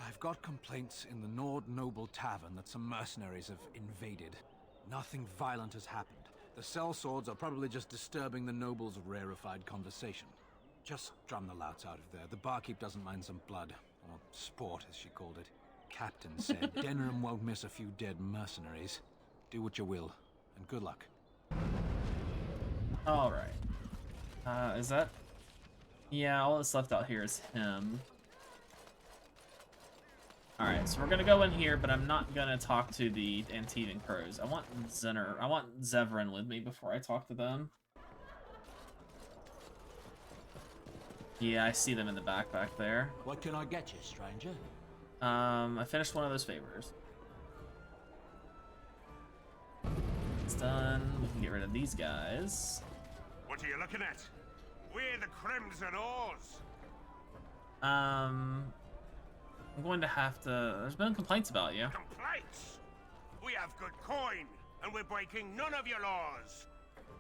I've got complaints in the Nord Noble Tavern that some mercenaries have invaded. Nothing violent has happened. The sellswords are probably just disturbing the nobles' rarefied conversation. Just drum the louts out of there. The barkeep doesn't mind some blood. Or sport, as she called it. Captain said Denham won't miss a few dead mercenaries. Do what you will, and good luck. Alright. Is that... Yeah, all that's left out here is him. Alright, so we're gonna go in here, but I'm not gonna talk to the Antivan crows. I want Zevran with me before I talk to them. Yeah, I see them in the back there. What can I get you, stranger? I finished one of those favors. It's done. We can get rid of these guys. What are you looking at? We're the Crimson Oars. I'm going to have to... There's been complaints about you. Complaints? We have good coin, and we're breaking none of your laws.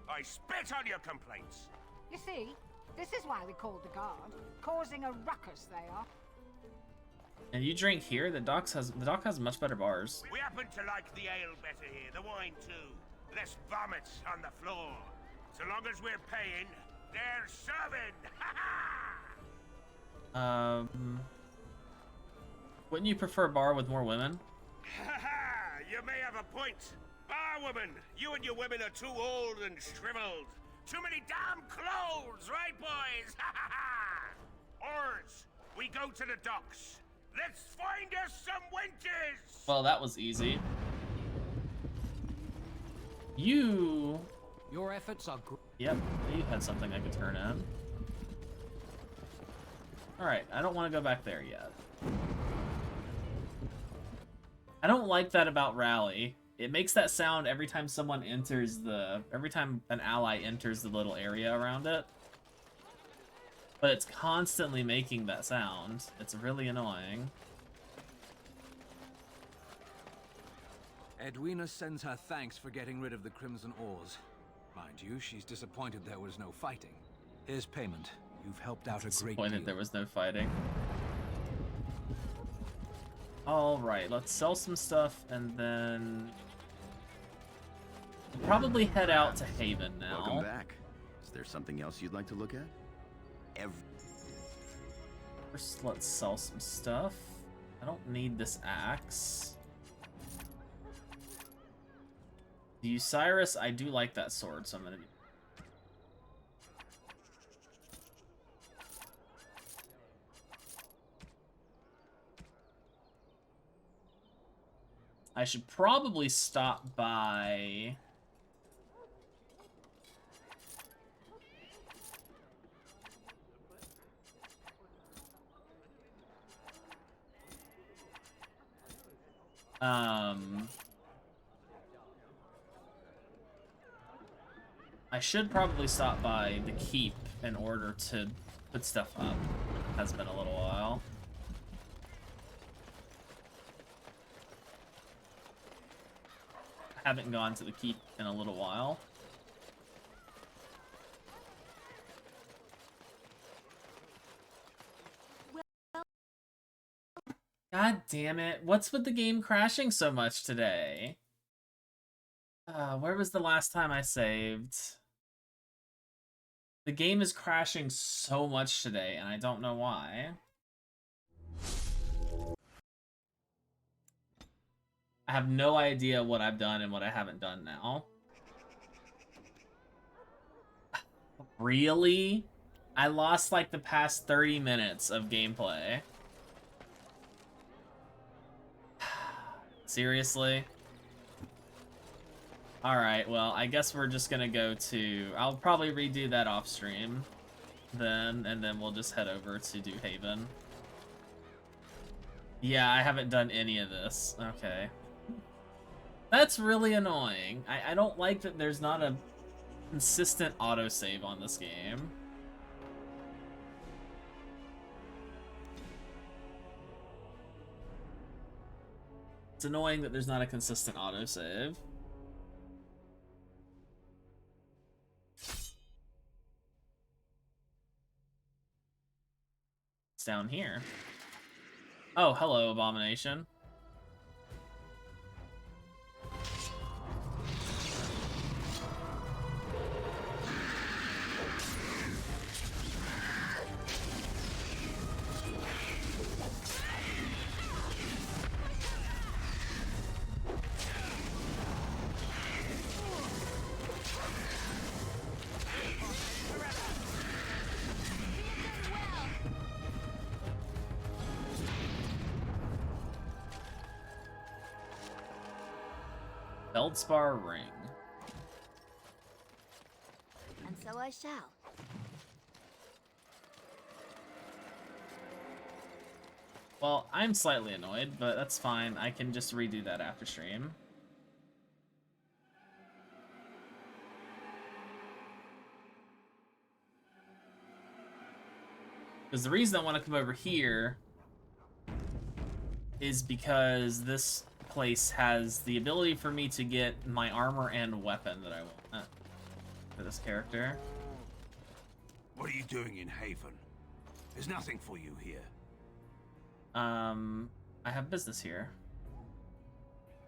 I spit on your complaints. You see, this is why we called the guard. Causing a ruckus, they are. And you drink here? The dock has much better bars. We happen to like the ale better here, the wine too. Less vomit on the floor. So long as we're paying, they're serving. Wouldn't you prefer a bar with more women? You may have a point. Barwoman, you and your women are too old and shriveled. Too many damn clothes, right, boys? we go to the docks. Let's find us some wenches! Well, that was easy. Your efforts are great. Yep, you had something I could turn in. Alright, I don't want to go back there yet. I don't like that about Rally. It makes that sound every time someone enters every time an ally enters the little area around it. But it's constantly making that sound. It's really annoying. Edwina sends her thanks for getting rid of the Crimson Oars. Mind you, she's disappointed there was no fighting. Here's payment. You've helped out a great deal. Disappointed there was no fighting. Alright, let's sell some stuff and then we'll probably head out to Haven now. Welcome back. Is there something else you'd like to look at? First, let's sell some stuff. I don't need this axe. The Osiris, I do like that sword, so I'm gonna... I should probably stop by... I should probably stop by the keep in order to put stuff up. It has been a little while. I haven't gone to the keep in a little while. God damn it. What's with the game crashing so much today? Where was the last time I saved? The game is crashing so much today, and I don't know why. I have no idea what I've done and what I haven't done now. Really? I lost like the past 30 minutes of gameplay. Seriously? Alright, well, I guess we're just gonna go to... I'll probably redo that off stream then, and then we'll just head over to do Haven. Yeah, I haven't done any of this. Okay. That's really annoying. I don't like that there's not a consistent autosave on this game. It's annoying that there's not a consistent autosave. It's down here. Oh, hello, Abomination. Feldspar ring. And so I shall. Well, I'm slightly annoyed, but that's fine. I can just redo that after stream. Because the reason I want to come over here is because this place has the ability for me to get my armor and weapon that I want for this character. What are you doing in Haven? There's nothing for you here. I have business here.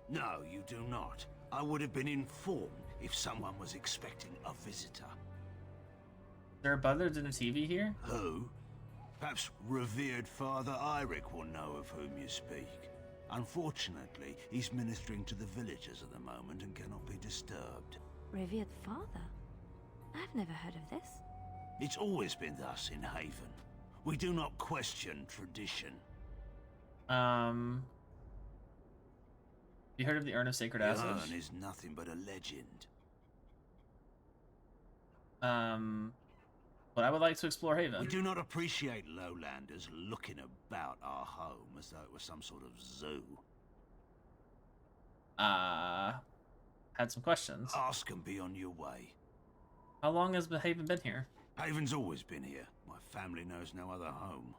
No, you do not. I would have been informed if someone was expecting a visitor. Is there a butler than a TV here? Who? Perhaps revered Father Eirik will know of whom you speak. Unfortunately, he's ministering to the villagers at the moment and cannot be disturbed. Revered father? I've never heard of this. It's always been thus in Haven. We do not question tradition. You heard of the Urn of Sacred The Ashes? urn is nothing but a legend. But I would like to explore Haven. We do not appreciate lowlanders looking about our home as though it was some sort of zoo. Had some questions. Ask and be on your way. How long has Haven been here? Haven's always been here. My family knows no other home.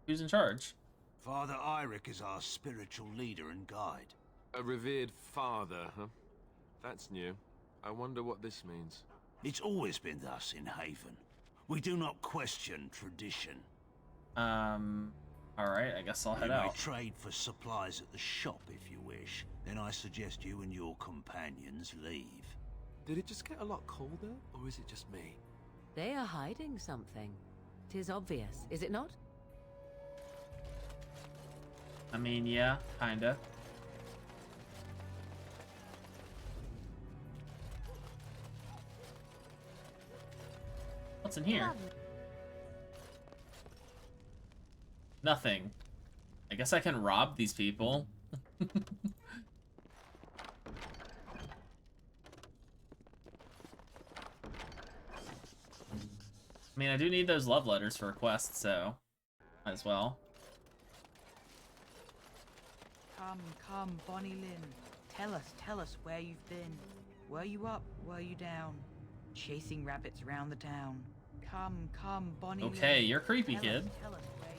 Who's in charge? Father Eirik is our spiritual leader and guide. A revered father, huh? That's new. I wonder what this means. It's always been thus in Haven. We do not question tradition. Alright, I guess I'll head out. You may trade for supplies at the shop if you wish. Then I suggest you and your companions leave. Did it just get a lot colder, or is it just me? They are hiding something. 'Tis obvious, is it not? I mean, yeah, kinda. What's in here? Nothing. I guess I can rob these people. I mean, I do need those love letters for a quest, so might as well. Come, Bonnie Lynn. Tell us where you've been. Were you up? Were you down? Chasing rabbits around the town. Come, Bonnie Lynn. Okay, you're creepy, kid. Tell us where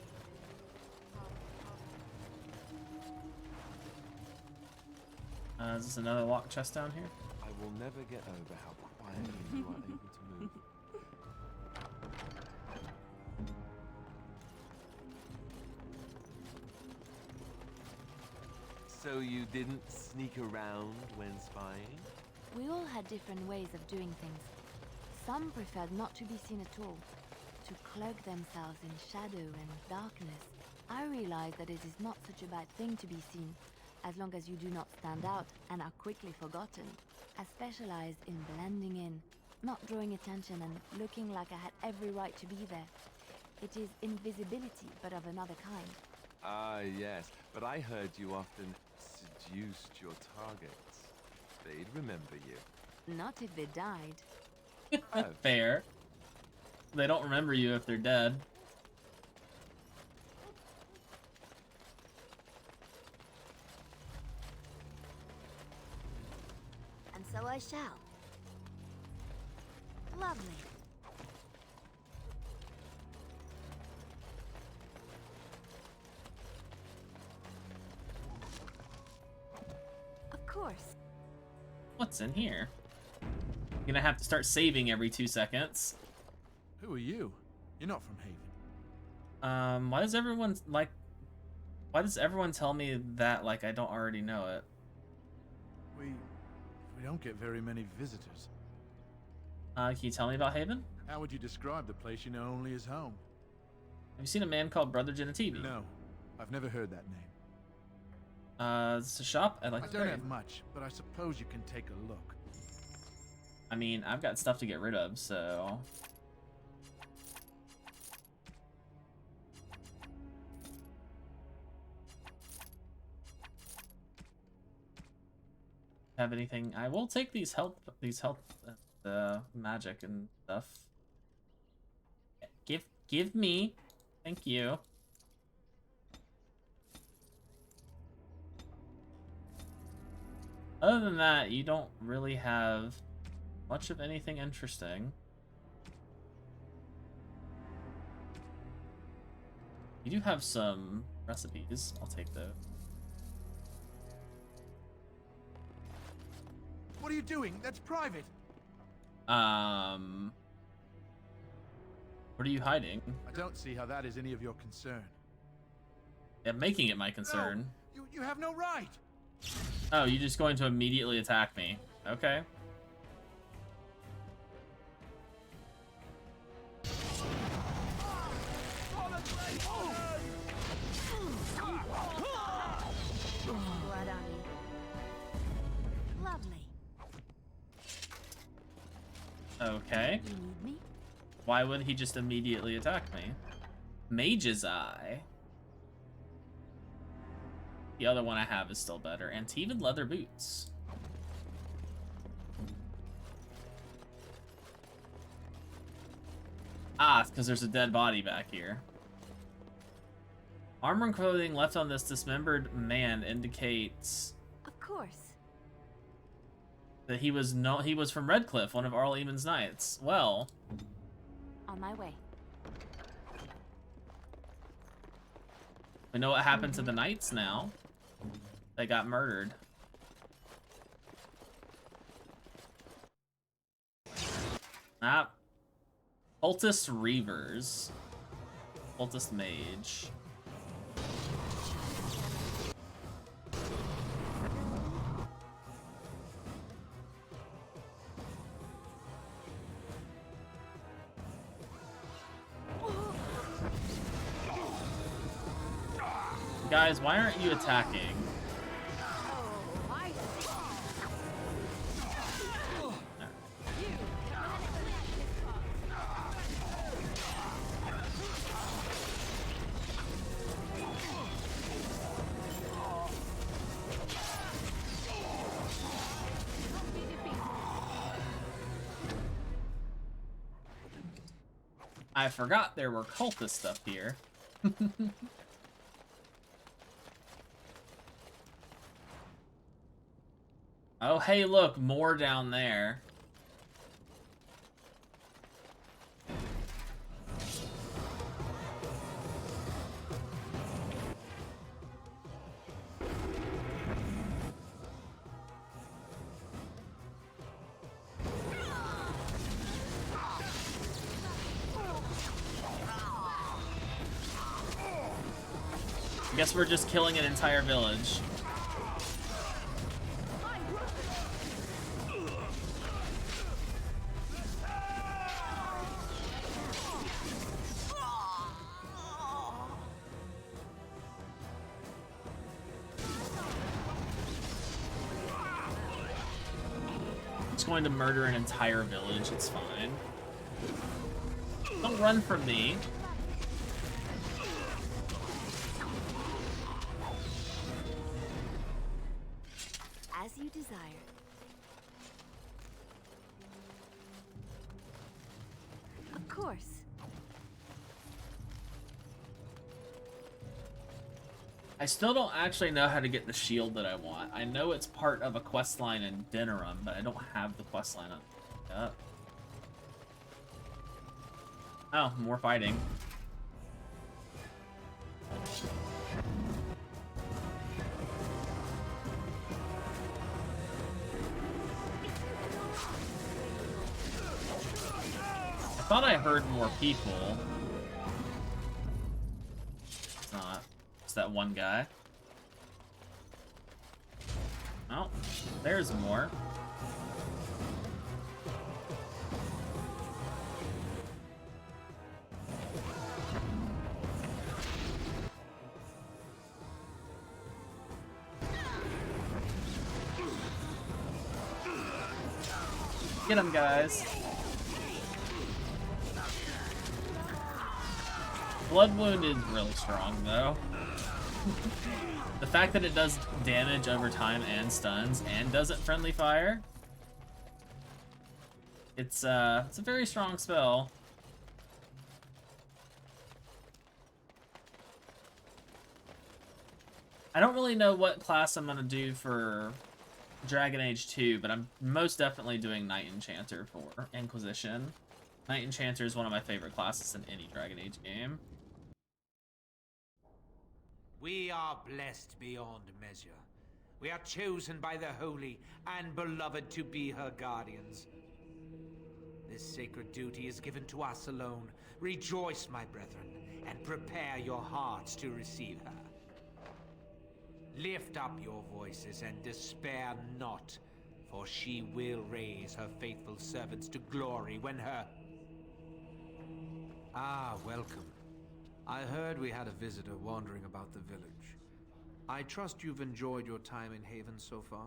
you've been. Is this another locked chest down here? I will never get over how quietly you are able to move. So you didn't sneak around when spying? We all had different ways of doing things. Some preferred not to be seen at all, to cloak themselves in shadow and darkness. I realized that it is not such a bad thing to be seen, as long as you do not stand out and are quickly forgotten. I specialized in blending in, not drawing attention and looking like I had every right to be there. It is invisibility, but of another kind. Ah, yes, but I heard you often seduced your targets. They'd remember you. Not if they died. Fair. They don't remember you if they're dead. And so I shall. Lovely. Of course. What's in here? I'm gonna have to start saving every 2 seconds. Who are you? You're not from Haven. Why does everyone tell me that like I don't already know it? We don't get very many visitors. Can you tell me about Haven? How would you describe the place you know only as home? Have you seen a man called Brother Genetivi? No, I've never heard that name. It's a shop. I'd like to I don't trade. have much, but I suppose you can take a look. I mean, I've got stuff to get rid of, so... Have anything? I will take these health, magic and stuff. Give me. Thank you. Other than that, you don't really have much of anything interesting. You do have some recipes. I'll take those. What are you doing? That's private. What are you hiding? I don't see how that is any of your concern. Yeah, making it my concern. No, you have no right. Oh, you're just going to immediately attack me. Okay. Lovely. Okay. You need me? Why would he just immediately attack me? Mage's Eye. The other one I have is still better. Antivan leather boots. Ah, because there's a dead body back here. Armor and clothing left on this dismembered man indicates Of course. that he was from Redcliffe, one of Arl Eamon's knights. Well, On my way. we know what happened to the knights now. They got murdered. Ah. Cultist Reavers. Cultist Mage. Guys, why aren't you attacking? I forgot there were cultist stuff here. Oh, hey, look, more down there. Guess we're just killing an entire village. It's going to murder an entire village, it's fine. Don't run from me. As you desire. Of course. I still don't actually know how to get the shield that I want. I know it's part of a questline in Denerim, but I don't have the questline up. Oh, more fighting. I thought I heard more people. It's not. It's that one guy. Oh, there's more. Get him, guys. Blood Wound is really strong, though. The fact that it does damage over time and stuns and doesn't friendly fire. It's a very strong spell. I don't really know what class I'm gonna do for Dragon Age 2, but I'm most definitely doing Knight Enchanter for Inquisition. Knight Enchanter is one of my favorite classes in any Dragon Age game. We are blessed beyond measure. We are chosen by the holy and beloved to be her guardians. This sacred duty is given to us alone. Rejoice, my brethren, and prepare your hearts to receive her. Lift up your voices and despair not, for she will raise her faithful servants to glory when her... Ah, welcome. I heard we had a visitor wandering about the village. I trust you've enjoyed your time in Haven so far?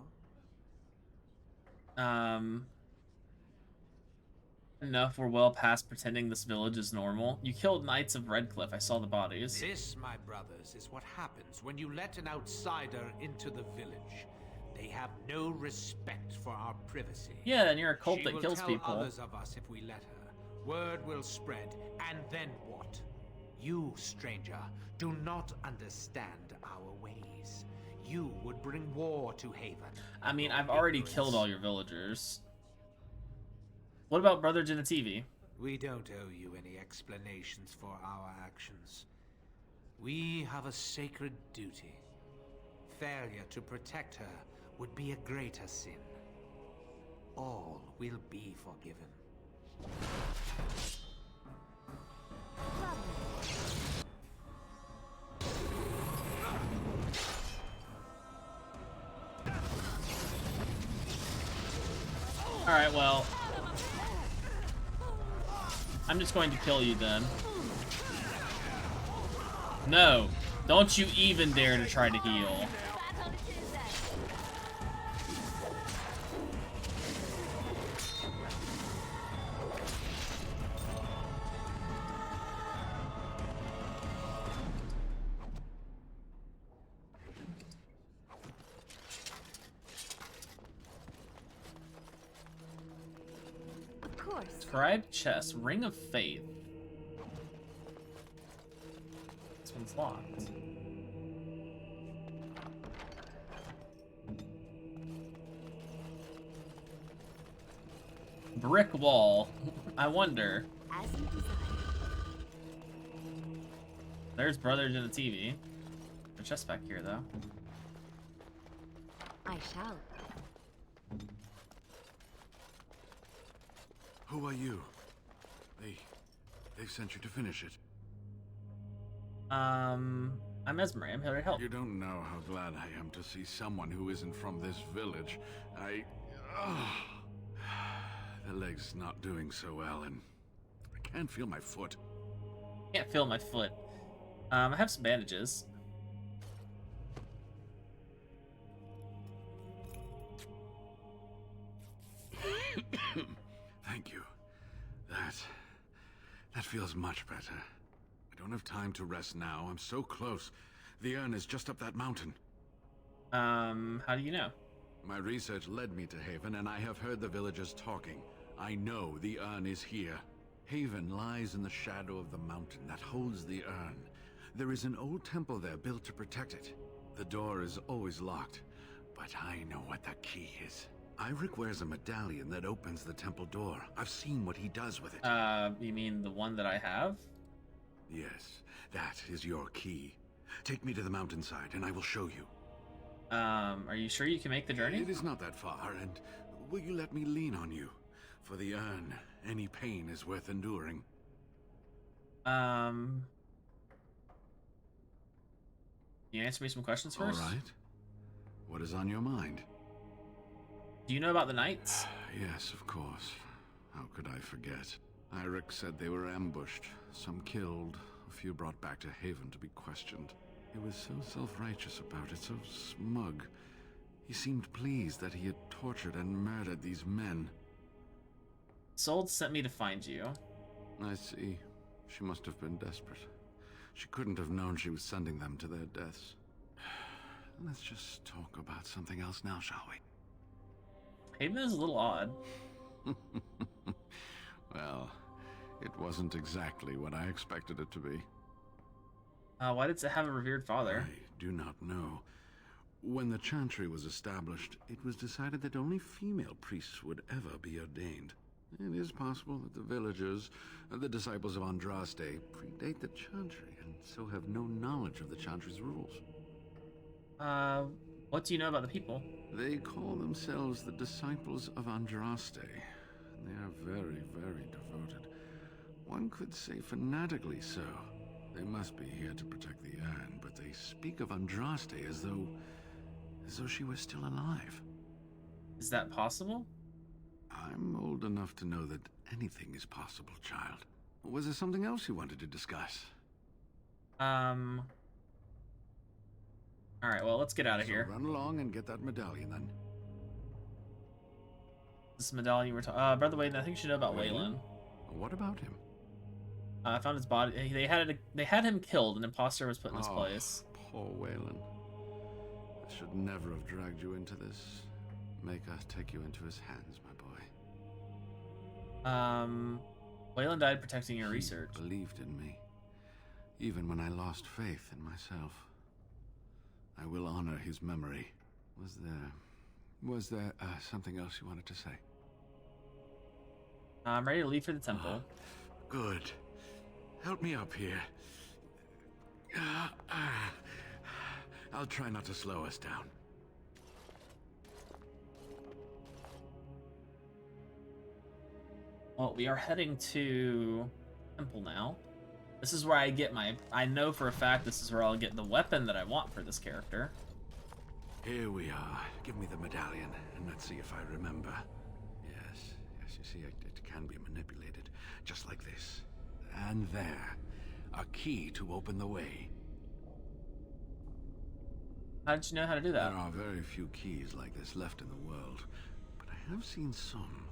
Enough, we're well past pretending this village is normal. You killed Knights of Redcliffe. I saw the bodies. This, my brothers, is what happens when you let an outsider into the village. They have no respect for our privacy. Yeah, and you're a cult that kills She will people. tell others of us if we let her. Word will spread, and then what? You, stranger, do not understand our ways. You would bring war to Haven. I mean, I've already killed all your villagers. What about Brother Genetivi? We don't owe you any explanations for our actions. We have a sacred duty. Failure to protect her would be a greater sin. All will be forgiven. Alright, well, I'm just going to kill you then. No, don't you even dare to try to heal. Scribe chest, Ring of Faith. This one's locked. Brick wall. I wonder. There's Brother Genetivi. The chest back here, though. I shall. Who are you? They sent you to finish it. I'm Esmer. I'm here to help. You don't know how glad I am to see someone who isn't from this village. The leg's not doing so well, and I can't feel my foot. Can't feel my foot. I have some bandages. Thank you. That feels much better. I don't have time to rest now. I'm so close. The urn is just up that mountain. How do you know? My research led me to Haven, and I have heard the villagers talking. I know the urn is here. Haven lies in the shadow of the mountain that holds the urn. There is an old temple there built to protect it. The door is always locked, but I know what the key is. Irik wears a medallion that opens the temple door. I've seen what he does with it. You mean the one that I have? Yes, that is your key. Take me to the mountainside, and I will show you. Are you sure you can make the journey? It is not that far, and will you let me lean on you? For the urn, any pain is worth enduring. You answer me some questions first? All right. What is on your mind? Do you know about the Knights? Yes, of course. How could I forget? Irik said they were ambushed, some killed, a few brought back to Haven to be questioned. He was so self-righteous about it, so smug. He seemed pleased that he had tortured and murdered these men. Sold sent me to find you. I see. She must have been desperate. She couldn't have known she was sending them to their deaths. Let's just talk about something else now, shall we? Haven is a little odd. Well, it wasn't exactly what I expected it to be. Why did it have a revered father? I do not know. When the Chantry was established, it was decided that only female priests would ever be ordained. It is possible that the villagers, the disciples of Andraste, predate the Chantry and so have no knowledge of the Chantry's rules. What do you know about the people? They call themselves the disciples of Andraste. They are very, very devoted. One could say fanatically so. They must be here to protect the urn, but they speak of Andraste as though she was still alive. Is that possible? I'm old enough to know that anything is possible, child. Was there something else you wanted to discuss? Alright, well, let's get out of here. Run along and get that medallion, then. This medallion we're talking... by the way, I think you should know about Waylon? Waylon. What about him? I found his body. They had him killed. An imposter was put in his place. Poor Waylon. I should never have dragged you into this. Make us take you into his hands, my boy. Waylon died protecting your He research. Believed in me, even when I lost faith in myself. I will honor his memory. Was there something else you wanted to say? I'm ready to leave for the temple. Good. Help me up here. I'll try not to slow us down. Well, we are heading to temple now. This is where I get I know for a fact this is where I'll get the weapon that I want for this character. Here we are. Give me the medallion, and let's see if I remember. Yes, you see, it can be manipulated, just like this. And there, a key to open the way. How did you know how to do that? There are very few keys like this left in the world, but I have seen some.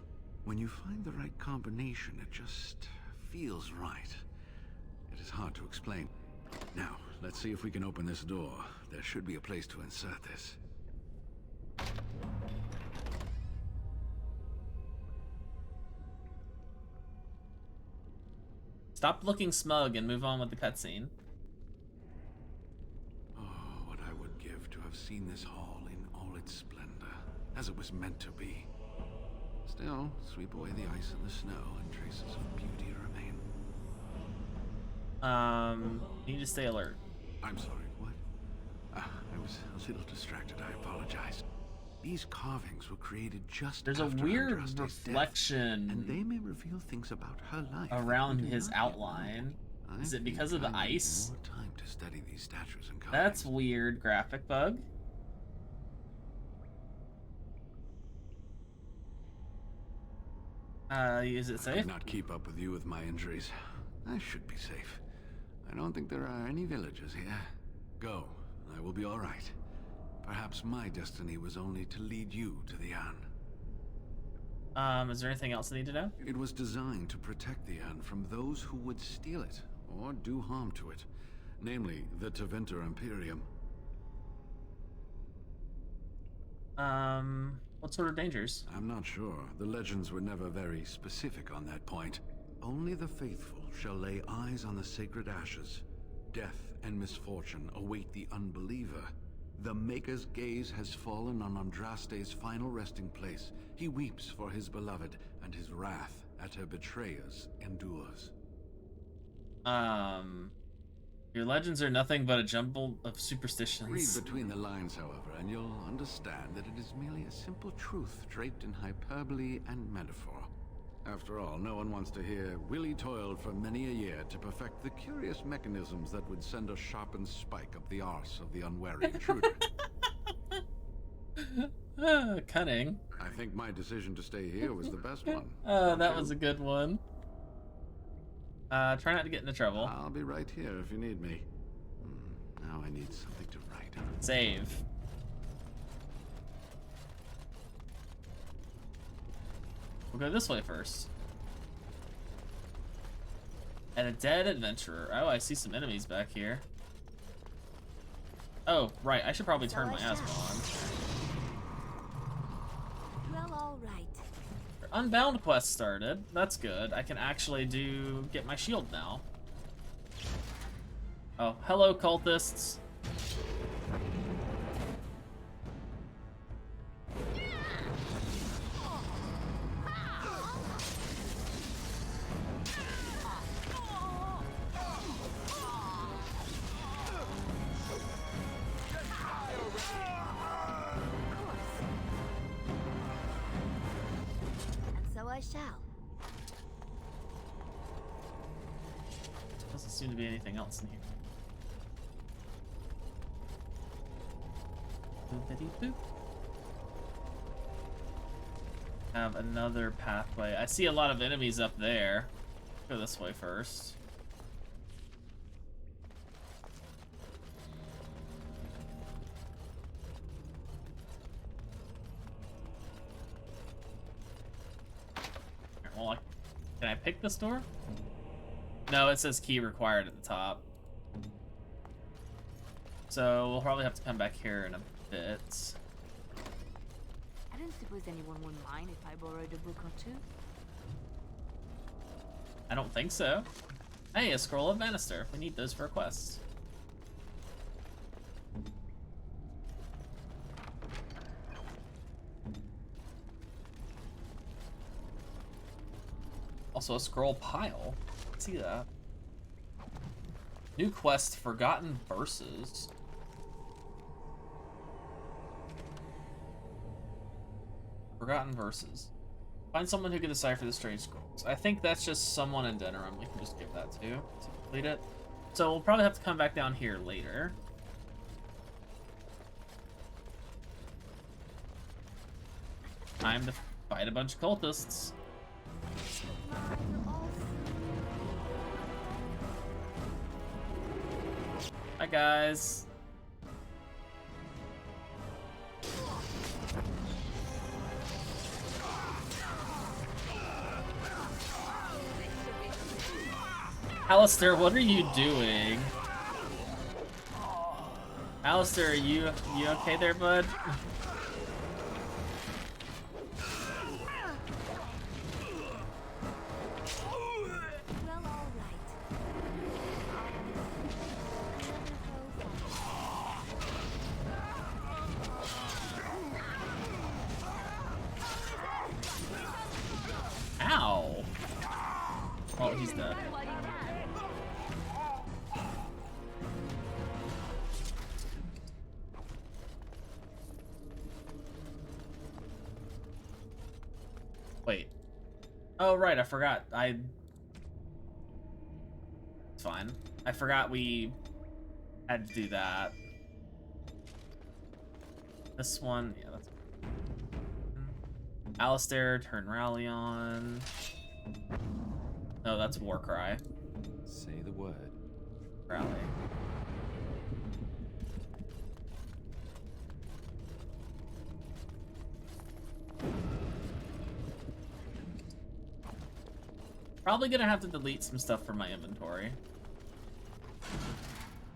When you find the right combination, it just feels right. It is hard to explain. Now, let's see if we can open this door. There should be a place to insert this. Stop looking smug and move on with the cutscene. Oh, what I would give to have seen this hall in all its splendor, as it was meant to be. Still, sweep away the ice and the snow, and traces of beauty remain. You need to stay alert. I'm sorry, what? I was a little distracted, I apologize. These carvings were created just There's a after weird Andraste's reflection death, and they may reveal things about her life around that we do his not outline. yet know. Is it because I of the think I need ice? more time to study these statues and carvings. That's weird graphic bug. Is it I safe? could not keep up with you with my injuries. I should be safe. I don't think there are any villagers here. Go. I will be all right. Perhaps my destiny was only to lead you to the urn. Is there anything else I need to know? It was designed to protect the urn from those who would steal it or do harm to it. Namely, the Tevinter Imperium. What sort of dangers? I'm not sure. The legends were never very specific on that point. Only the faithful shall lay eyes on the sacred ashes. Death and misfortune await the unbeliever. The Maker's gaze has fallen on Andraste's final resting place. He weeps for his beloved, and his wrath at her betrayers endures. Your legends are nothing but a jumble of superstitions. Read between the lines, however, and you'll understand that it is merely a simple truth draped in hyperbole and metaphor. After all, no one wants to hear Willie toiled for many a year to perfect the curious mechanisms that would send a sharpened spike up the arse of the unwary intruder. Cunning. I think my decision to stay here was the best one. That was a good one. Try not to get into trouble. I'll be right here if you need me. Now I need something to write. Save. We'll go this way first. And a dead adventurer. Oh, I see some enemies back here. Oh, right. I should probably turn my asthma on. Well, all right. Unbound quest started. That's good. I can actually get my shield now. Oh, hello, cultists. I shall. Doesn't seem to be anything else in here. Boop-a-dee-boop. Have another pathway. I see a lot of enemies up there. Go this way first. Well, can I pick this door? No, it says key required at the top. So we'll probably have to come back here in a bit. I don't suppose anyone would mind if I borrowed a book or two. I don't think so. Hey, a scroll of Bannister. We need those for a quest. Also a scroll pile. Let's see that. New quest, Forgotten Verses. Forgotten Verses. Find someone who can decipher the strange scrolls. I think that's just someone in Denerim. We can just give that to complete it. So we'll probably have to come back down here later. Time to fight a bunch of cultists. Hi guys. Alistair, what are you doing? Alistair, are you okay there, bud? Ow! Oh, he's dead. Wait. Oh, right, I forgot. It's fine. I forgot we had to do that. This one, yeah, that's... Alistair, turn rally on. No, that's Warcry. Say the word. Rally. Probably gonna have to delete some stuff from my inventory.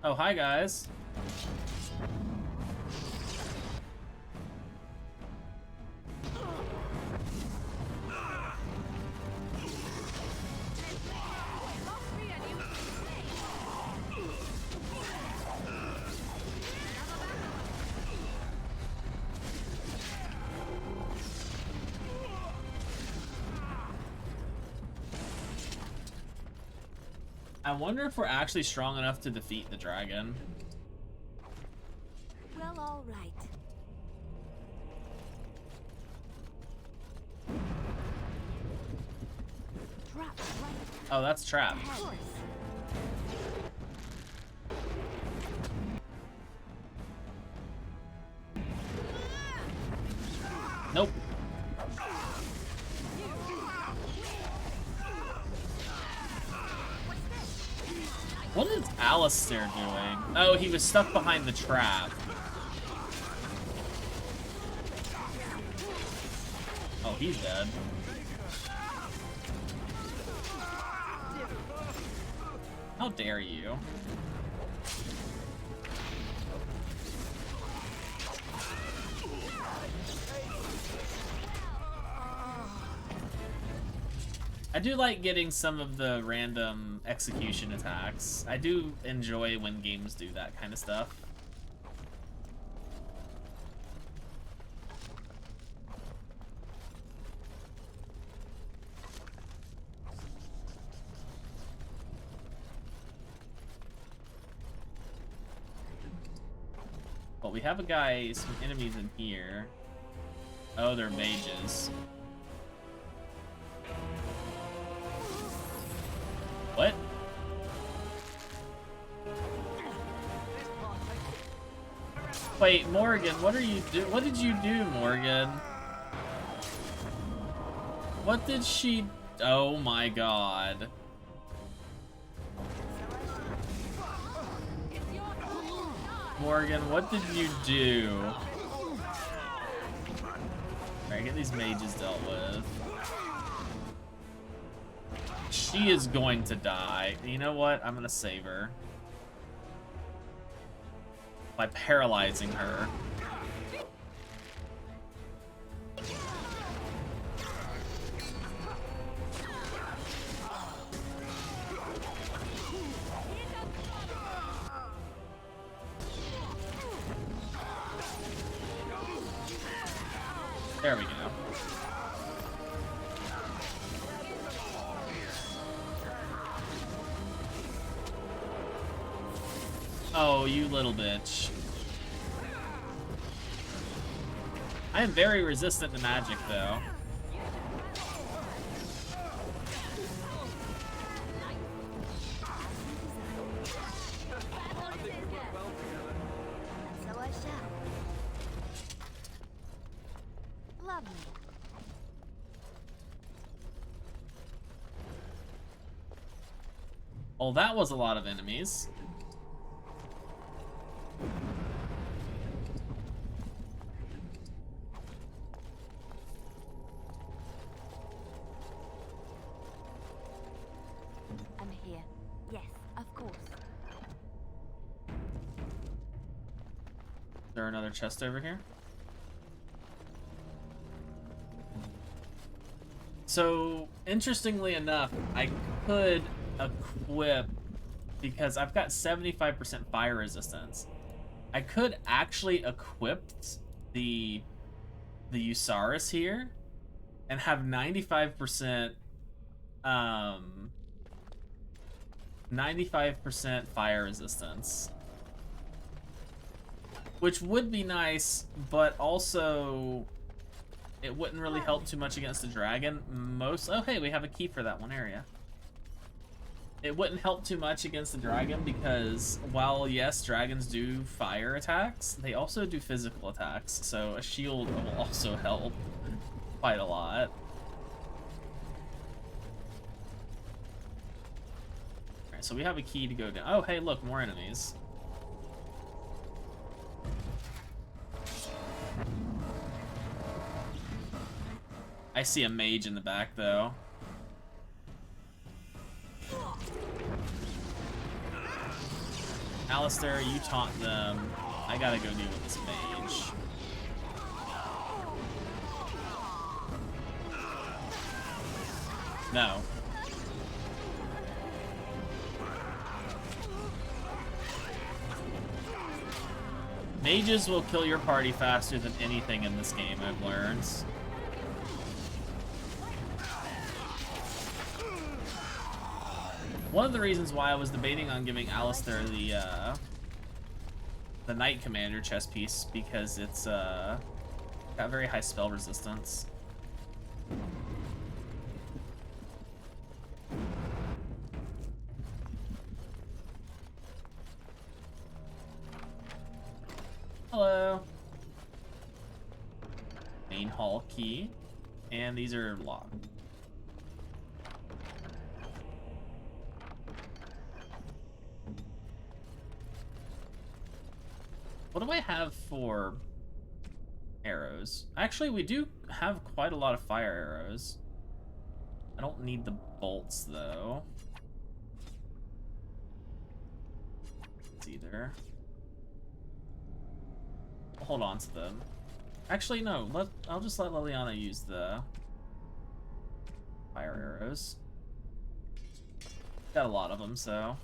Oh, hi guys. I wonder if we're actually strong enough to defeat the dragon. Well, all right. Trap right. Oh, that's trap. Nope. What is Alistair doing? Oh, he was stuck behind the trap. Oh, he's dead. How dare you? I do like getting some of the random execution attacks. I do enjoy when games do that kind of stuff. Well, we have a guy, some enemies in here. Oh, they're mages. What? Wait, Morgan, what are you do? What did you do, Morgan? What did she? Oh my God. Morgan, what did you do? Alright, get these mages dealt with. She is going to die. You know what? I'm gonna save her. By paralyzing her. There we go. Oh, you little bitch. I am very resistant to magic, though. So I shall. Lovely. Oh, that was a lot of enemies. I'm here. Yes, of course. Is there another chest over here? So, interestingly enough, I could equip, because I've got 75% fire resistance, I could actually equip the Usaris here and have 95% 95% fire resistance, which would be nice, but also it wouldn't really help too much against the dragon. Oh, hey, we have a key for that one area. It wouldn't help too much against the dragon because while, yes, dragons do fire attacks, they also do physical attacks, so a shield will also help quite a lot. Alright, so we have a key to go down. Oh, hey, look, more enemies. I see a mage in the back, though. Alistair, you taunt them. I gotta go deal with this mage. No. Mages will kill your party faster than anything in this game, I've learned. One of the reasons why I was debating on giving Alistair the Knight Commander chest piece, because it's got very high spell resistance. Hello. Main hall key, and these are locked. What do I have for arrows? Actually, we do have quite a lot of fire arrows. I don't need the bolts, though. Either. I'll hold on to them. Actually, no. I'll just let Liliana use the fire arrows. Got a lot of them, so...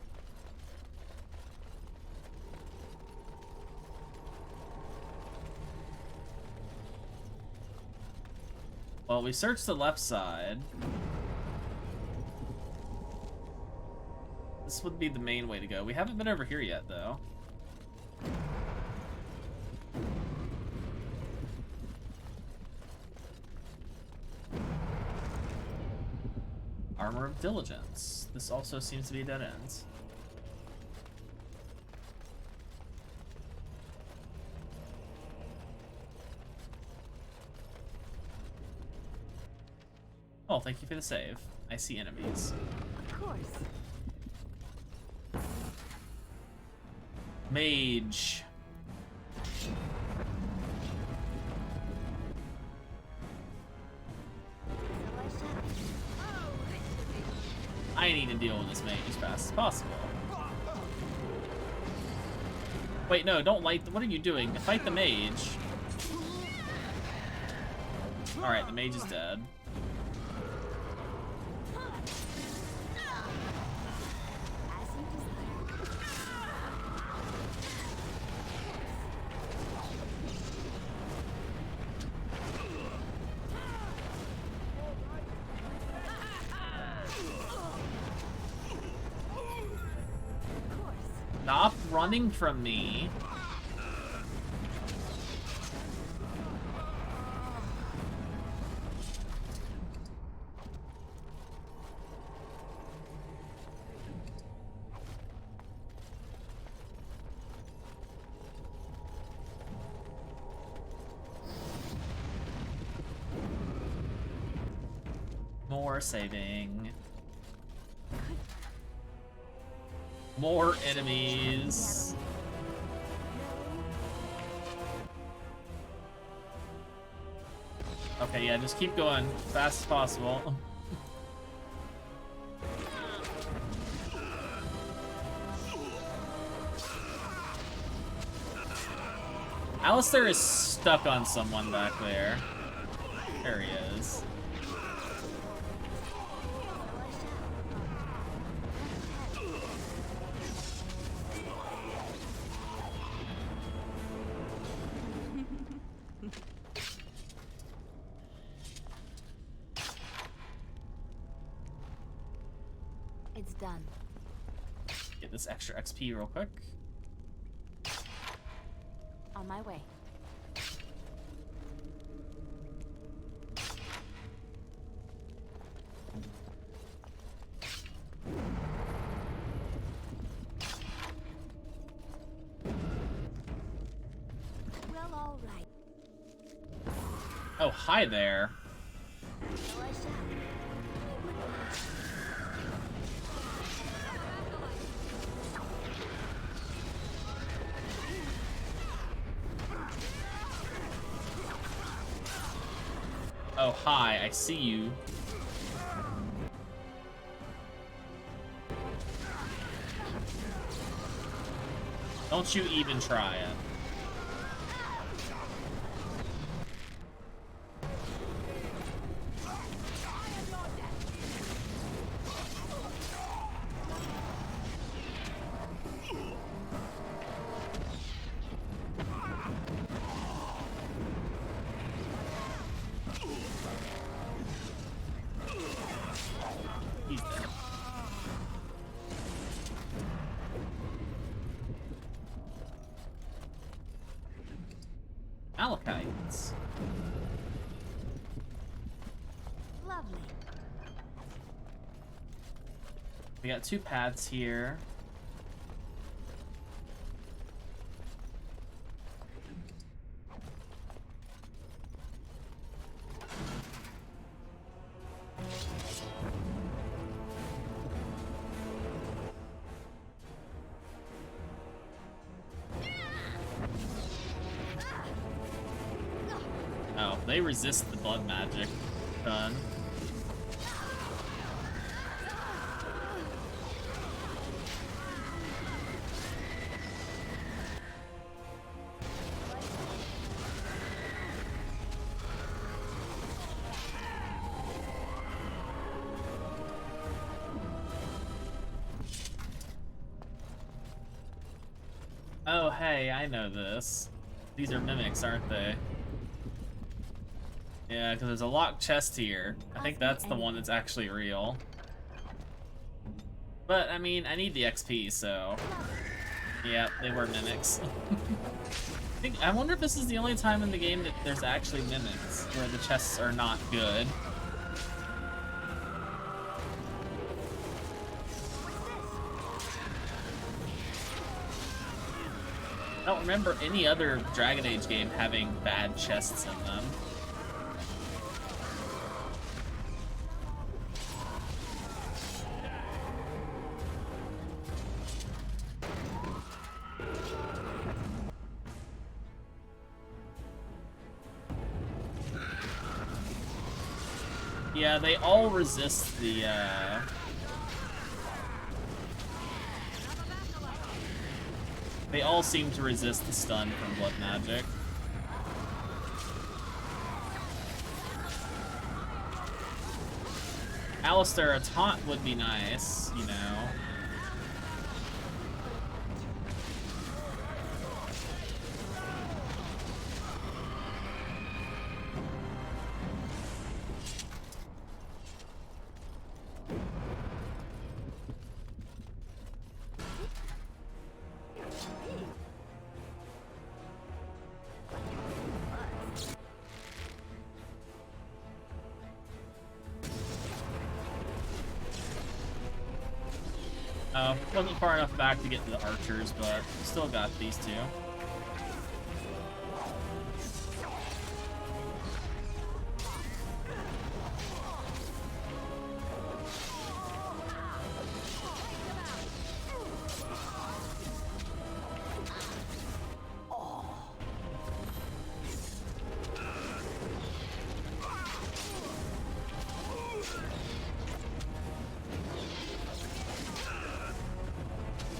Well, we searched the left side. This would be the main way to go. We haven't been over here yet, though. Armor of Diligence. This also seems to be dead ends. Oh, thank you for the save. I see enemies. Of course. Mage. I as possible. Wait, no, don't light. What are you doing? Fight the mage. Alright, the mage is dead. Stop running from me. More saving. More enemies. Okay, yeah, just keep going fast as possible. Alistair is stuck on someone back there. There he is. It's done. Get this extra XP real quick. On my way. Well, all right. Oh, hi there. Oh, hi, I see you. Don't you even try it. He's dead. Malachites. Lovely. We got two paths here. Oh, they resist the blood magic. Done. Oh, hey, I know this. These are mimics, aren't they? Yeah, because there's a locked chest here. I think that's the one that's actually real. But, I mean, I need the XP, so... Yeah, they were mimics. I wonder if this is the only time in the game that there's actually mimics, where the chests are not good. I don't remember any other Dragon Age game having bad chests in them. Yeah, they all resist the They all seem to resist the stun from blood magic. Alistair, a taunt would be nice, you know. Wasn't far enough back to get to the archers, but still got these two.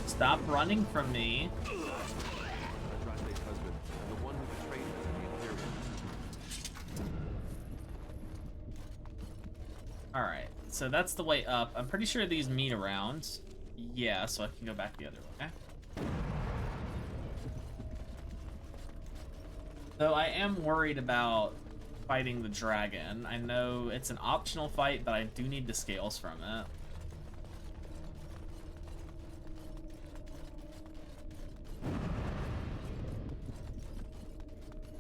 Stop running from me. Alright, so that's the way up. I'm pretty sure these meet around. Yeah, so I can go back the other way. Though I am worried about fighting the dragon. I know it's an optional fight, but I do need the scales from it.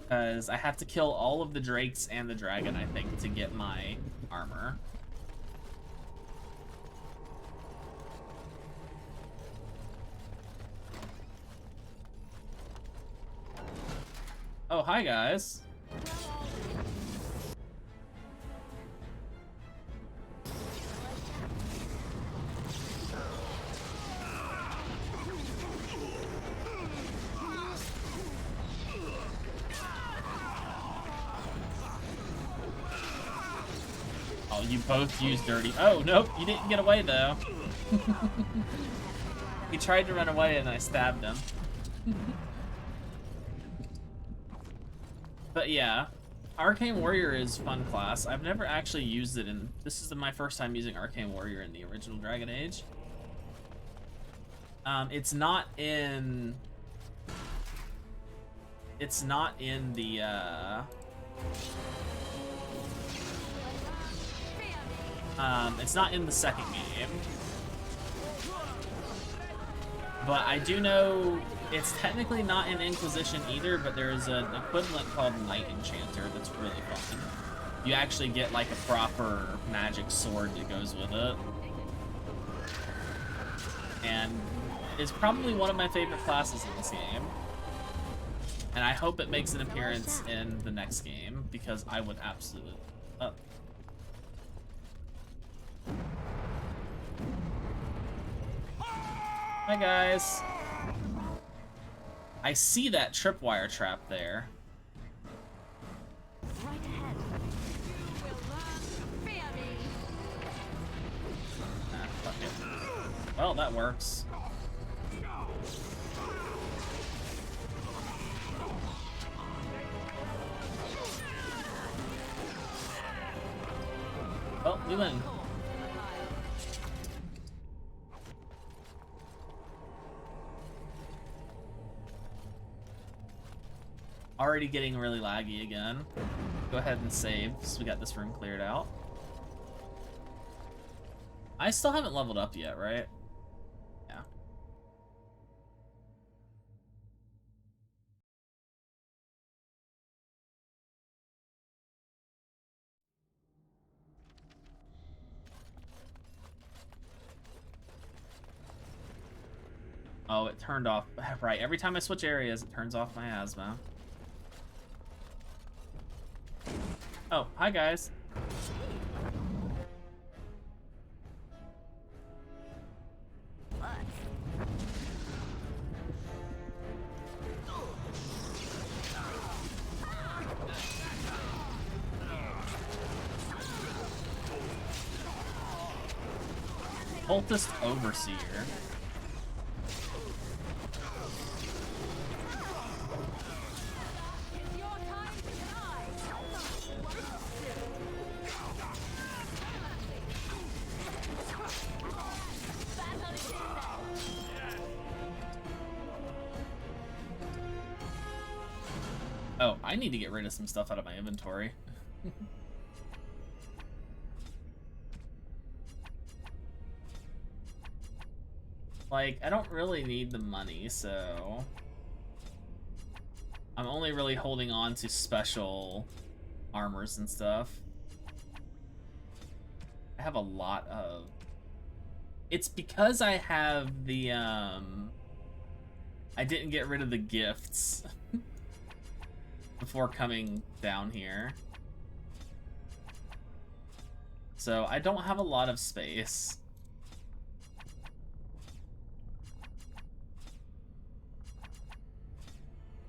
Because I have to kill all of the drakes and the dragon, I think, to get my armor. Oh, hi guys. Oh, you both used dirty. Oh, nope, you didn't get away though. He tried to run away and I stabbed him. But yeah, Arcane Warrior is fun class. I've never actually used it in... This is my first time using Arcane Warrior in the original Dragon Age. It's not in... It's not in the, it's not in the second game. But I do know it's technically not in Inquisition either, but there's an equivalent called Knight Enchanter that's really fun. You actually get like a proper magic sword that goes with it. And it's probably one of my favorite classes in this game. And I hope it makes an appearance in the next game, because I would absolutely... Hi guys. I see that tripwire trap there. Right ahead. You will learn to fear me. Ah, fuck it. Well, that works. Well, we win. Already getting really laggy again. Go ahead and save, so we got this room cleared out. I still haven't leveled up yet, right? Yeah. Oh, it turned off. Right, every time I switch areas, it turns off my asthma. Oh, hi guys. Cultist Overseer. Oh, I need to get rid of some stuff out of my inventory. Like, I don't really need the money, so... I'm only really holding on to special armors and stuff. I have a lot of... It's because I have the, I didn't get rid of the gifts before coming down here. So I don't have a lot of space.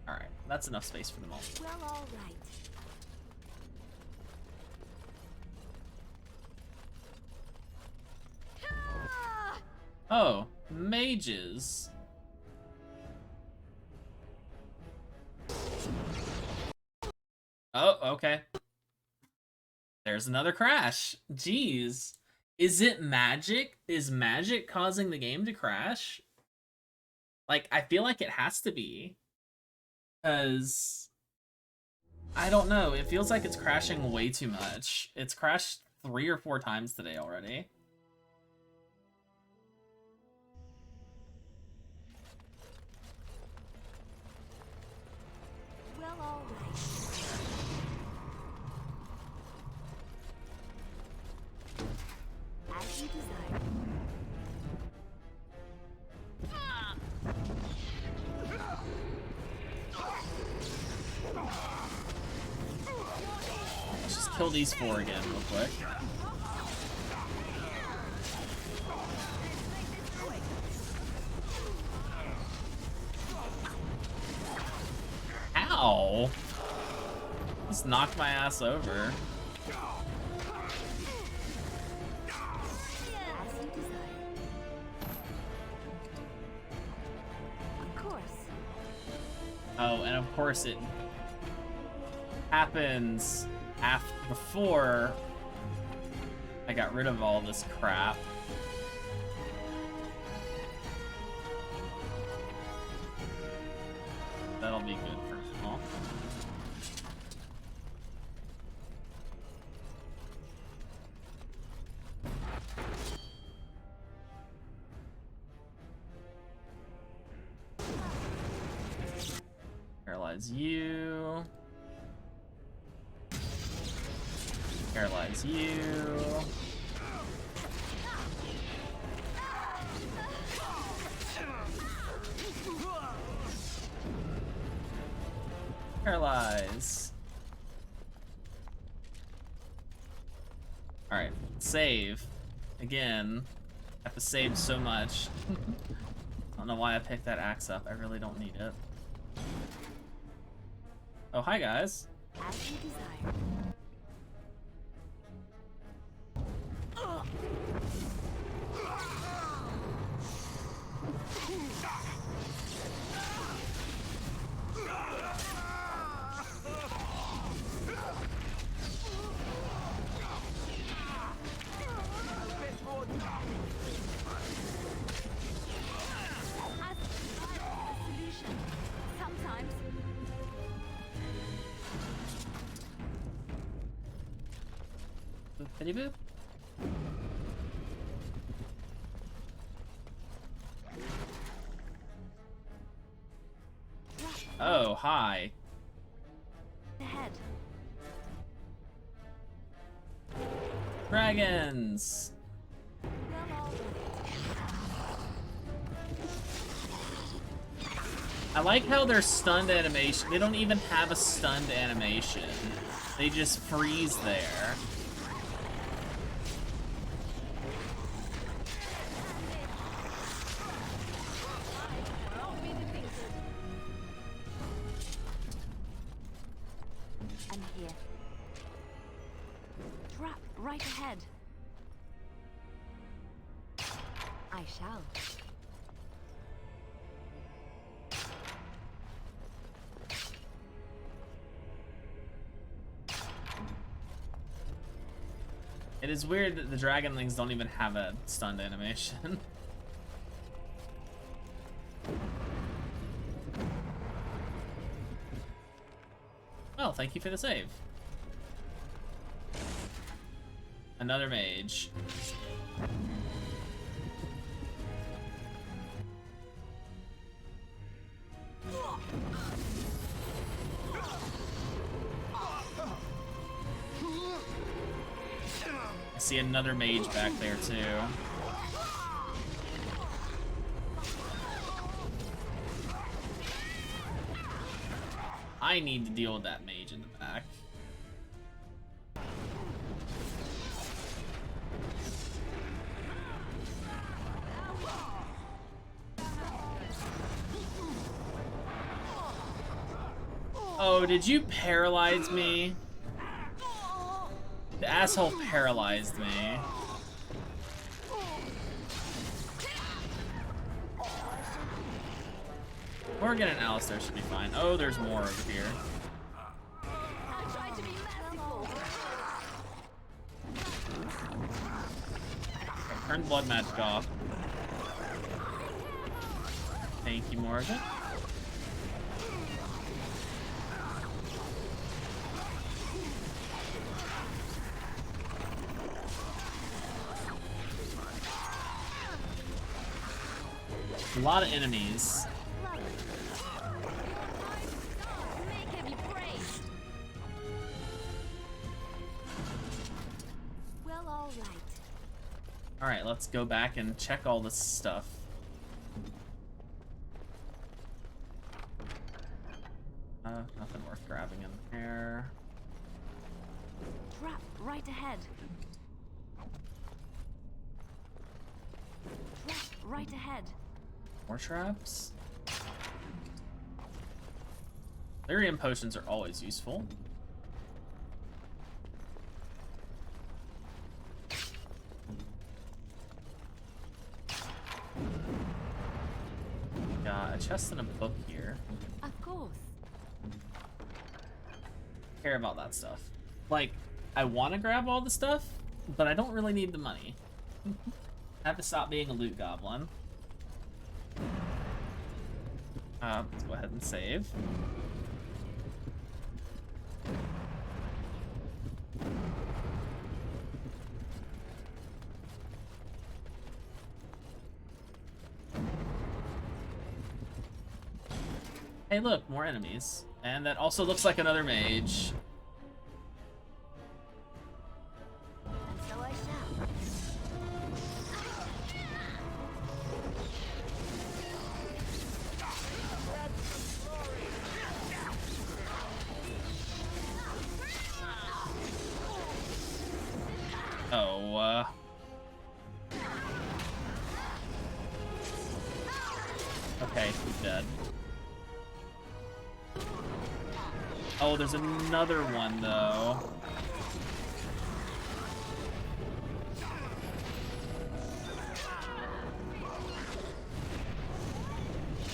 Alright, that's enough space for the moment. Well, all right. Oh, mages. Oh, okay. There's another crash. Jeez. Is it magic? Is magic causing the game to crash? Like, I feel like it has to be. Because... I don't know. It feels like it's crashing way too much. It's crashed 3 or 4 times today already. Well, all right. As you desire. Let's just kill these 4 again real quick. Ow! Just knocked my ass over. Of course. Oh, and of course it happens before I got rid of all this crap. That'll be good for now. Paralyze you. Paralyze you. Paralyze. Alright, save. Again. I have to save so much. I don't know why I picked that axe up. I really don't need it. Oh, hi guys. As you desire. Sometimes. Boop, boop. Oh, hi. Ahead. Dragons! I like how their stunned animation, they don't even have a stunned animation. They just freeze there. I'm here. Trap right ahead. I shall. It is weird that the dragonlings don't even have a stunned animation. Oh, thank you for the save. Another mage. I see another mage back there too. I need to deal with that mage in the back. Oh, did you paralyze me? The asshole paralyzed me. Morgan and Alistair should be fine. Oh, there's more over here. Turn blood magic off. Thank you, Morgan. A lot of enemies. Well, all right. All right, let's go back and check all this stuff. Nothing worth grabbing in there. Trap right ahead. Trap right ahead. More traps. Lyrium potions are always useful. Got a chest and a book here. Of course. Care about that stuff. Like, I want to grab all the stuff, but I don't really need the money. I have to stop being a loot goblin. Let's go ahead and save. Hey, look, more enemies. And that also looks like another mage. And so I shall. Oh, okay, he's dead. Oh, there's another one, though.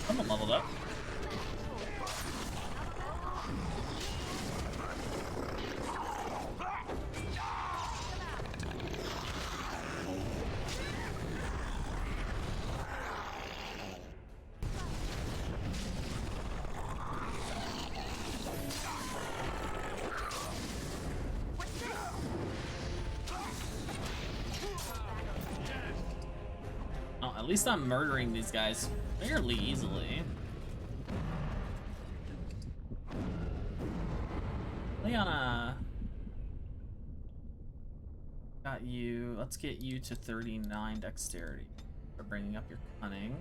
Someone leveled up. At least I'm murdering these guys fairly easily. Leona. Got you. Let's get you to 39 dexterity. For bringing up your cunning.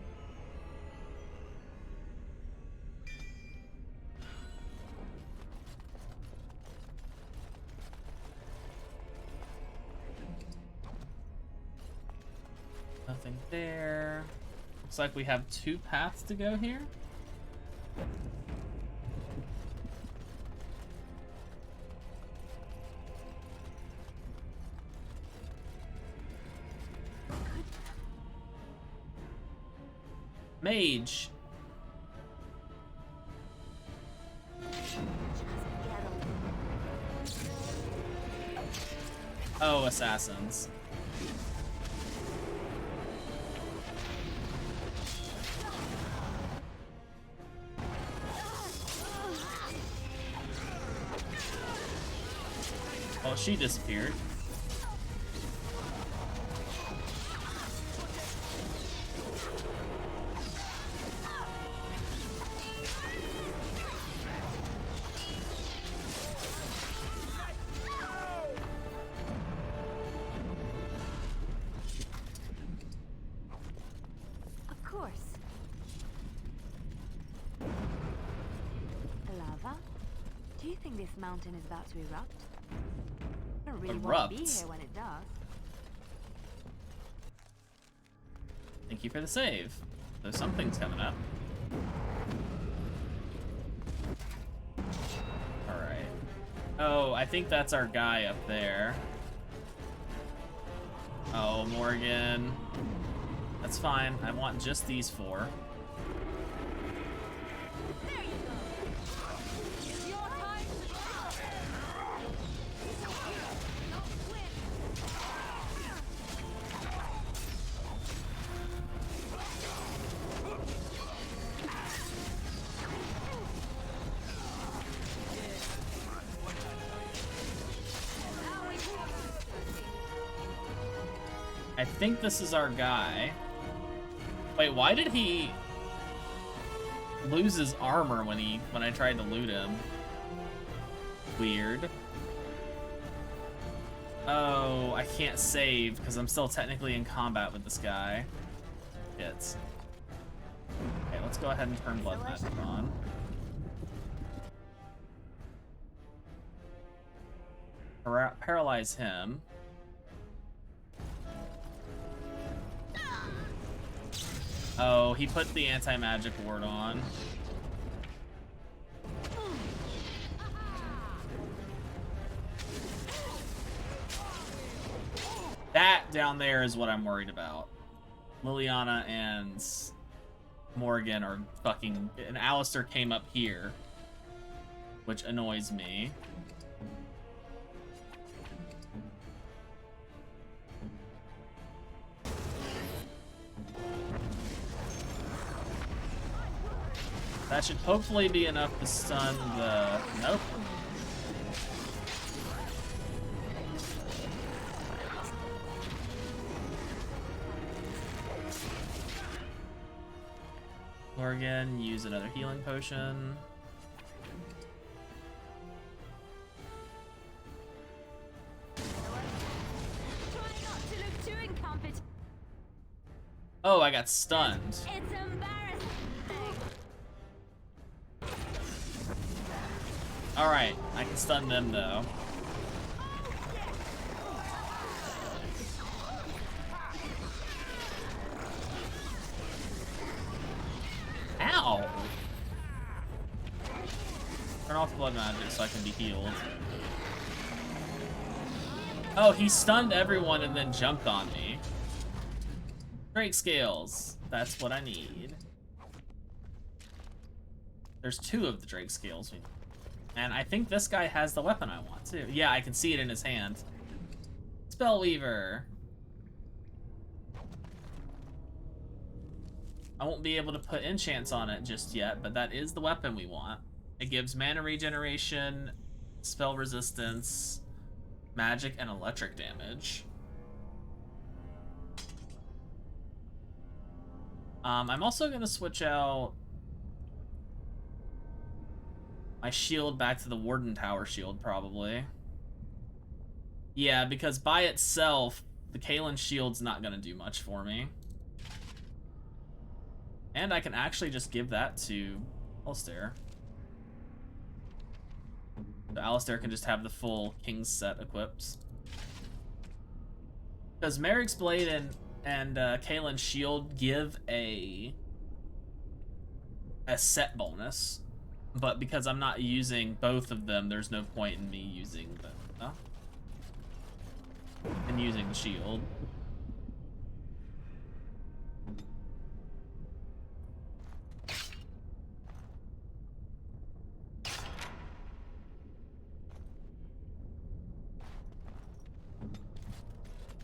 Nothing there. Looks like we have 2 paths to go here. Mage. Oh, assassins. Oh, she disappeared. Of course. Lava? Do you think this mountain is about to erupt? I don't really want to be Erupt? here when it does. Thank you for the save. So something's coming up. Alright. Oh, I think that's our guy up there. Oh, Morgan. That's fine. I want just these 4. I think this is our guy. Wait, why did he lose his armor when I tried to loot him? Weird. Oh, I can't save because I'm still technically in combat with this guy. Shit. Okay, let's go ahead and turn Blood Magic on. Paralyze him. Oh, he put the anti-magic ward on. That down there is what I'm worried about. Liliana and Morgan are fucking... And Alistair came up here, which annoys me. That should hopefully be enough to stun the... Nope. Morgan, use another healing potion. Oh, I got stunned. It's embarrassing. Alright, I can stun them though. Ow! Turn off blood magic so I can be healed. Oh, he stunned everyone and then jumped on me. Drake scales. That's what I need. There's 2 of the Drake scales. And I think this guy has the weapon I want too. Yeah, I can see it in his hand. Spellweaver. I won't be able to put enchants on it just yet, but that is the weapon we want. It gives mana regeneration, spell resistance, magic, and electric damage. I'm also going to switch out my shield back to the Warden Tower shield, probably. Yeah, because by itself, the Kalen shield's not going to do much for me. And I can actually just give that to Alistair. So Alistair can just have the full King's set equipped. Because Merrick's Blade and Kalen's shield give a set bonus. But because I'm not using both of them, there's no point in me using them. And using the shield.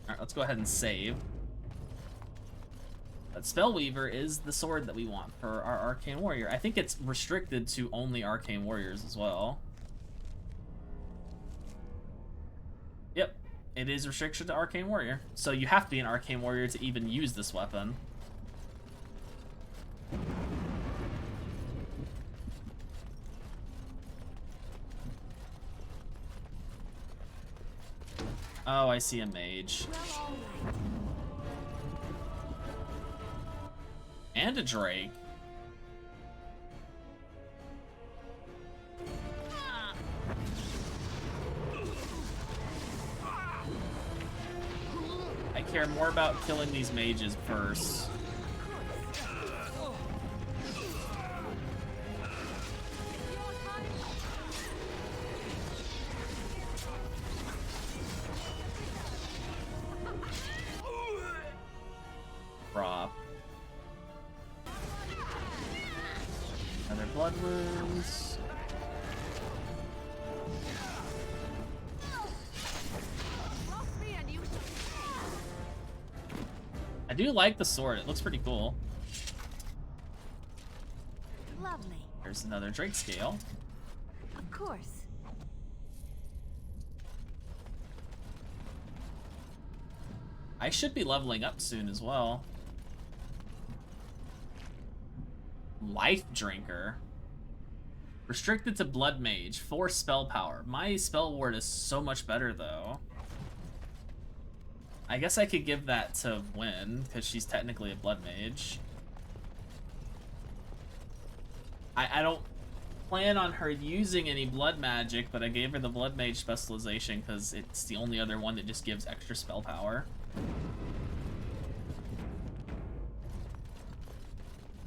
Alright, let's go ahead and save. But Spellweaver is the sword that we want for our Arcane Warrior. I think it's restricted to only Arcane Warriors as well. It is restricted to Arcane Warrior. So you have to be an Arcane Warrior to even use this weapon. Oh, I see a mage. And a Drake. I care more about killing these mages first. Prop. Another blood wounds. I do like the sword. It looks pretty cool. Lovely. There's another Drake scale. Of course. I should be leveling up soon as well. Life Drinker. Restricted to Blood Mage. 4 spell power. My spell ward is so much better though. I guess I could give that to Wynn, because she's technically a Blood Mage. I don't plan on her using any blood magic, but I gave her the Blood Mage specialization because it's the only other one that just gives extra spell power.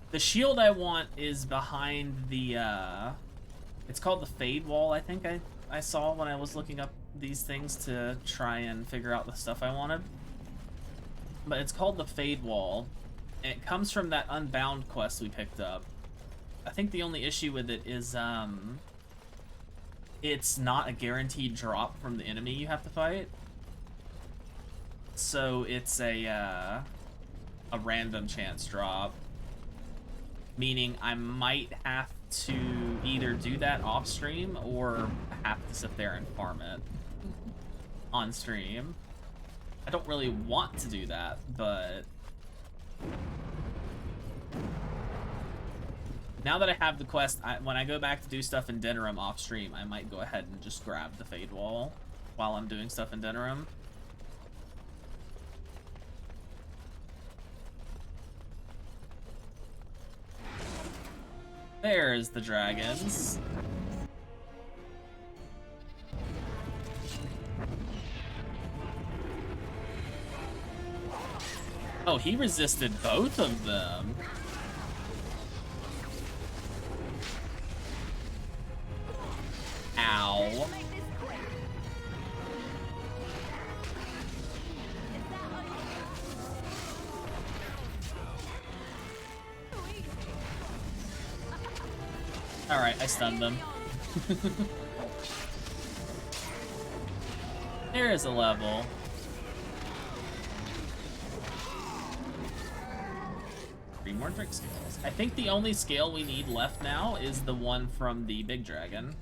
The shield I want is behind the, it's called the Fade Wall, I think I saw when I was looking up these things to try and figure out the stuff I wanted. But it's called the Fade Wall, and it comes from that Unbound quest we picked up. I think the only issue with it is, it's not a guaranteed drop from the enemy you have to fight. So it's a random chance drop. Meaning I might have to either do that off stream or have to sit there and farm it on stream. I don't really want to do that, but now that I have the quest, when I go back to do stuff in Denerim off stream, I might go ahead and just grab the Fade Wall while I'm doing stuff in Denerim. There's the dragons. Oh, he resisted both of them. Ow. Alright, I stunned them. There is a level. Three more Drake scales. I think the only scale we need left now is the one from the big dragon.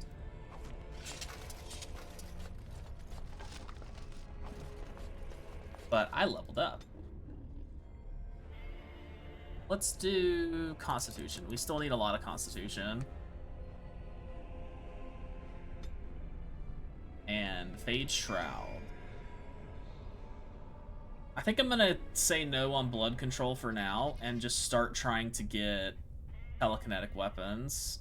But I leveled up. Let's do Constitution. We still need a lot of Constitution. And Fade Shroud. I think I'm gonna say no on blood control for now and just start trying to get telekinetic weapons.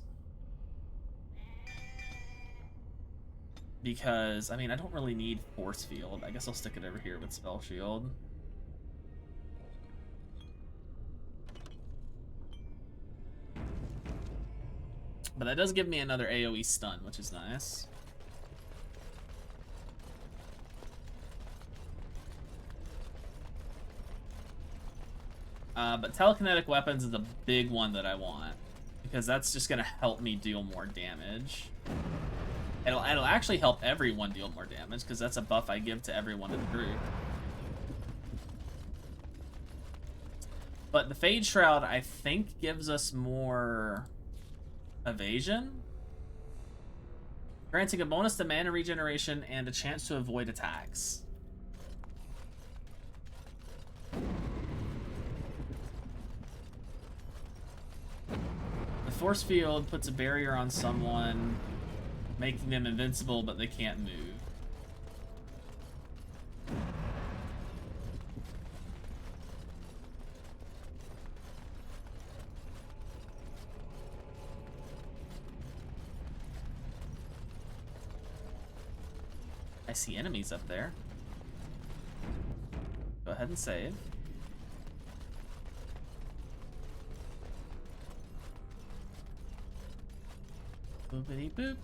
Because, I mean, I don't really need Force Field. I guess I'll stick it over here with Spell Shield. But that does give me another AoE stun, which is nice. But telekinetic weapons is a big one that I want, because that's just gonna help me deal more damage. It'll actually help everyone deal more damage, because that's a buff I give to everyone in the group. But the Fade Shroud, I think, gives us more evasion, granting a bonus to mana regeneration and a chance to avoid attacks. force field puts a barrier on someone, making them invincible, but they can't move. I see enemies up there. Go ahead and save. Boopity boop.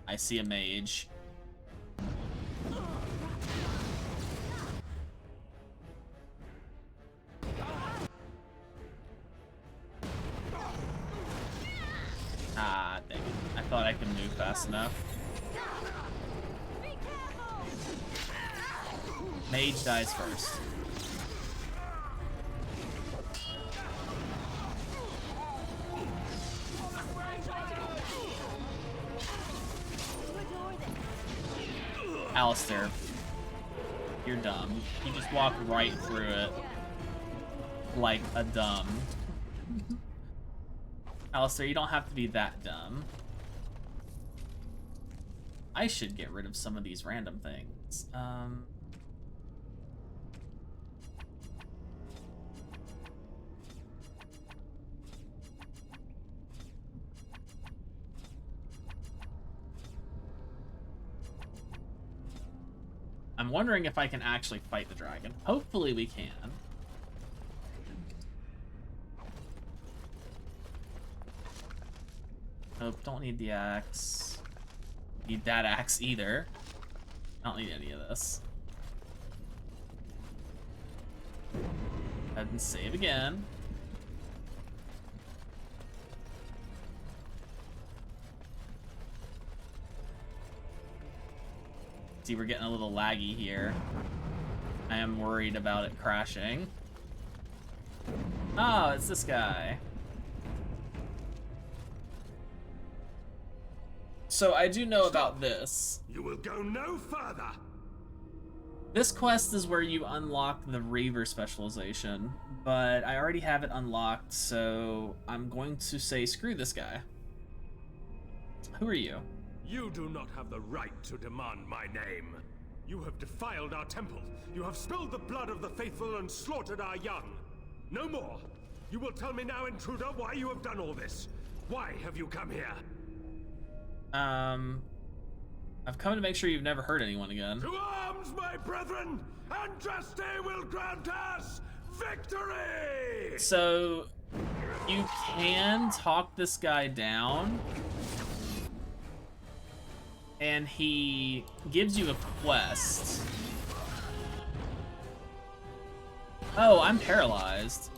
I see a mage. Ah, dang it. I thought I could move fast enough. Mage dies first. Alistair, you're dumb. You just walk right through it like a dumb. Alistair, you don't have to be that dumb. I should get rid of some of these random things. I'm wondering if I can actually fight the dragon. Hopefully we can. Nope, don't need the axe. Need that axe either. I don't need any of this. Go ahead and save again. See, we're getting a little laggy here. I am worried about it crashing. Oh, it's this guy. So I do know about this. You will go no further. This quest is where you unlock the Reaver specialization, but I already have it unlocked, so I'm going to say screw this guy. Who are you? You do not have the right to demand my name. You have defiled our temple. You have spilled the blood of the faithful and slaughtered our young. No more. You will tell me now, intruder, why you have done all this. Why have you come here? I've come to make sure you've never hurt anyone again. To arms, my brethren! Andraste will grant us victory! So, you can talk this guy down, and he gives you a quest. Oh, I'm paralyzed.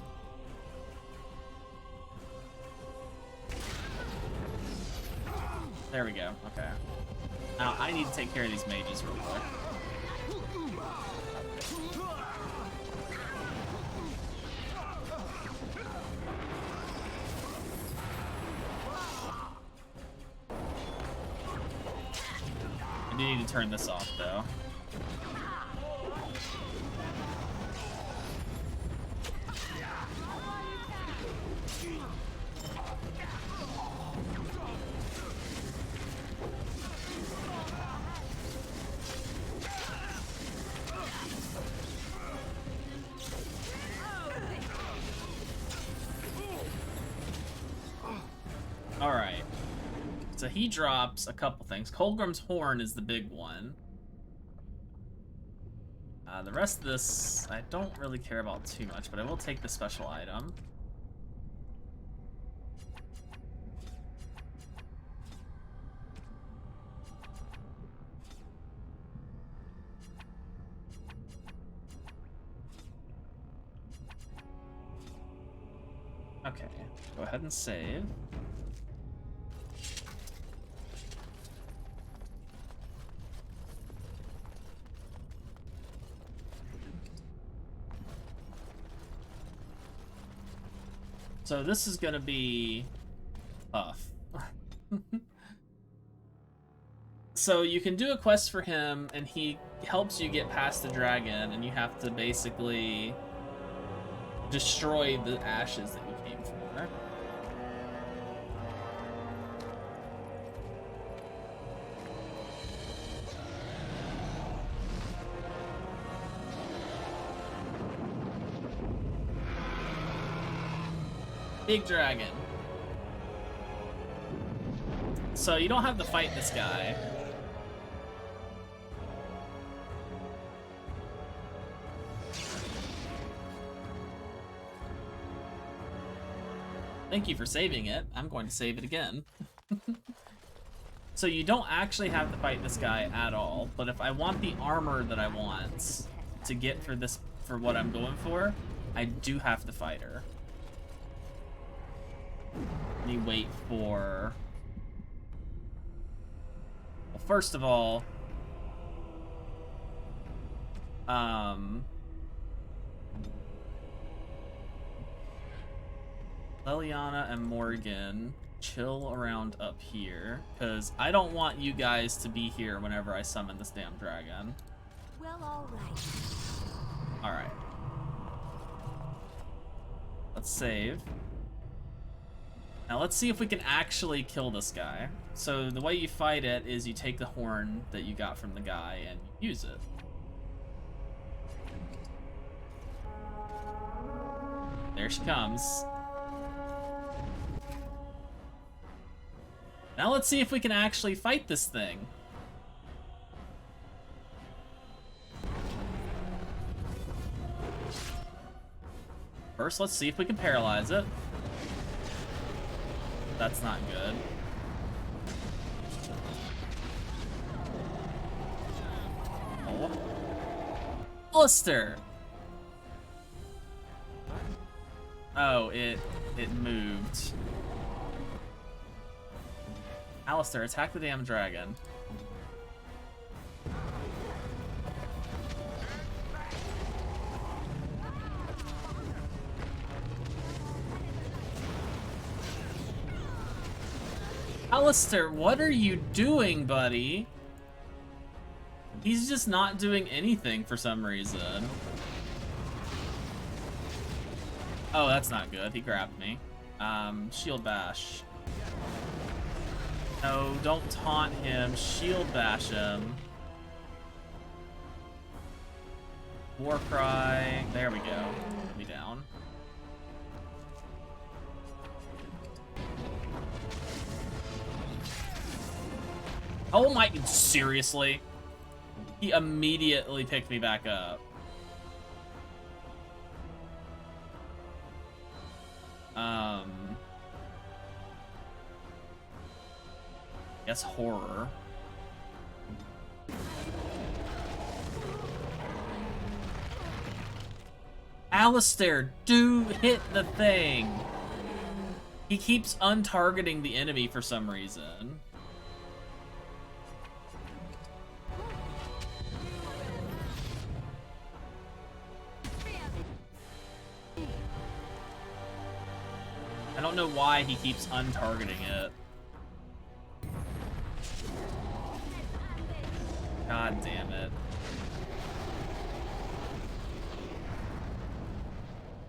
There we go, okay. Now, I need to take care of these mages real quick. I do need to turn this off, though. Alright. So he drops a couple things. Colgrim's Horn is the big one. The rest of this, I don't really care about too much, but I will take the special item. Okay, go ahead and save. So this is gonna be tough. So you can do a quest for him, and he helps you get past the dragon, and you have to basically destroy the ashes that you came for. Big dragon. So you don't have to fight this guy. Thank you for saving it. I'm going to save it again. So you don't actually have to fight this guy at all, but if I want the armor that I want to get for what I'm going for, I do have to fight her. Let me wait for... Well, first of all, Leliana and Morgan chill around up here, because I don't want you guys to be here whenever I summon this damn dragon. Well, all right. Alright. Let's save. Now let's see if we can actually kill this guy. So the way you fight it is you take the horn that you got from the guy and you use it. There she comes. Now let's see if we can actually fight this thing. First, let's see if we can paralyze it. That's not good. Oh. Alistair! Oh, it moved. Alistair, attack the damn dragon. Alistair, what are you doing, buddy? He's just not doing anything for some reason. Oh, that's not good. He grabbed me. Shield bash. No, don't taunt him. Shield bash him. War cry. There we go. Put me down. Oh my, seriously? He immediately picked me back up. Guess horror. Alistair, do hit the thing. He keeps untargeting the enemy for some reason. I don't know why he keeps untargeting it. God damn it.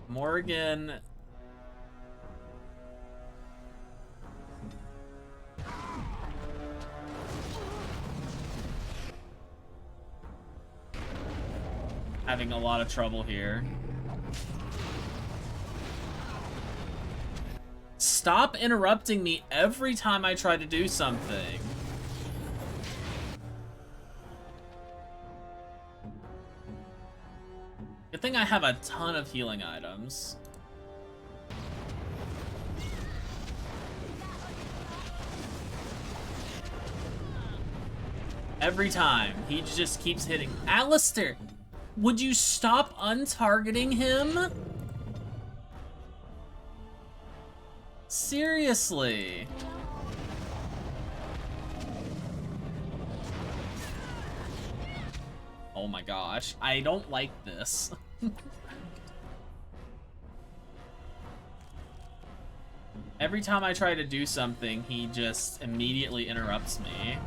Morgan. Having a lot of trouble here. Stop interrupting me every time I try to do something. Good thing I have a ton of healing items. Every time, he just keeps hitting. Alistair, would you stop untargeting him? Seriously. Oh my gosh, I don't like this. Every time I try to do something, he just immediately interrupts me.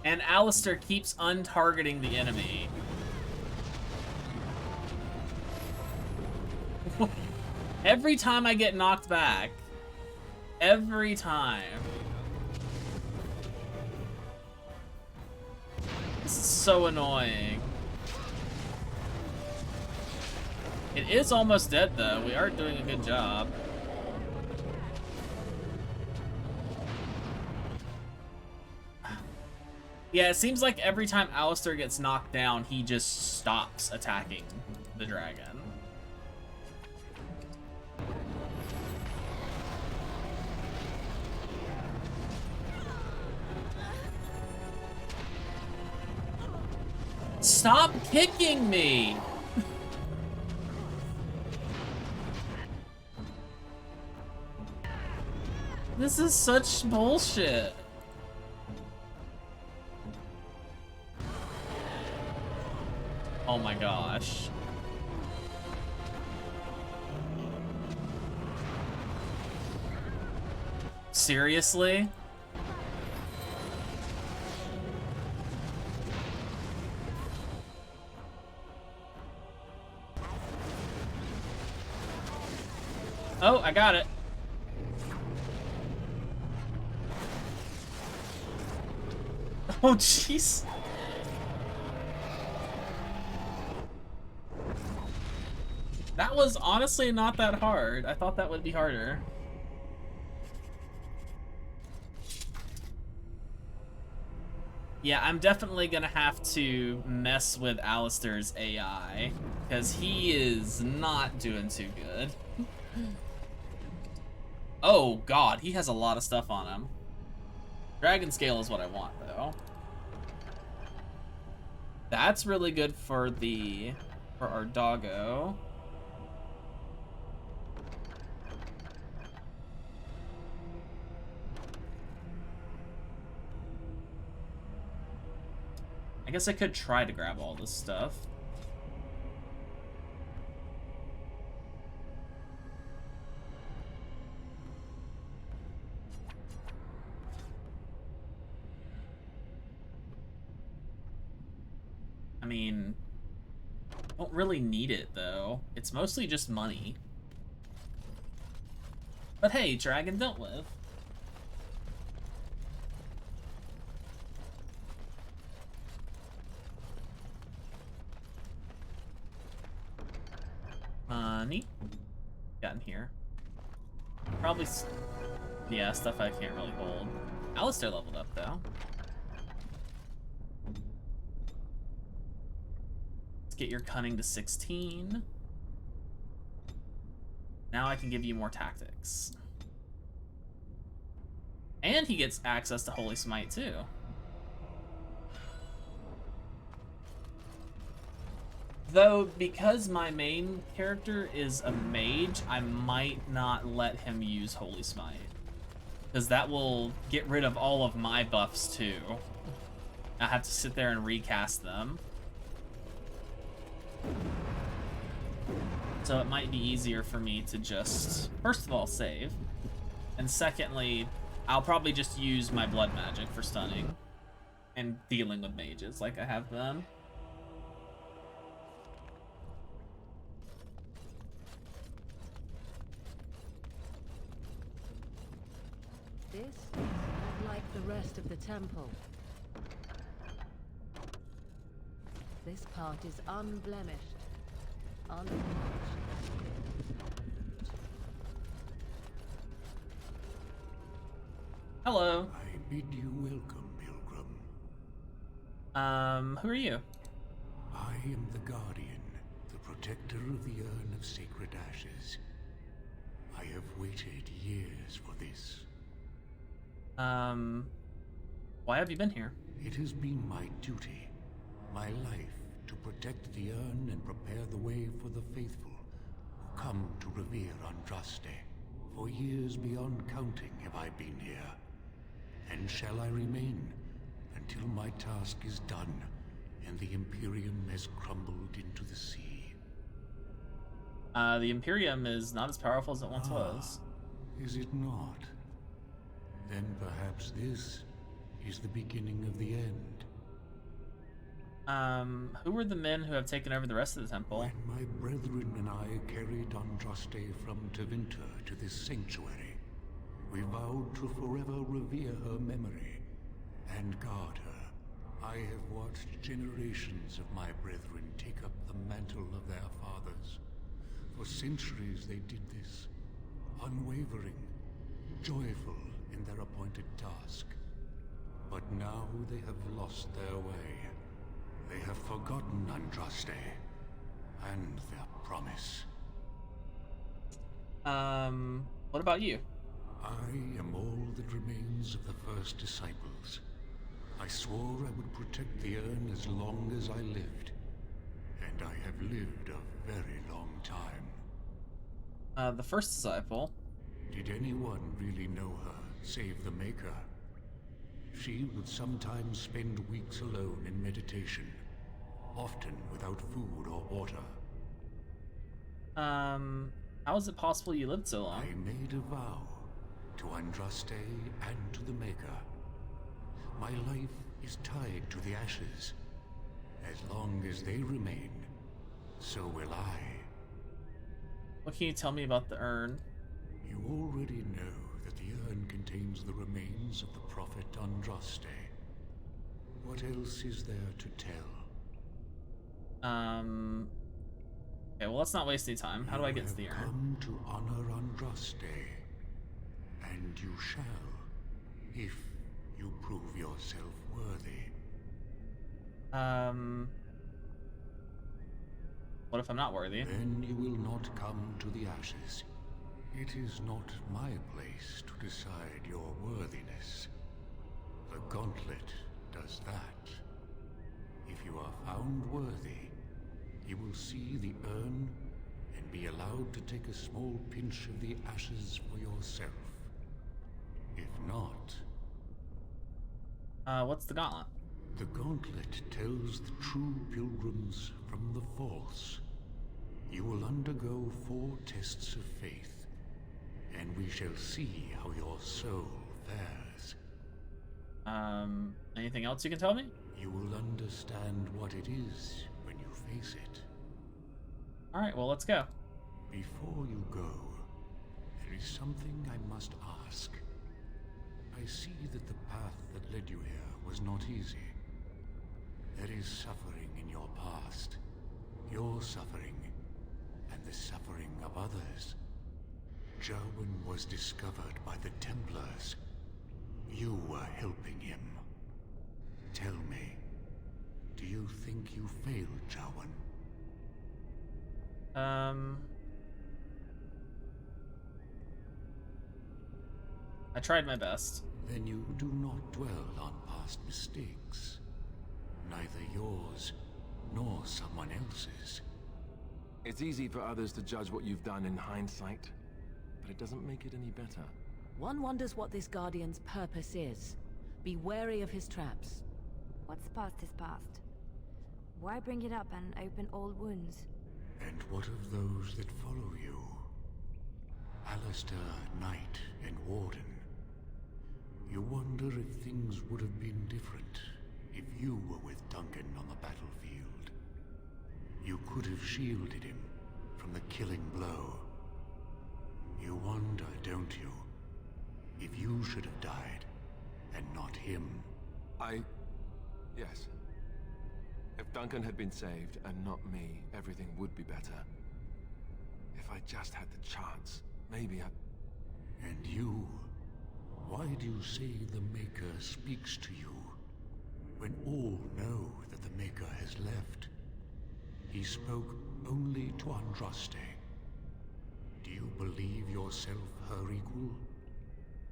And Alistair keeps untargeting the enemy. Every time I get knocked back. Every time. This is so annoying. It is almost dead though. We are doing a good job. Yeah, it seems like every time Alistair gets knocked down, he just stops attacking the dragon. Stop kicking me! This is such bullshit. Oh my gosh. Seriously? Oh, I got it. Oh, jeez. That was honestly not that hard. I thought that would be harder. Yeah, I'm definitely gonna have to mess with Alistair's AI, because he is not doing too good. Oh god, he has a lot of stuff on him. Dragon scale is what I want, though. That's really good for our doggo. I guess I could try to grab all this stuff. I mean, don't really need it though. It's mostly just money. But hey, dragon, don't live. Money. Got in here. Probably, yeah, stuff I can't really hold. Alistair leveled up though. Let's get your cunning to 16. Now I can give you more tactics. And he gets access to Holy Smite too. Though, because my main character is a mage, I might not let him use Holy Smite. Because that will get rid of all of my buffs too. I have to sit there and recast them. So it might be easier for me to just, first of all, save. And secondly, I'll probably just use my blood magic for stunning. And dealing with mages like I have done. This is not like the rest of the temple. This part is unblemished, untouched. Hello. I bid you welcome, pilgrim. Who are you? I am the Guardian, the protector of the Urn of Sacred Ashes. I have waited years for this. Why have you been here? It has been my duty, my life, to protect the urn and prepare the way for the faithful who come to revere Andraste. For years beyond counting have I been here, and shall I remain until my task is done and the Imperium has crumbled into the sea. The Imperium is not as powerful as it once was. Is it not? Then perhaps this is the beginning of the end. Who were the men who have taken over the rest of the temple? When my brethren and I carried Andraste from Tevinter to this sanctuary, we vowed to forever revere her memory and guard her. I have watched generations of my brethren take up the mantle of their fathers. For centuries they did this, unwavering, joyful in their appointed task. But now they have lost their way. They have forgotten Andraste and their promise. What about you? I am all that remains of the first disciples. I swore I would protect the urn as long as I lived. And I have lived a very long time. The first disciple? Did anyone really know her, save the Maker? She would sometimes spend weeks alone in meditation, often without food or water. How is it possible you lived so long? I made a vow to Andraste and to the Maker. My life is tied to the ashes. As long as they remain, so will I. What can you tell me about the urn? You already know that the urn contains the remains of the prophet Andraste. What else is there to tell? Okay, well, let's not waste any time. How do I get to the urn? Come to honor Andraste, and you shall, if you prove yourself worthy. What if I'm not worthy? Then you will not come to the ashes. It is not my place to decide your worthiness. The gauntlet does that. If you are found worthy, you will see the urn and be allowed to take a small pinch of the ashes for yourself. If not... what's the gauntlet? The gauntlet tells the true pilgrims from the false. You will undergo 4 tests of faith, and we shall see how your soul fares. Anything else you can tell me? You will understand what it is when you face it. Alright, well, let's go. Before you go, there is something I must ask. I see that the path that led you here was not easy. There is suffering in your past. Your suffering, and the suffering of others. Jarwin was discovered by the Templars. You were helping him. Tell me, do you think you failed Jarwin? I tried my best. Then you do not dwell on past mistakes. Neither yours, nor someone else's. It's easy for others to judge what you've done in hindsight, but it doesn't make it any better. One wonders what this Guardian's purpose is. Be wary of his traps. What's past is past. Why bring it up and open old wounds? And what of those that follow you? Alistair, Knight, and Warden. You wonder if things would have been different if you were with Duncan on the battlefield. You could have shielded him from the killing blow. You wonder, don't you, if you should have died and not him? Yes. If Duncan had been saved and not me, everything would be better. If I just had the chance, maybe I... And you? Why do you say the Maker speaks to you, when all know that the Maker has left? He spoke only to Andraste. Do you believe yourself her equal?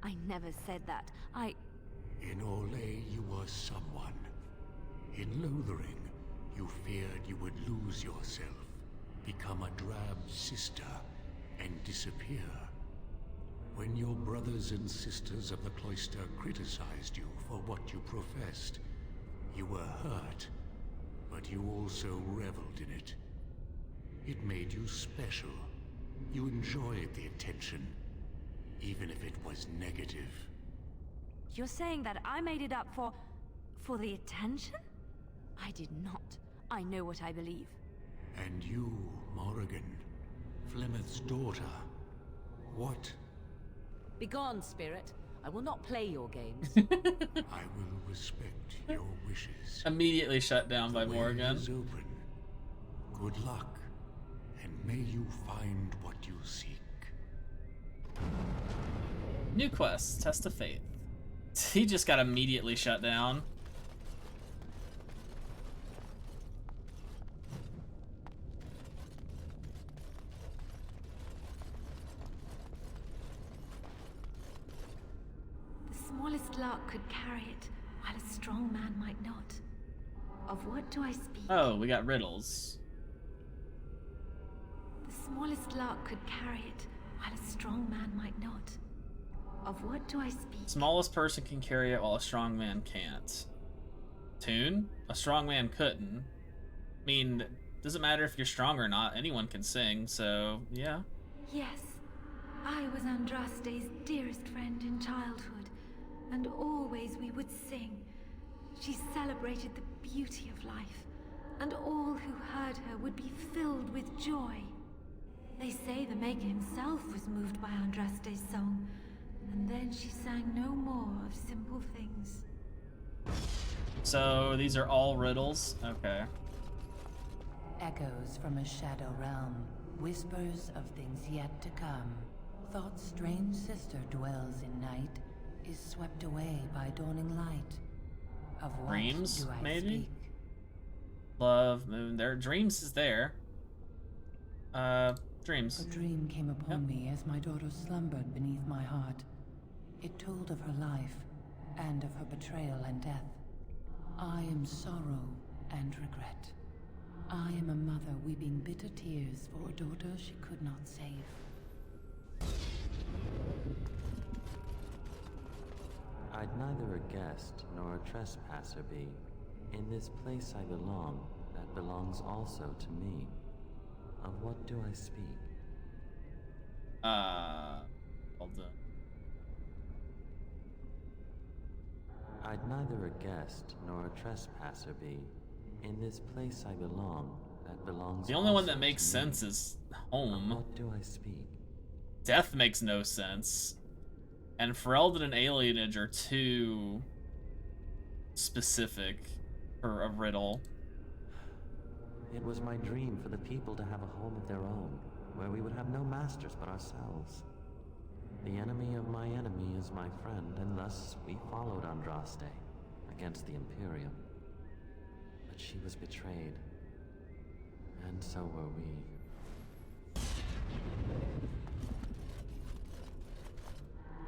I never said that. In Orlais, you were someone. In Lothering, you feared you would lose yourself, become a drab sister, and disappear. When your brothers and sisters of the cloister criticized you for what you professed, you were hurt, but you also reveled in it. It made you special. You enjoyed the attention, even if it was negative. You're saying that I made it up for the attention? I did not. I know what I believe. And you, Morrigan, Flemeth's daughter, what? Begone, spirit. I will not play your games. I will respect your wishes. Immediately shut down by The way Morrigan. is open. Good luck, and may you find what you seek. New quest, Test of Faith. He just got immediately shut down. The smallest lark could carry it, while a strong man might not. Of what do I speak? Oh, we got riddles. The smallest lark could carry it, while a strong man might not. Of what do I speak? Smallest person can carry it while a strong man can't. Tune? A strong man couldn't. I mean, doesn't matter if you're strong or not, anyone can sing, so yeah. Yes, I was Andraste's dearest friend in childhood, and always we would sing. She celebrated the beauty of life, and all who heard her would be filled with joy. They say the Maker himself was moved by Andraste's song, and then she sang no more of simple things. So these are all riddles? Okay. Echoes from a shadow realm, whispers of things yet to come. Thought's strange sister dwells in night, is swept away by dawning light. Of what Dreams, do I maybe? speak? Love, moon, there. Dreams is there. Dreams. A dream came upon me as my daughter slumbered beneath my heart. It told of her life, and of her betrayal and death. I am sorrow and regret. I am a mother weeping bitter tears for a daughter she could not save. I'd neither a guest nor a trespasser be. In this place I belong, that belongs also to me. Of what do I speak? Hold on. I'd neither a guest nor a trespasser be. In this place I belong, that belongs The only one also that makes to sense me. is home. Of what do I speak? Death makes no sense. And Ferelden and Alienage are too specific for a riddle. It was my dream for the people to have a home of their own, where we would have no masters but ourselves. The enemy of my enemy is my friend, and thus we followed Andraste against the Imperium. But she was betrayed, and so were we.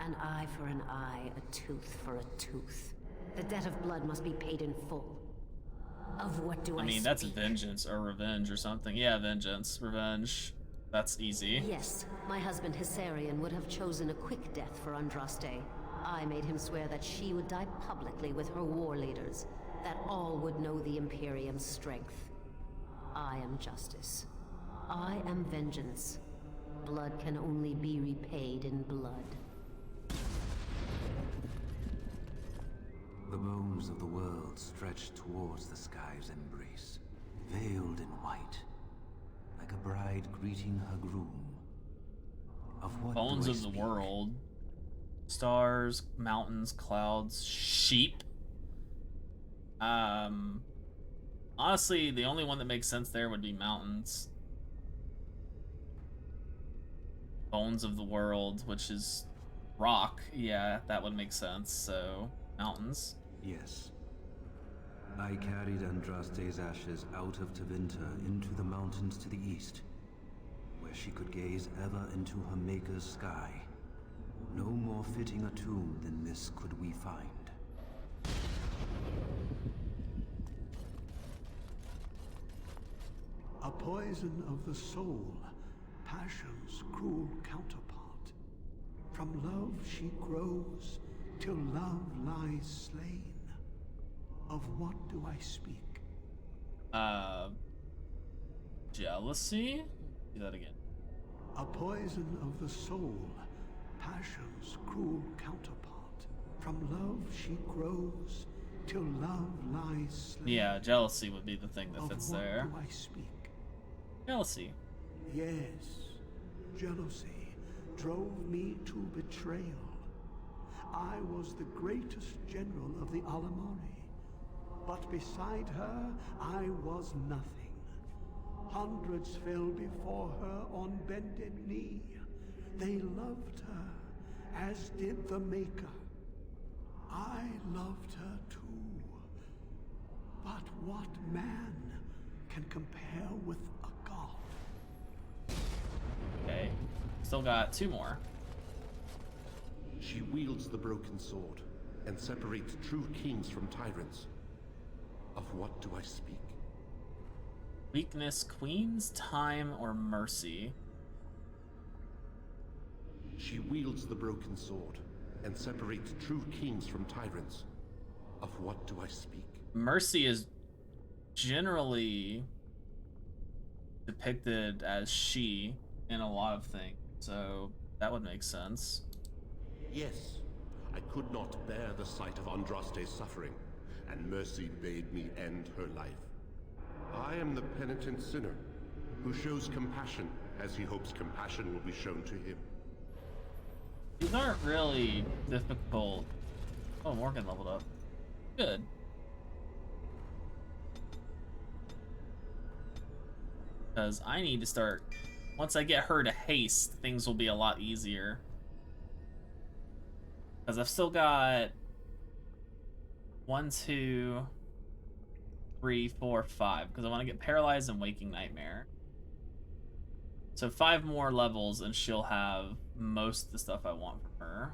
An eye for an eye, a tooth for a tooth. The debt of blood must be paid in full. Of what do I I mean, speak? that's vengeance or revenge or something. Yeah, vengeance, revenge. That's easy. Yes, my husband Hissarion would have chosen a quick death for Andraste. I made him swear that she would die publicly with her war leaders, that all would know the Imperium's strength. I am justice. I am vengeance. Blood can only be repaid in blood. The bones of the world stretched towards the sky's embrace, veiled in white, like a bride greeting her groom. Of what Bones do I of the speak? world. Stars, mountains, clouds, sheep. Honestly, the only one that makes sense there would be mountains. Bones of the world, which is rock. Yeah, that would make sense. So, mountains. Yes. I carried Andraste's ashes out of Tevinter into the mountains to the east, where she could gaze ever into her Maker's sky. No more fitting a tomb than this could we find. A poison of the soul, passion's cruel counterpart. From love she grows, till love lies slain. Of what do I speak? Jealousy? Do that again. A poison of the soul, passion's cruel counterpart. From love she grows, till love lies slain. Yeah, jealousy would be the thing that fits there. Of what do I speak? Jealousy. Yes, jealousy drove me to betrayal. I was the greatest general of the Alamari, but beside her, I was nothing. Hundreds fell before her on bended knee. They loved her, as did the Maker. I loved her too. But what man can compare with a god? Okay, still got 2 more. She wields the broken sword and separates true kings from tyrants. Of what do I speak? Weakness, queens, time, or mercy? She wields the broken sword and separates true kings from tyrants. Of what do I speak? Mercy is generally depicted as she in a lot of things, so that would make sense. Yes, I could not bear the sight of Andraste's suffering, and mercy bade me end her life. I am the penitent sinner, who shows compassion as he hopes compassion will be shown to him. These aren't really difficult. Oh, Morgan leveled up. Good. Because I need to start... Once I get her to haste, things will be a lot easier. Because I've still got 1, 2, 3, 4, 5. Because I want to get Paralyzed and Waking Nightmare. So 5 more levels and she'll have most of the stuff I want from her.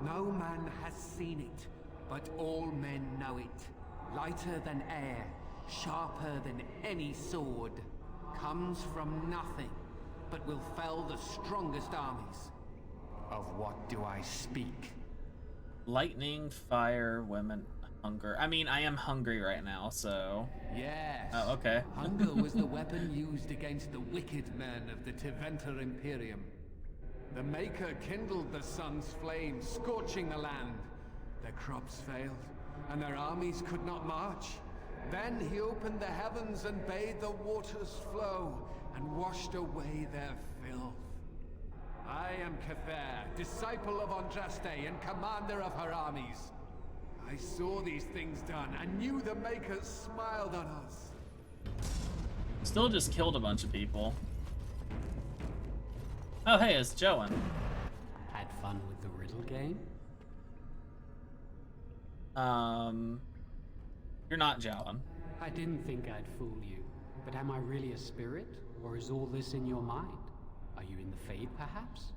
No man has seen it, but all men know it. Lighter than air, sharper than any sword. Comes from nothing, but will fell the strongest armies. Of what do I speak? Lightning, fire, women, hunger. I mean, I am hungry right now, so... Yes. Oh, okay. Hunger was the weapon used against the wicked men of the Teventer Imperium. The Maker kindled the sun's flame, scorching the land. Their crops failed, and their armies could not march. Then he opened the heavens and bade the waters flow, and washed away their filth. I am Cather, disciple of Andraste and commander of her armies. I saw these things done and knew the Makers smiled on us. Still just killed a bunch of people. Oh, hey, it's Joan. Had fun with the riddle game? You're not Joan. I didn't think I'd fool you, but am I really a spirit, or is all this in your mind? Are you in the Fade, perhaps?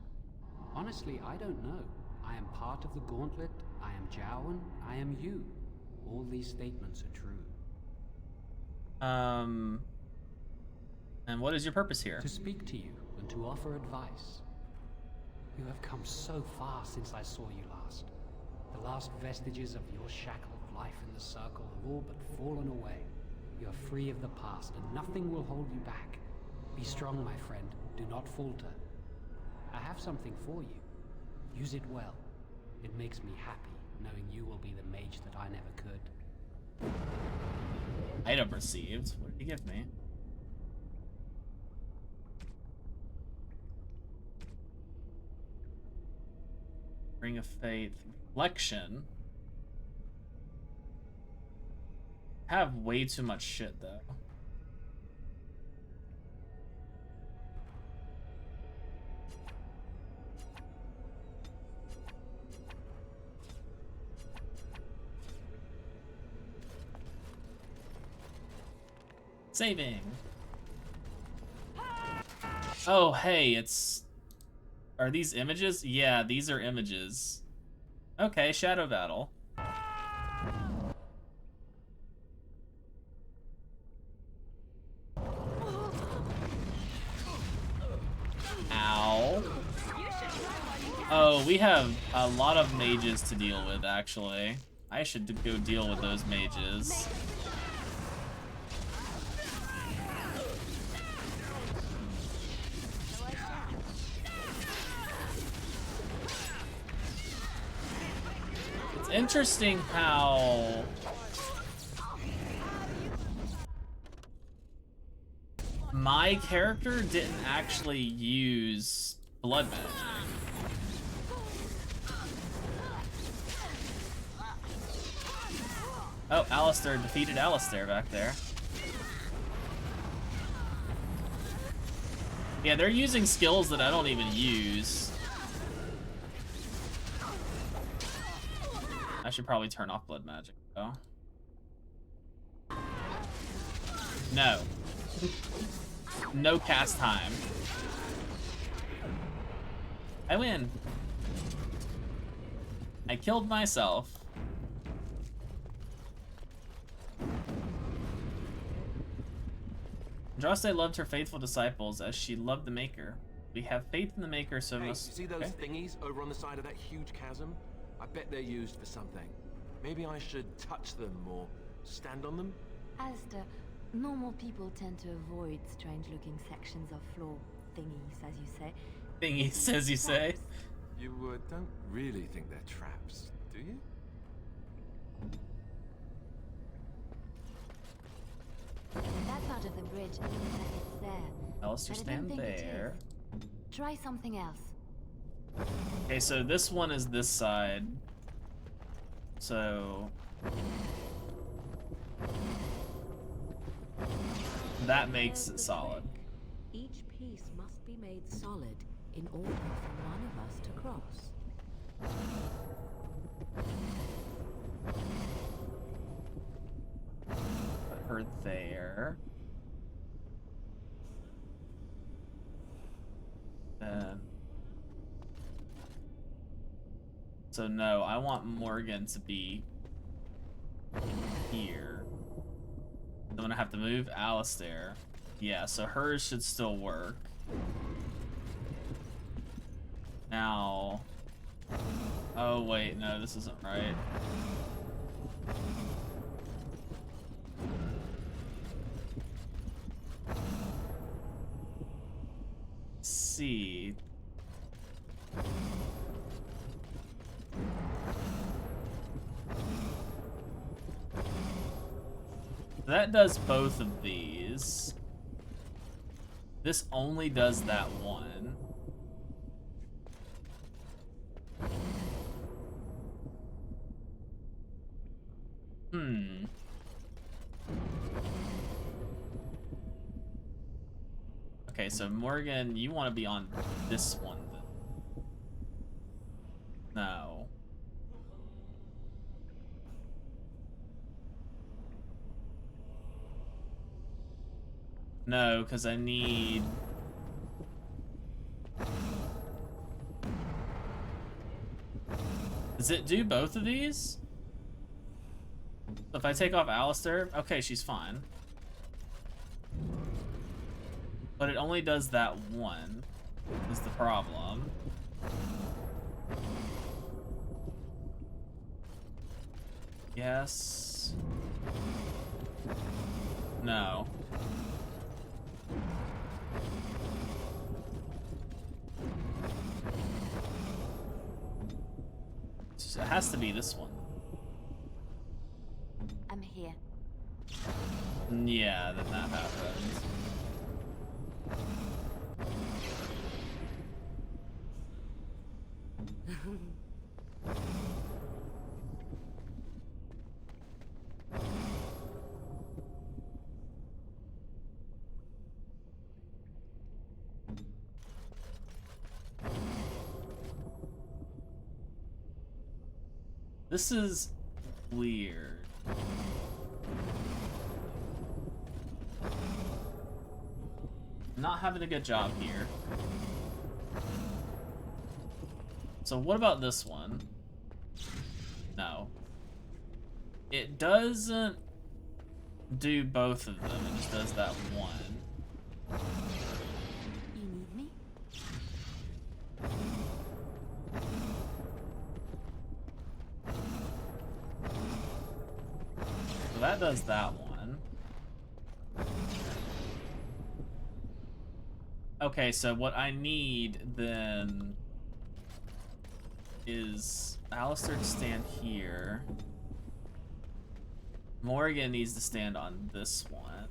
Honestly, I don't know. I am part of the Gauntlet, I am Jowan, I am you. All these statements are true. And what is your purpose here? To speak to you and to offer advice. You have come so far since I saw you last. The last vestiges of your shackled life in the Circle have all but fallen away. You are free of the past and nothing will hold you back. Be strong, my friend. Do not falter. I have something for you. Use it well. It makes me happy knowing you will be the mage that I never could. Item received. What did he give me? Ring of Faith. Reflection. I have way too much shit, though. Saving. Oh, hey, it's... Are these images? Yeah, these are images. Okay, Shadow Battle. Ow. Oh, we have a lot of mages to deal with, actually. I should go deal with those mages. interesting how my character didn't actually use blood magic. Oh, Alistair defeated Alistair back there. Yeah, they're using skills that I don't even use. I should probably turn off blood magic, though. No. No cast time. I win. I killed myself. Andraste loved her faithful disciples as she loved the Maker. We have faith in the Maker, so Hey, must... see those Okay. thingies over on the side of that huge chasm? I bet they're used for something. Maybe I should touch them or stand on them? Alistair, normal people tend to avoid strange-looking sections of floor thingies, as you say. Thingies, as you say. You don't really think they're traps, do you? That part of the bridge looks like it's there. Alistair, but I don't stand think it there. is. Try something else. Okay, so this one is this side. So... that makes it solid. Each piece must be made solid in order for one of us to cross. Put her there. Then... so no, I want Morgan to be here. I'm gonna have to move Alistair. Yeah, so hers should still work. Now... oh wait, no, this isn't right. Let's see. That does both of these. This only does that one. Okay, so Morgan, you want to be on this one then. No. No, because I need... does it do both of these? So if I take off Alistair, okay, she's fine. But it only does that one, is the problem. Yes. No. So it has to be this one. I'm here. Yeah, then that happens. This is weird. Not having a good job here. So what about this one? No. It doesn't do both of them, it just does that one. You need me? So that does that one. Okay, so what I need then is Alistair to stand here. Morgan needs to stand on this one.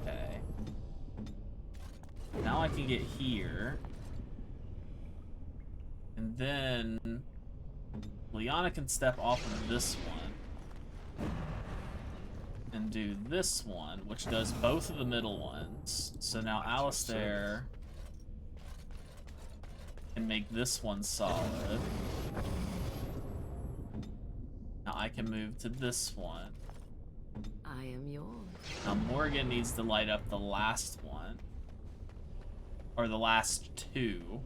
Okay. Now I can get here. And then Liana can step off of this one. And do this one, which does both of the middle ones. So now Alistair can make this one solid. Now I can move to this one. I am yours. Now Morgan needs to light up the last one. Or the last two.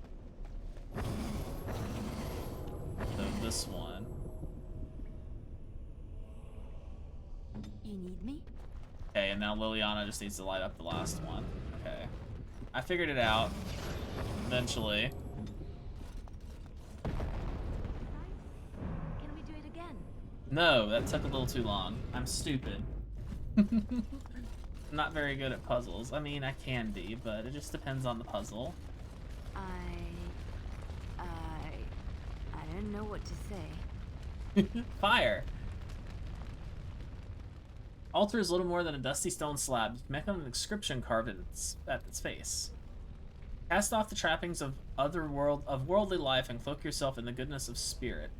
So this one. You need me? Okay, and now Liliana just needs to light up the last one. Okay. I figured it out. Eventually. Can we do it again? No, that took a little too long. I'm stupid. Not very good at puzzles. I mean, I can be, but it just depends on the puzzle. I don't know what to say. Fire! Altar is little more than a dusty stone slab. You can make an inscription carved at its face. Cast off the trappings of worldly life and cloak yourself in the goodness of spirit.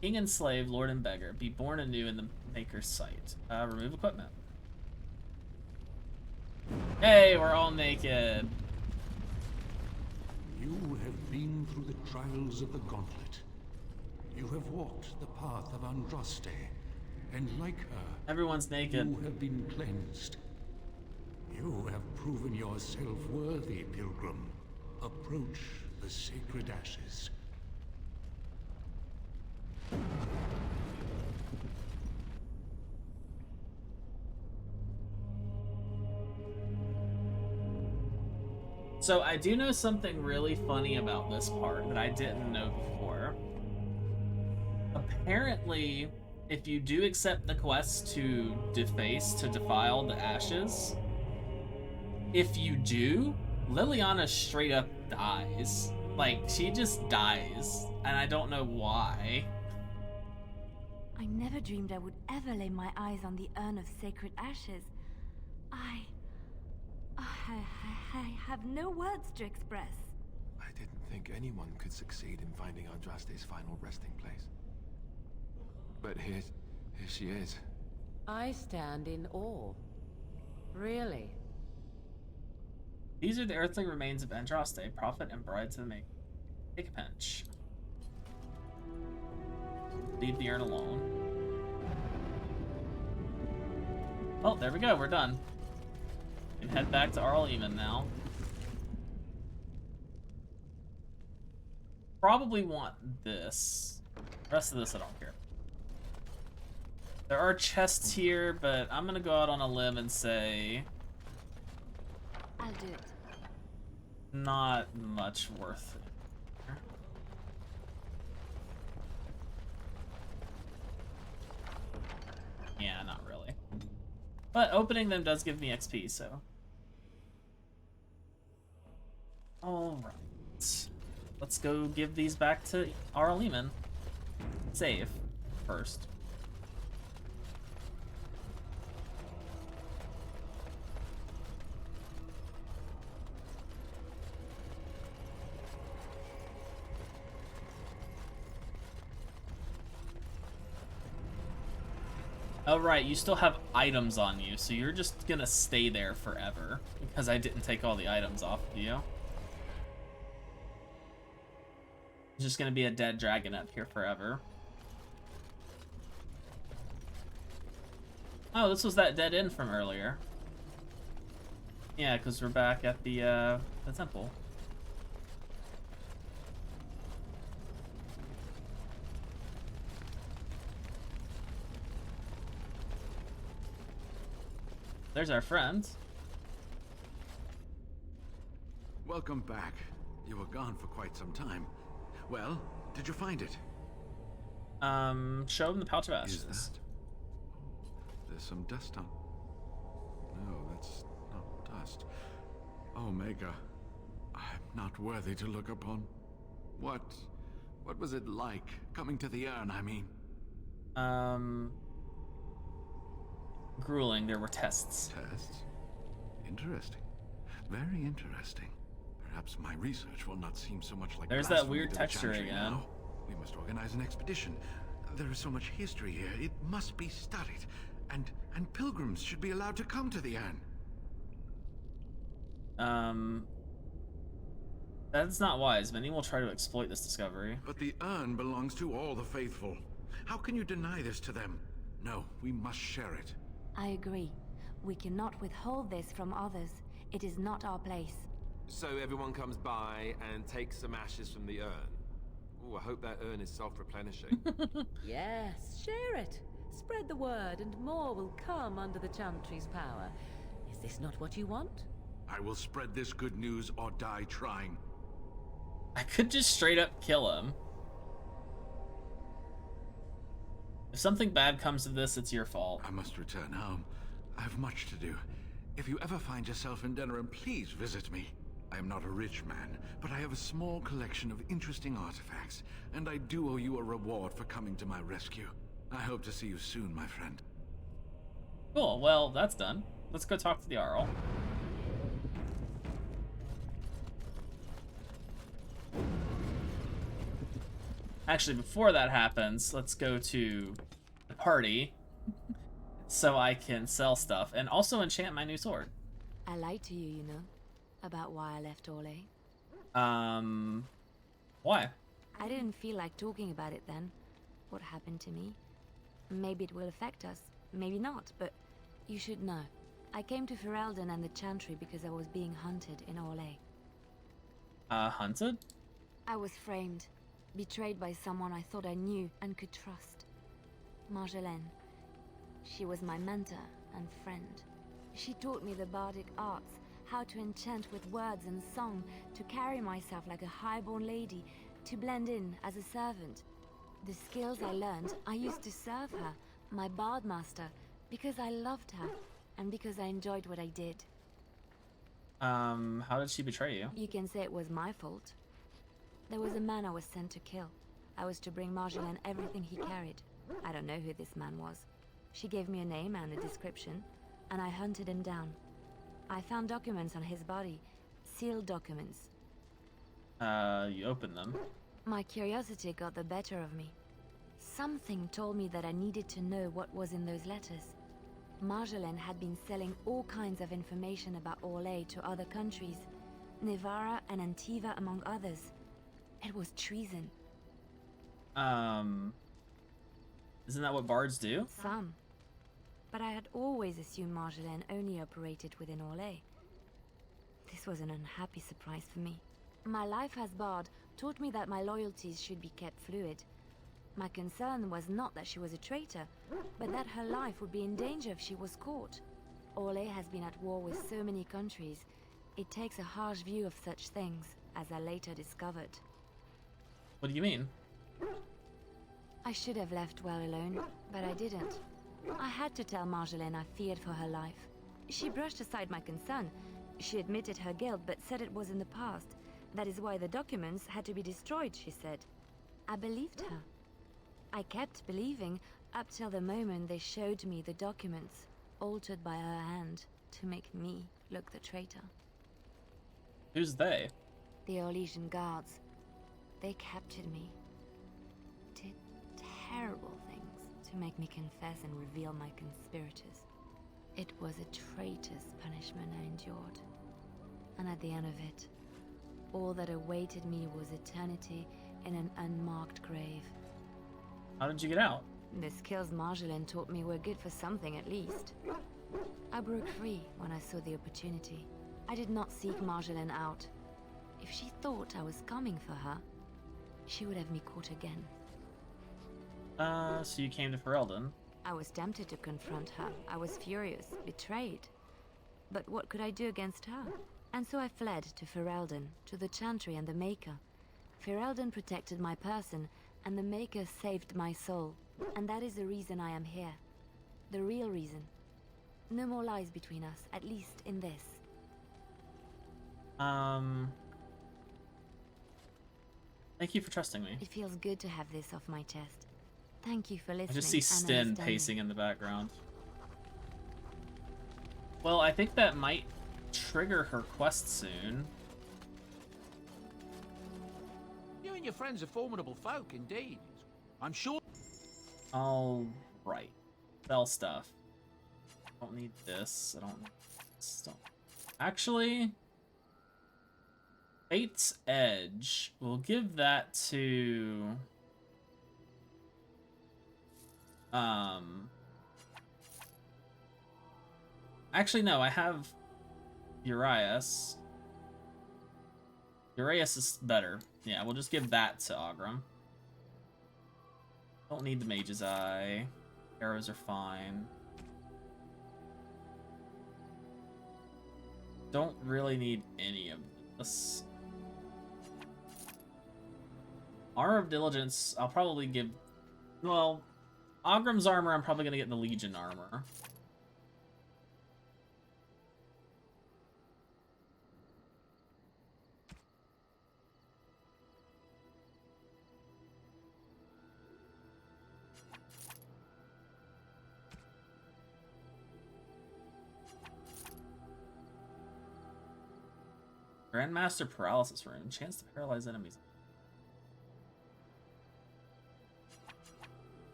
King and slave, lord and beggar, be born anew in the Maker's sight. Remove equipment. Hey, we're all naked. You have been through the trials of the gauntlet. You have walked the path of Andraste, and like her, everyone's naked. You have been cleansed. You have proven yourself worthy, pilgrim. Approach the sacred ashes. So I do know something really funny about this part that I didn't know before. Apparently, if you do accept the quest to defile the ashes, if you do, Liliana straight up dies. Like, she just dies, and I don't know why. I never dreamed I would ever lay my eyes on the urn of sacred ashes. I have no words to express. I didn't think anyone could succeed in finding Andraste's final resting place. But here she is. I stand in awe. Really? These are the earthly remains of Andraste, prophet and bride to the Maker. Take a pinch. Leave the urn alone. Oh, there we go, we're done. We can head back to Arl Eamon now. Probably want this. The rest of this I don't care. There are chests here, but I'm gonna go out on a limb and say I'll do it. not much worth it. Yeah, not really. But opening them does give me XP, so. Alright. Let's go give these back to Arl Eamon. Save first. Oh right, you still have items on you, so you're just gonna stay there forever because I didn't take all the items off of you. It's just gonna be a dead dragon up here forever. Oh, this was that dead end from earlier. Yeah, because we're back at the temple. There's our friend. Welcome back. You were gone for quite some time. Well, did you find it? Show him the pouch of ashes. Is that? There's some dust on. No, that's not dust. Oh, Maker, I'm not worthy to look upon. What was it like, coming to the urn, I mean? Grueling. There were tests. Tests? Interesting. Very interesting. Perhaps my research will not seem so much like There's that blasphemy weird to the texture Chantry again. now. We must organize an expedition. There is so much history here, it must be studied. And pilgrims should be allowed to come to the urn. That's not wise. Many will try to exploit this discovery. But the urn belongs to all the faithful. How can you deny this to them? No, we must share it. I agree. We cannot withhold this from others. It is not our place. So everyone comes by and takes some ashes from the urn. Oh, I hope that urn is self-replenishing. Yes, share it. Spread the word and more will come under the Chantry's power. Is this not what you want? I will spread this good news or die trying. I could just straight up kill him. If something bad comes of this, it's your fault. I must return home. I have much to do. If you ever find yourself in Denerim, please visit me. I am not a rich man, but I have a small collection of interesting artifacts, and I do owe you a reward for coming to my rescue. I hope to see you soon, my friend. Cool, well, that's done. Let's go talk to the Arl. Actually, before that happens, let's go to the party so I can sell stuff and also enchant my new sword. I lied to you, you know, about why I left Orlais. Why? I didn't feel like talking about it then. What happened to me? Maybe it will affect us, maybe not, but you should know. I came to Ferelden and the Chantry because I was being hunted in Orlais. Hunted? I was framed, betrayed by someone I thought I knew and could trust. Marjolaine. She was my mentor and friend. She taught me the bardic arts, how to enchant with words and song, to carry myself like a highborn lady, to blend in as a servant. The skills I learned, I used to serve her, my bard master, because I loved her, and because I enjoyed what I did. How did she betray you? You can say it was my fault. There was a man I was sent to kill. I was to bring Marjolaine everything he carried. I don't know who this man was. She gave me a name and a description, and I hunted him down. I found documents on his body, sealed documents. You opened them. My curiosity got the better of me. Something told me that I needed to know what was in those letters. Marjolaine had been selling all kinds of information about Orlais to other countries, Nevarra and Antiva among others. It was treason. Isn't that what bards do? Some. But I had always assumed Marjolaine only operated within Orlais. This was an unhappy surprise for me. My life as bard taught me that my loyalties should be kept fluid. My concern was not that she was a traitor, but that her life would be in danger if she was caught. Orlais has been at war with so many countries. It takes a harsh view of such things, as I later discovered. What do you mean? I should have left well alone, but I didn't. I had to tell Marjolaine I feared for her life. She brushed aside my concern. She admitted her guilt, but said it was in the past. That is why the documents had to be destroyed, she said. I believed her. I kept believing up till the moment they showed me the documents, altered by her hand, to make me look the traitor. Who's they? The Orlesian guards. They captured me. Did terrible things to make me confess and reveal my conspirators. It was a traitor's punishment I endured. And at the end of it, all that awaited me was eternity in an unmarked grave. How did you get out? The skills Marjolaine taught me were good for something at least. I broke free when I saw the opportunity. I did not seek Marjolaine out. If she thought I was coming for her, she would have me caught again. So you came to Ferelden? I was tempted to confront her. I was furious, betrayed. But what could I do against her? And so I fled to Ferelden, to the Chantry and the Maker. Ferelden protected my person, and the Maker saved my soul. And that is the reason I am here. The real reason. No more lies between us, at least in this. Thank you for trusting me. It feels good to have this off my chest. Thank you for listening. I just see Sten understanding. pacing in the background. Well, I think that might trigger her quest soon. You and your friends are formidable folk, indeed. I'm sure... All right. Sell stuff. I don't need this. I don't need this. Actually, Fate's Edge. We'll give that to... Actually, no, I have Urias. Urias is better. Yeah, we'll just give that to Ogrim. Don't need the Mage's Eye. Arrows are fine. Don't really need any of this. Armor of Diligence, I'll probably give... Well, Ogrim's armor, I'm probably going to get the Legion armor. Grandmaster Paralysis Rune. Chance to paralyze enemies.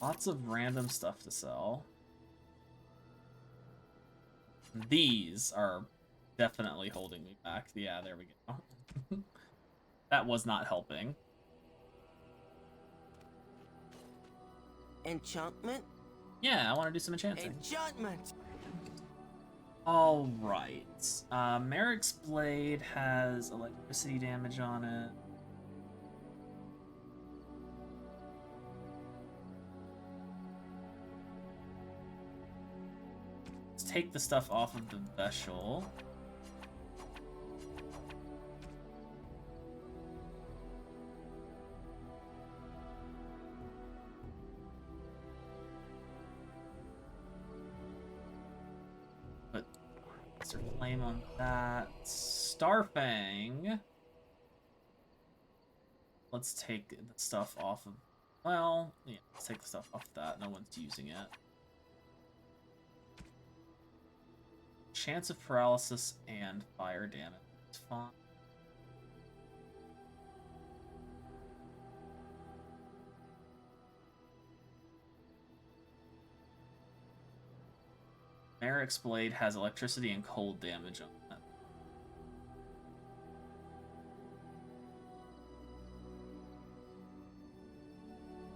Lots of random stuff to sell. These are definitely holding me back. Yeah, there we go. That was not helping. Enchantment? Yeah, I want to do some enchanting. Enchantment! Alright. Merrick's Blade has electricity damage on it. Let's take the stuff off of the Veshel. Flame on that. Starfang. Let's take the stuff off of... Well, yeah, let's take the stuff off that. No one's using it. Chance of paralysis and fire damage. It's fine. Merrick's Blade has electricity and cold damage on it.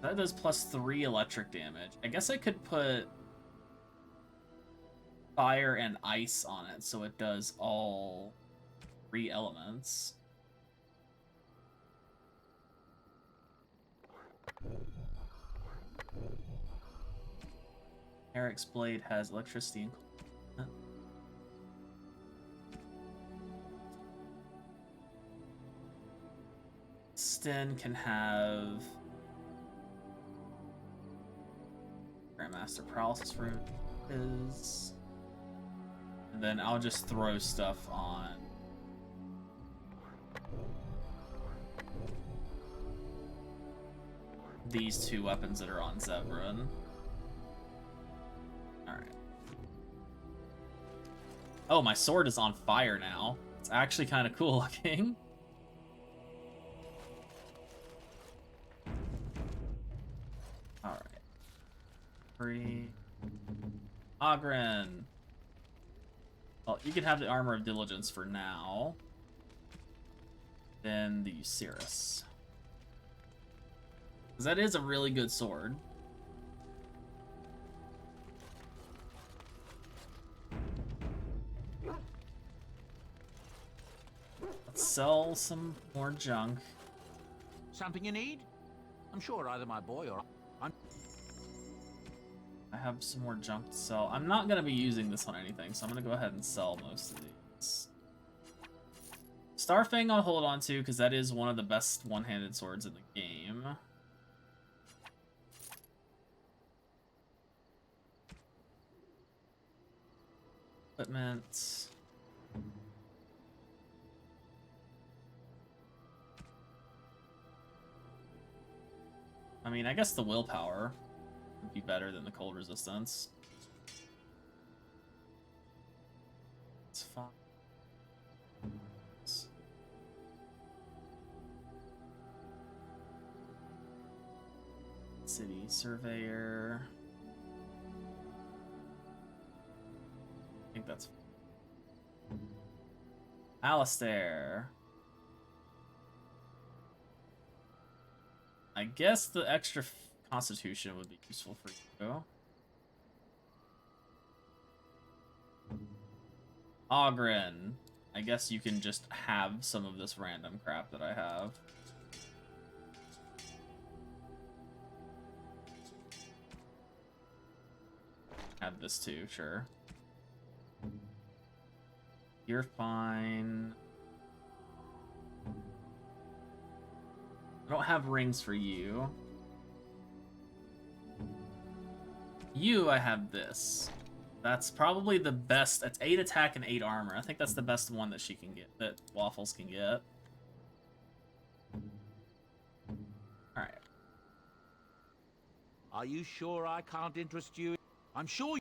That does +3 electric damage. I guess I could put fire and ice on it so it does all 3 elements. Eric's Blade has electricity and cold. Sten can have Grandmaster Paralysis Rune is, and then I'll just throw stuff on these 2 weapons that are on Zevran. Alright. Oh, my sword is on fire now. It's actually kind of cool looking. Alright. 3. Ogren. Well, you can have the Armor of Diligence for now. Then the Euceris. Because that is a really good sword. Let's sell some more junk. Something you need? I'm sure either my boy or... I have some more junk to sell. I'm not going to be using this on anything, so I'm going to go ahead and sell most of these. Starfang I'll hold on to, because that is one of the best one-handed swords in the game. Equipment. I mean, I guess the willpower would be better than the cold resistance. It's fine. City surveyor. I think that's Alistair. I guess the extra constitution would be useful for you. Ogren. I guess you can just have some of this random crap that I have. Have this too, sure. You're fine. I don't have rings for you. You, I have this. That's probably the best. That's 8 attack and 8 armor. I think that's the best one that she can get, that Waffles can get. Alright. Are you sure I can't interest you? I'm sure.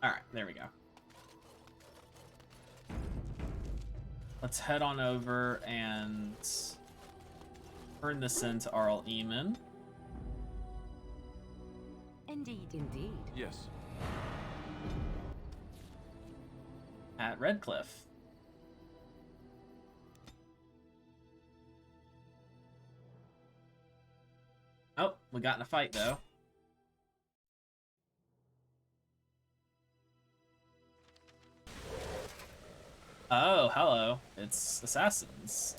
Alright, there we go. Let's head on over and turn this into Arl Eamon. Indeed. Indeed. Yes. At Redcliffe. Oh, we got in a fight though. Oh, hello. It's assassins.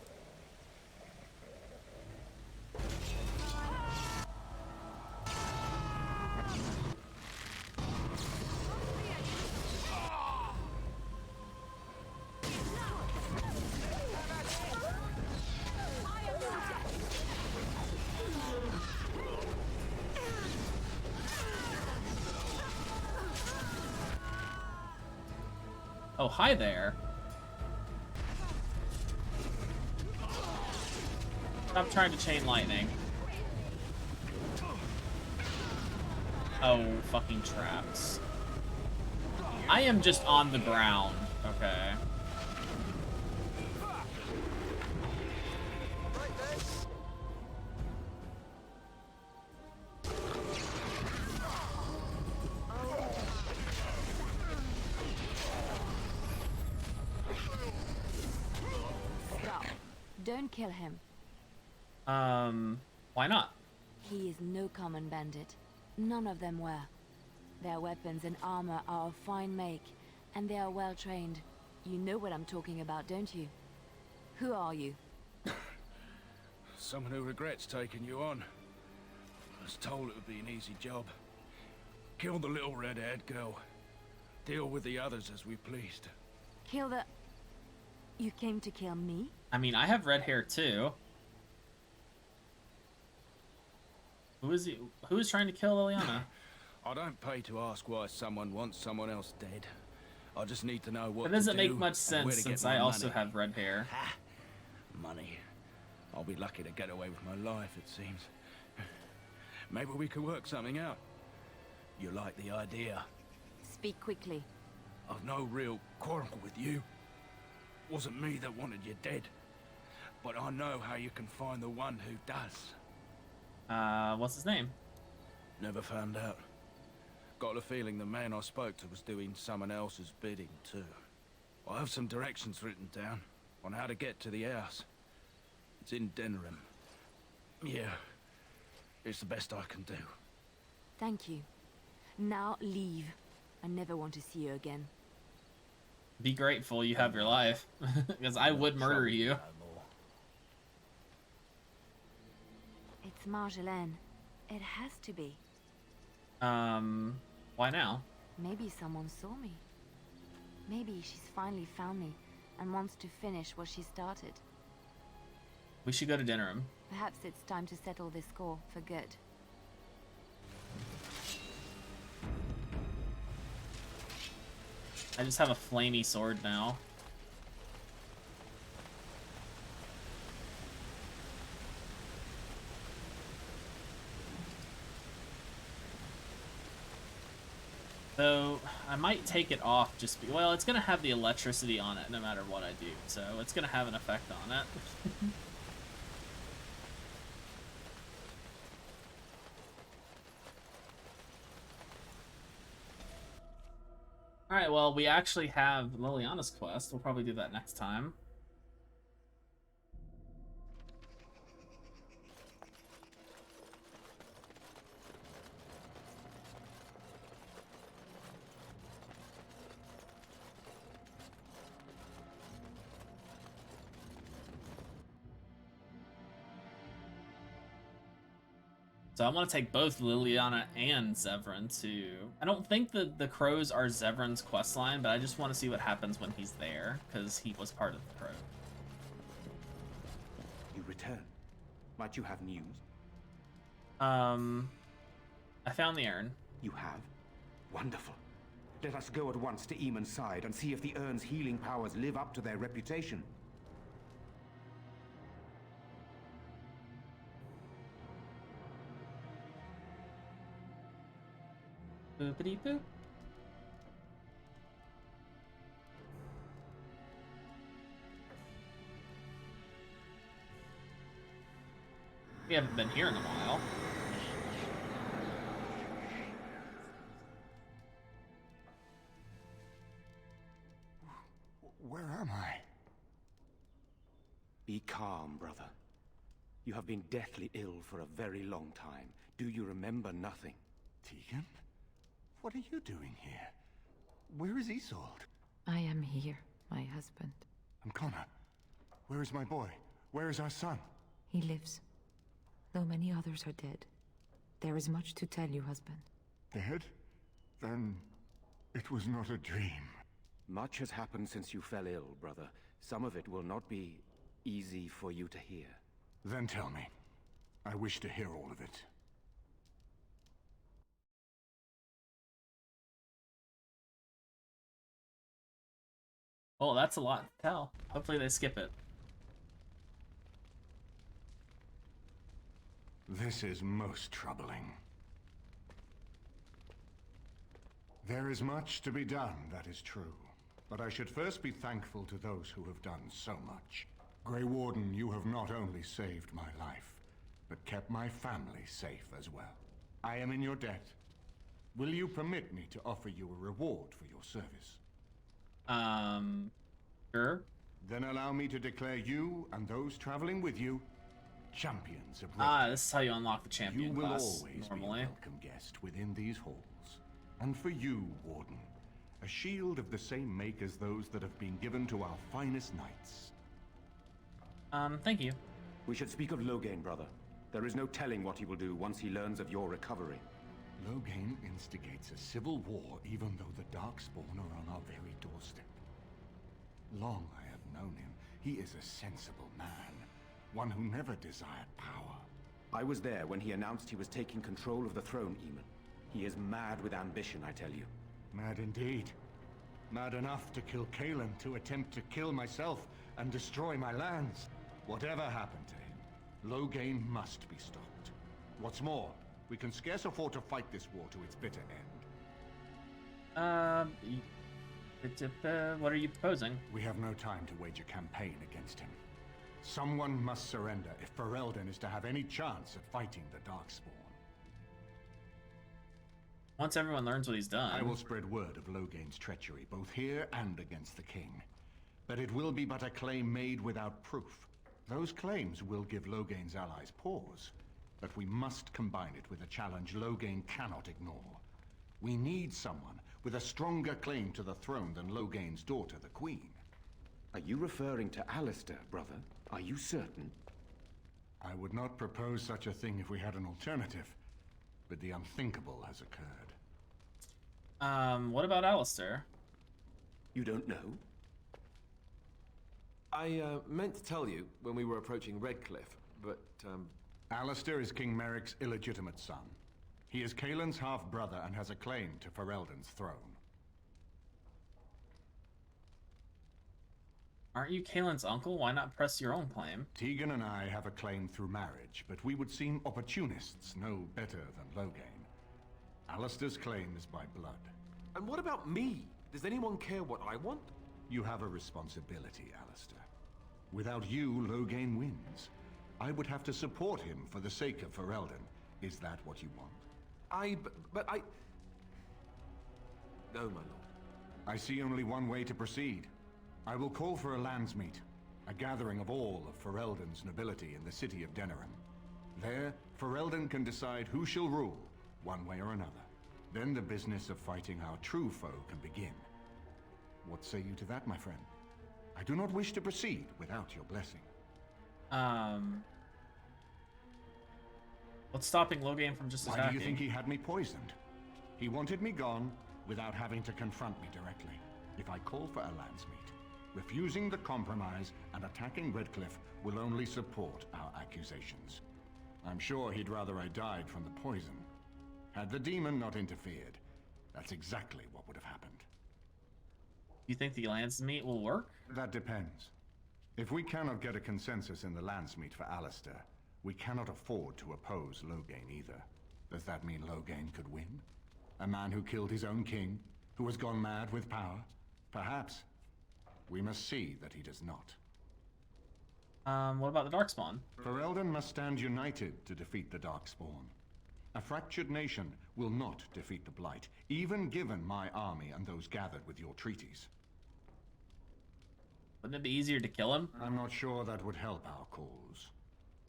Oh, hi there. Stop trying to chain lightning. Oh, fucking traps. I am just on the ground. Okay. Stop. Don't kill him. Why not? He is no common bandit. None of them were. Their weapons and armor are of fine make, and they are well trained. You know what I'm talking about, don't you? Who are you? Someone who regrets taking you on. I was told it would be an easy job. Kill the little red-haired girl. Deal with the others as we pleased. Kill the... You came to kill me? I mean, I have red hair too. Who is he? Who is trying to kill Liliana? I don't pay to ask why someone wants someone else dead. I just need to know what That doesn't to do make much and where sense to get since I my also money. have red hair. Money. I'll be lucky to get away with my life, it seems. Maybe we could work something out. You like the idea? Speak quickly. I've no real quarrel with you. Wasn't me that wanted you dead. But I know how you can find the one who does. What's his name? Never found out. Got a feeling the man I spoke to was doing someone else's bidding, too. I have some directions written down on how to get to the house. It's in Denham. Yeah, it's the best I can do. Thank you. Now leave. I never want to see you again. Be grateful you have your life, because I would murder you. It's Marjolaine. It has to be. Why now? Maybe someone saw me. Maybe she's finally found me and wants to finish what she started. We should go to dinner room. Perhaps it's time to settle this score for good. I just have a flamey sword now. So I might take it off just well, it's gonna have the electricity on it no matter what I do, so it's gonna have an effect on it. Alright, well, we actually have Liliana's quest. We'll probably do that next time. So I want to take both Liliana and Zevran to... I don't think the crows are Zevran's questline, but I just want to see what happens when he's there, because he was part of the crow. You return. Might you have news? I found the urn. You have? Wonderful. Let us go at once to Eamon's side and see if the urn's healing powers live up to their reputation. Boopity boop. We haven't been here in a while. Where am I? Be calm, brother. You have been deathly ill for a very long time. Do you remember nothing? Tegan? What are you doing here? Where is Isolde? I am here, my husband. And Connor? Where is my boy? Where is our son? He lives, though many others are dead. There is much to tell you, husband. Dead? Then it was not a dream. Much has happened since you fell ill, brother. Some of it will not be easy for you to hear. Then tell me. I wish to hear all of it. Oh, that's a lot to tell. Hopefully they skip it. This is most troubling. There is much to be done, that is true. But I should first be thankful to those who have done so much. Grey Warden, you have not only saved my life, but kept my family safe as well. I am in your debt. Will you permit me to offer you a reward for your service? Sure. Then allow me to declare you and those traveling with you champions of this is how you unlock the champion class. You will always normally be a welcome guest within these halls. And for you, Warden, a shield of the same make as those that have been given to our finest knights. Thank you. We should speak of Loghain, brother. There is no telling what he will do once he learns of your recovery. Loghain instigates a civil war even though the Darkspawn are on our very doorstep. Long I have known him. He is a sensible man. One who never desired power. I was there when he announced he was taking control of the throne, Eamon. He is mad with ambition, I tell you. Mad indeed. Mad enough to kill Kaelin, to attempt to kill myself and destroy my lands. Whatever happened to him, Loghain must be stopped. What's more, we can scarce afford to fight this war to its bitter end. What are you proposing? We have no time to wage a campaign against him. Someone must surrender if Ferelden is to have any chance of fighting the Darkspawn. Once everyone learns what he's done... I will spread word of Loghain's treachery, both here and against the king. But it will be but a claim made without proof. Those claims will give Loghain's allies pause. But we must combine it with a challenge Loghain cannot ignore. We need someone with a stronger claim to the throne than Loghain's daughter, the Queen. Are you referring to Alistair, brother? Are you certain? I would not propose such a thing if we had an alternative. But the unthinkable has occurred. What about Alistair? You don't know? I meant to tell you when we were approaching Redcliffe, but Alistair is King Merrick's illegitimate son. He is Kaelin's half-brother and has a claim to Ferelden's throne. Aren't you Kaelin's uncle? Why not press your own claim? Tegan and I have a claim through marriage, but we would seem opportunists no better than Loghain. Alistair's claim is by blood. And what about me? Does anyone care what I want? You have a responsibility, Alistair. Without you, Loghain wins. I would have to support him for the sake of Ferelden. Is that what you want? But I... No, my lord. I see only one way to proceed. I will call for a landsmeet, a gathering of all of Ferelden's nobility in the city of Denerim. There, Ferelden can decide who shall rule, one way or another. Then the business of fighting our true foe can begin. What say you to that, my friend? I do not wish to proceed without your blessing. What's stopping Loghain from just attacking? Why do you think he had me poisoned? He wanted me gone without having to confront me directly. If I call for a landsmeet, refusing the compromise and attacking Redcliffe will only support our accusations. I'm sure he'd rather I died from the poison. Had the demon not interfered, that's exactly what would have happened. You think the landsmeet will work? That depends. If we cannot get a consensus in the landsmeet for Alistair, we cannot afford to oppose Loghain either. Does that mean Loghain could win? A man who killed his own king, who has gone mad with power? Perhaps. We must see that he does not. What about the Darkspawn? Ferelden must stand united to defeat the Darkspawn. A fractured nation will not defeat the Blight, even given my army and those gathered with your treaties. Wouldn't it be easier to kill him? I'm not sure that would help our cause.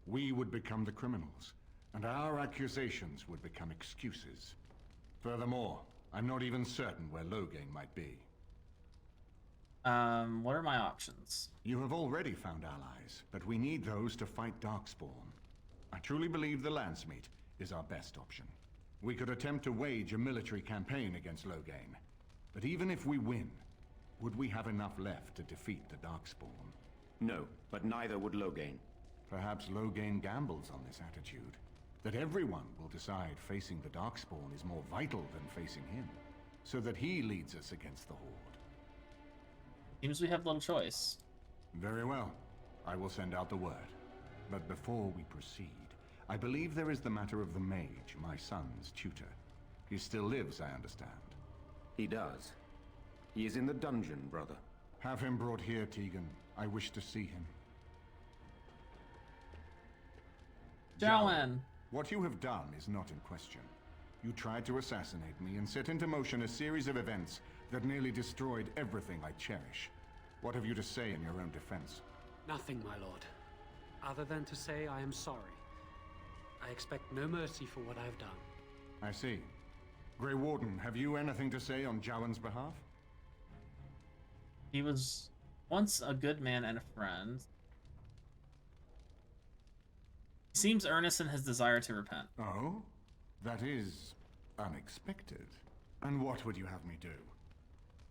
We would become the criminals, and our accusations would become excuses. Furthermore, I'm not even certain where Loghain might be. What are my options? You have already found allies, but we need those to fight Darkspawn. I truly believe the landsmeet is our best option. We could attempt to wage a military campaign against Loghain, but even if we win, would we have enough left to defeat the Darkspawn? No, but neither would Loghain. Perhaps Loghain gambles on this attitude, that everyone will decide facing the Darkspawn is more vital than facing him, so that he leads us against the Horde. Seems we have little choice. Very well. I will send out the word. But before we proceed, I believe there is the matter of the mage, my son's tutor. He still lives, I understand. He does. He is in the dungeon, brother. Have him brought here, Tegan. I wish to see him. Jowan! What you have done is not in question. You tried to assassinate me and set into motion a series of events that nearly destroyed everything I cherish. What have you to say in your own defense? Nothing, my lord. Other than to say I am sorry. I expect no mercy for what I have done. I see. Grey Warden, have you anything to say on Jowan's behalf? He was once a good man and a friend. He seems earnest in his desire to repent. Oh? That is unexpected. And what would you have me do?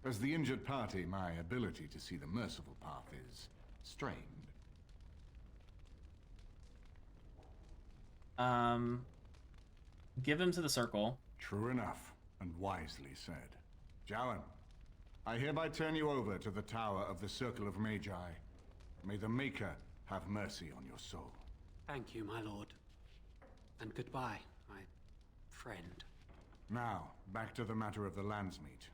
As the injured party, my ability to see the merciful path is strained. Give him to the circle. True enough, and wisely said. Jowan, I hereby turn you over to the Tower of the Circle of Magi. May the Maker have mercy on your soul. Thank you, my lord. And goodbye, my friend. Now, back to the matter of the landsmeet.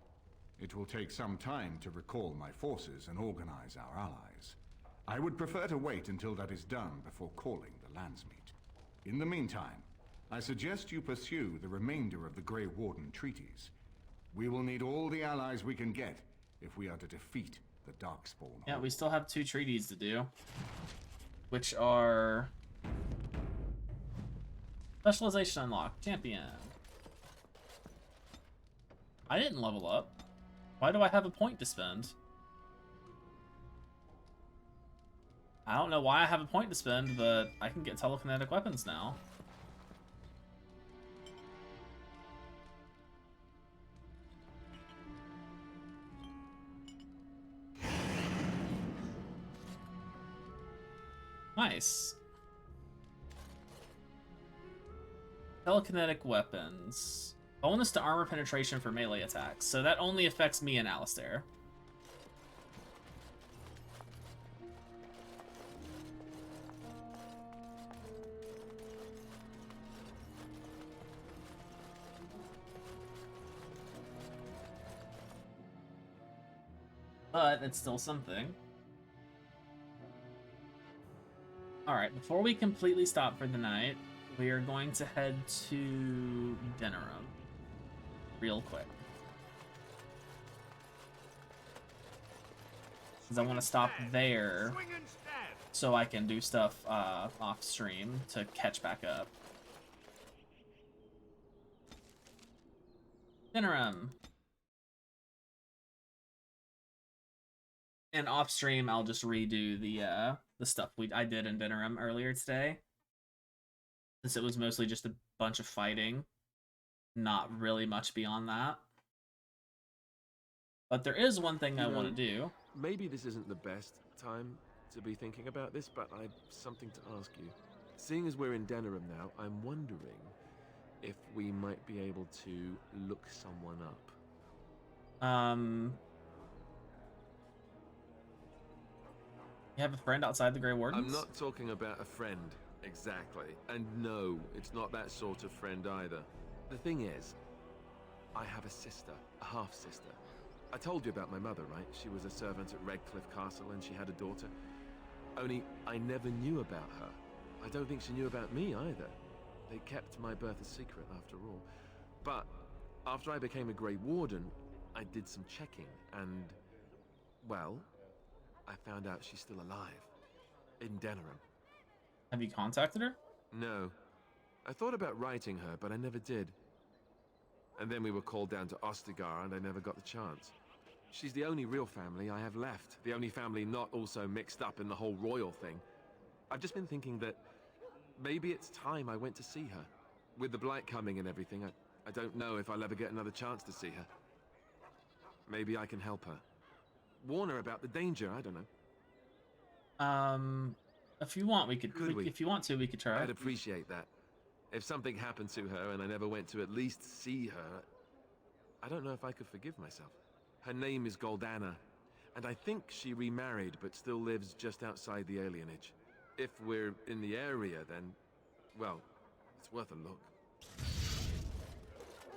It will take some time to recall my forces and organize our allies. I would prefer to wait until that is done before calling the landsmeet. In the meantime, I suggest you pursue the remainder of the Grey Warden treaties. We will need all the allies we can get if we are to defeat the Darkspawn. Yeah, we still have 2 treaties to do, which are specialization unlocked, champion. I didn't level up. Why do I have a point to spend? I don't know why I have a point to spend, but I can get telekinetic weapons now. Nice. Telekinetic weapons. Bonus to armor penetration for melee attacks. So that only affects me and Alistair. But it's still something. Alright, before we completely stop for the night, we are going to head to Denerim real quick. Because I want to stop there so I can do stuff off stream to catch back up. Denerim. And off stream, I'll just redo the stuff I did in Denerim earlier today. Since it was mostly just a bunch of fighting, not really much beyond that. But there is one thing I want to do. Maybe this isn't the best time to be thinking about this, but I've something to ask you. Seeing as we're in Denerim now, I'm wondering if we might be able to look someone up. You have a friend outside the Grey Wardens? I'm not talking about a friend, exactly. And no, it's not that sort of friend either. The thing is, I have a sister, a half-sister. I told you about my mother, right? She was a servant at Redcliffe Castle and she had a daughter. Only, I never knew about her. I don't think she knew about me either. They kept my birth a secret after all. But, after I became a Grey Warden, I did some checking and, well, I found out she's still alive. In Denerim. Have you contacted her? No. I thought about writing her, but I never did. And then we were called down to Ostagar, and I never got the chance. She's the only real family I have left. The only family not also mixed up in the whole royal thing. I've just been thinking that maybe it's time I went to see her. With the Blight coming and everything, I don't know if I'll ever get another chance to see her. Maybe I can help her. Warn her about the danger, I don't know. If you want, we could if you want to, we could try. I'd appreciate that. If something happened to her and I never went to at least see her, I don't know if I could forgive myself. Her name is Goldana, and I think she remarried but still lives just outside the alienage. If we're in the area, then, well, it's worth a look.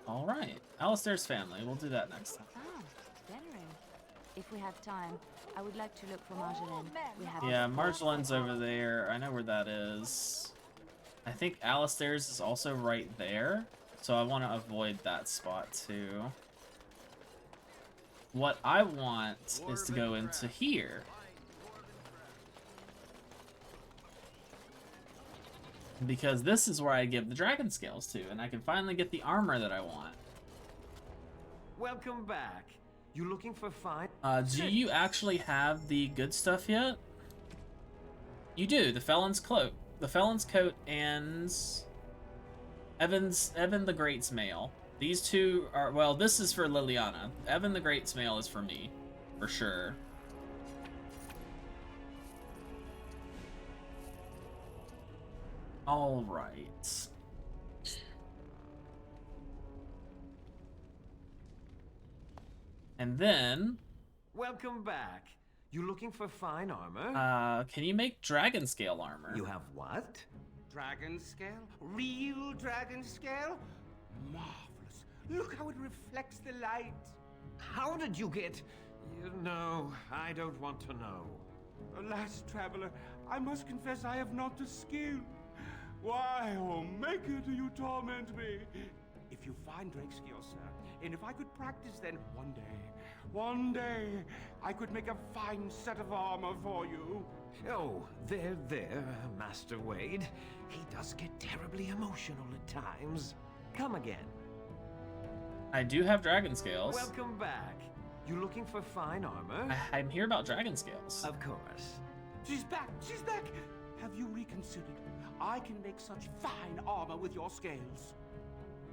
Alright, Alistair's family. We'll do that next time. Denerim. If we have time, I would like to look for Marjolaine. We have Yeah, Marjolaine's over there. I know where that is. I think Alistair's is also right there, so I want to avoid that spot too. What I want is to go into here. Because this is where I give the dragon scales to, and I can finally get the armor that I want. Welcome back. You looking for fight? Do you actually have the good stuff yet? You do, the Felon's Cloak. The Felon's Coat and Evan the Great's Mail. These two are, well, this is for Liliana. Evan the Great's Mail is for me, for sure. All right. And then... Welcome back. You looking for fine armor? Can you make dragon scale armor? You have what? Dragon scale? Real dragon scale? Marvelous. Look how it reflects the light. How did you get... No, I don't want to know. Alas, traveler, I must confess I have not the skill. Why, oh Maker, do you torment me? If you find Drake's skill, sir, and if I could practice, then one day, I could make a fine set of armor for you. Oh, there, Master Wade. He does get terribly emotional at times. Come again. I do have dragon scales. Welcome back. You looking for fine armor? I'm here about dragon scales. Of course. She's back! She's back! Have you reconsidered? I can make such fine armor with your scales.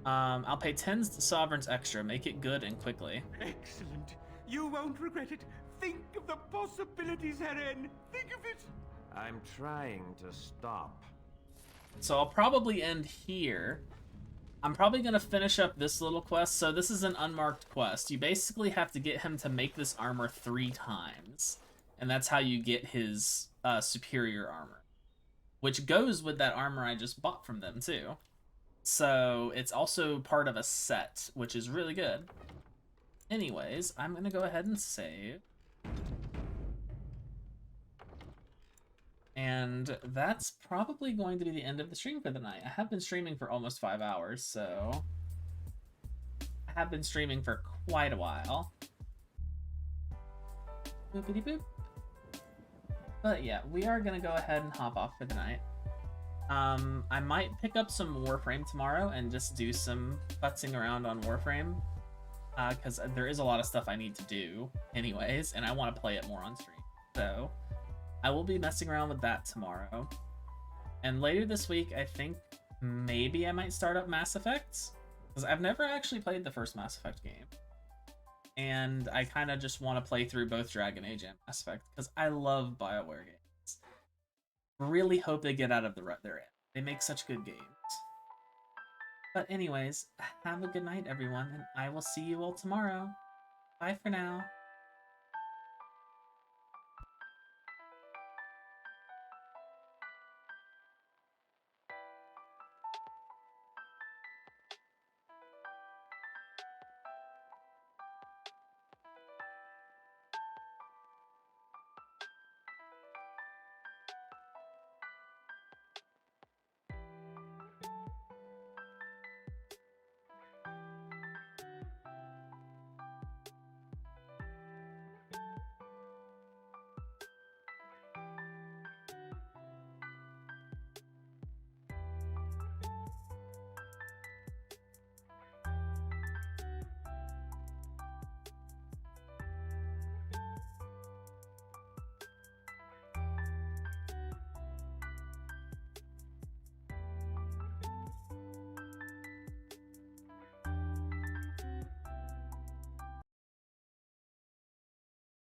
I'll pay 10 sovereigns extra. Make it good and quickly. Excellent. You won't regret it. Think of the possibilities, Heren. Think of it. I'm trying to stop. So I'll probably end here. I'm probably going to finish up this little quest. So this is an unmarked quest. You basically have to get him to make this armor 3 times. And that's how you get his superior armor. Which goes with that armor I just bought from them, too. So it's also part of a set, which is really good. Anyways, I'm going to go ahead and save. And that's probably going to be the end of the stream for the night. I have been streaming for almost 5 hours, so I have been streaming for quite a while. Boopity boop. But yeah, we are gonna go ahead and hop off for the night. I might pick up some Warframe tomorrow and just do some putzing around on Warframe, because there is a lot of stuff I need to do anyways, and I want to play it more on stream. So I will be messing around with that tomorrow. And later this week, I think maybe I might start up Mass Effect, because I've never actually played the first Mass Effect game. And I kind of just want to play through both Dragon Age and Mass Effect, because I love BioWare games. Really hope they get out of the rut they're in. They make such good games. But anyways, have a good night, everyone, and I will see you all tomorrow. Bye for now.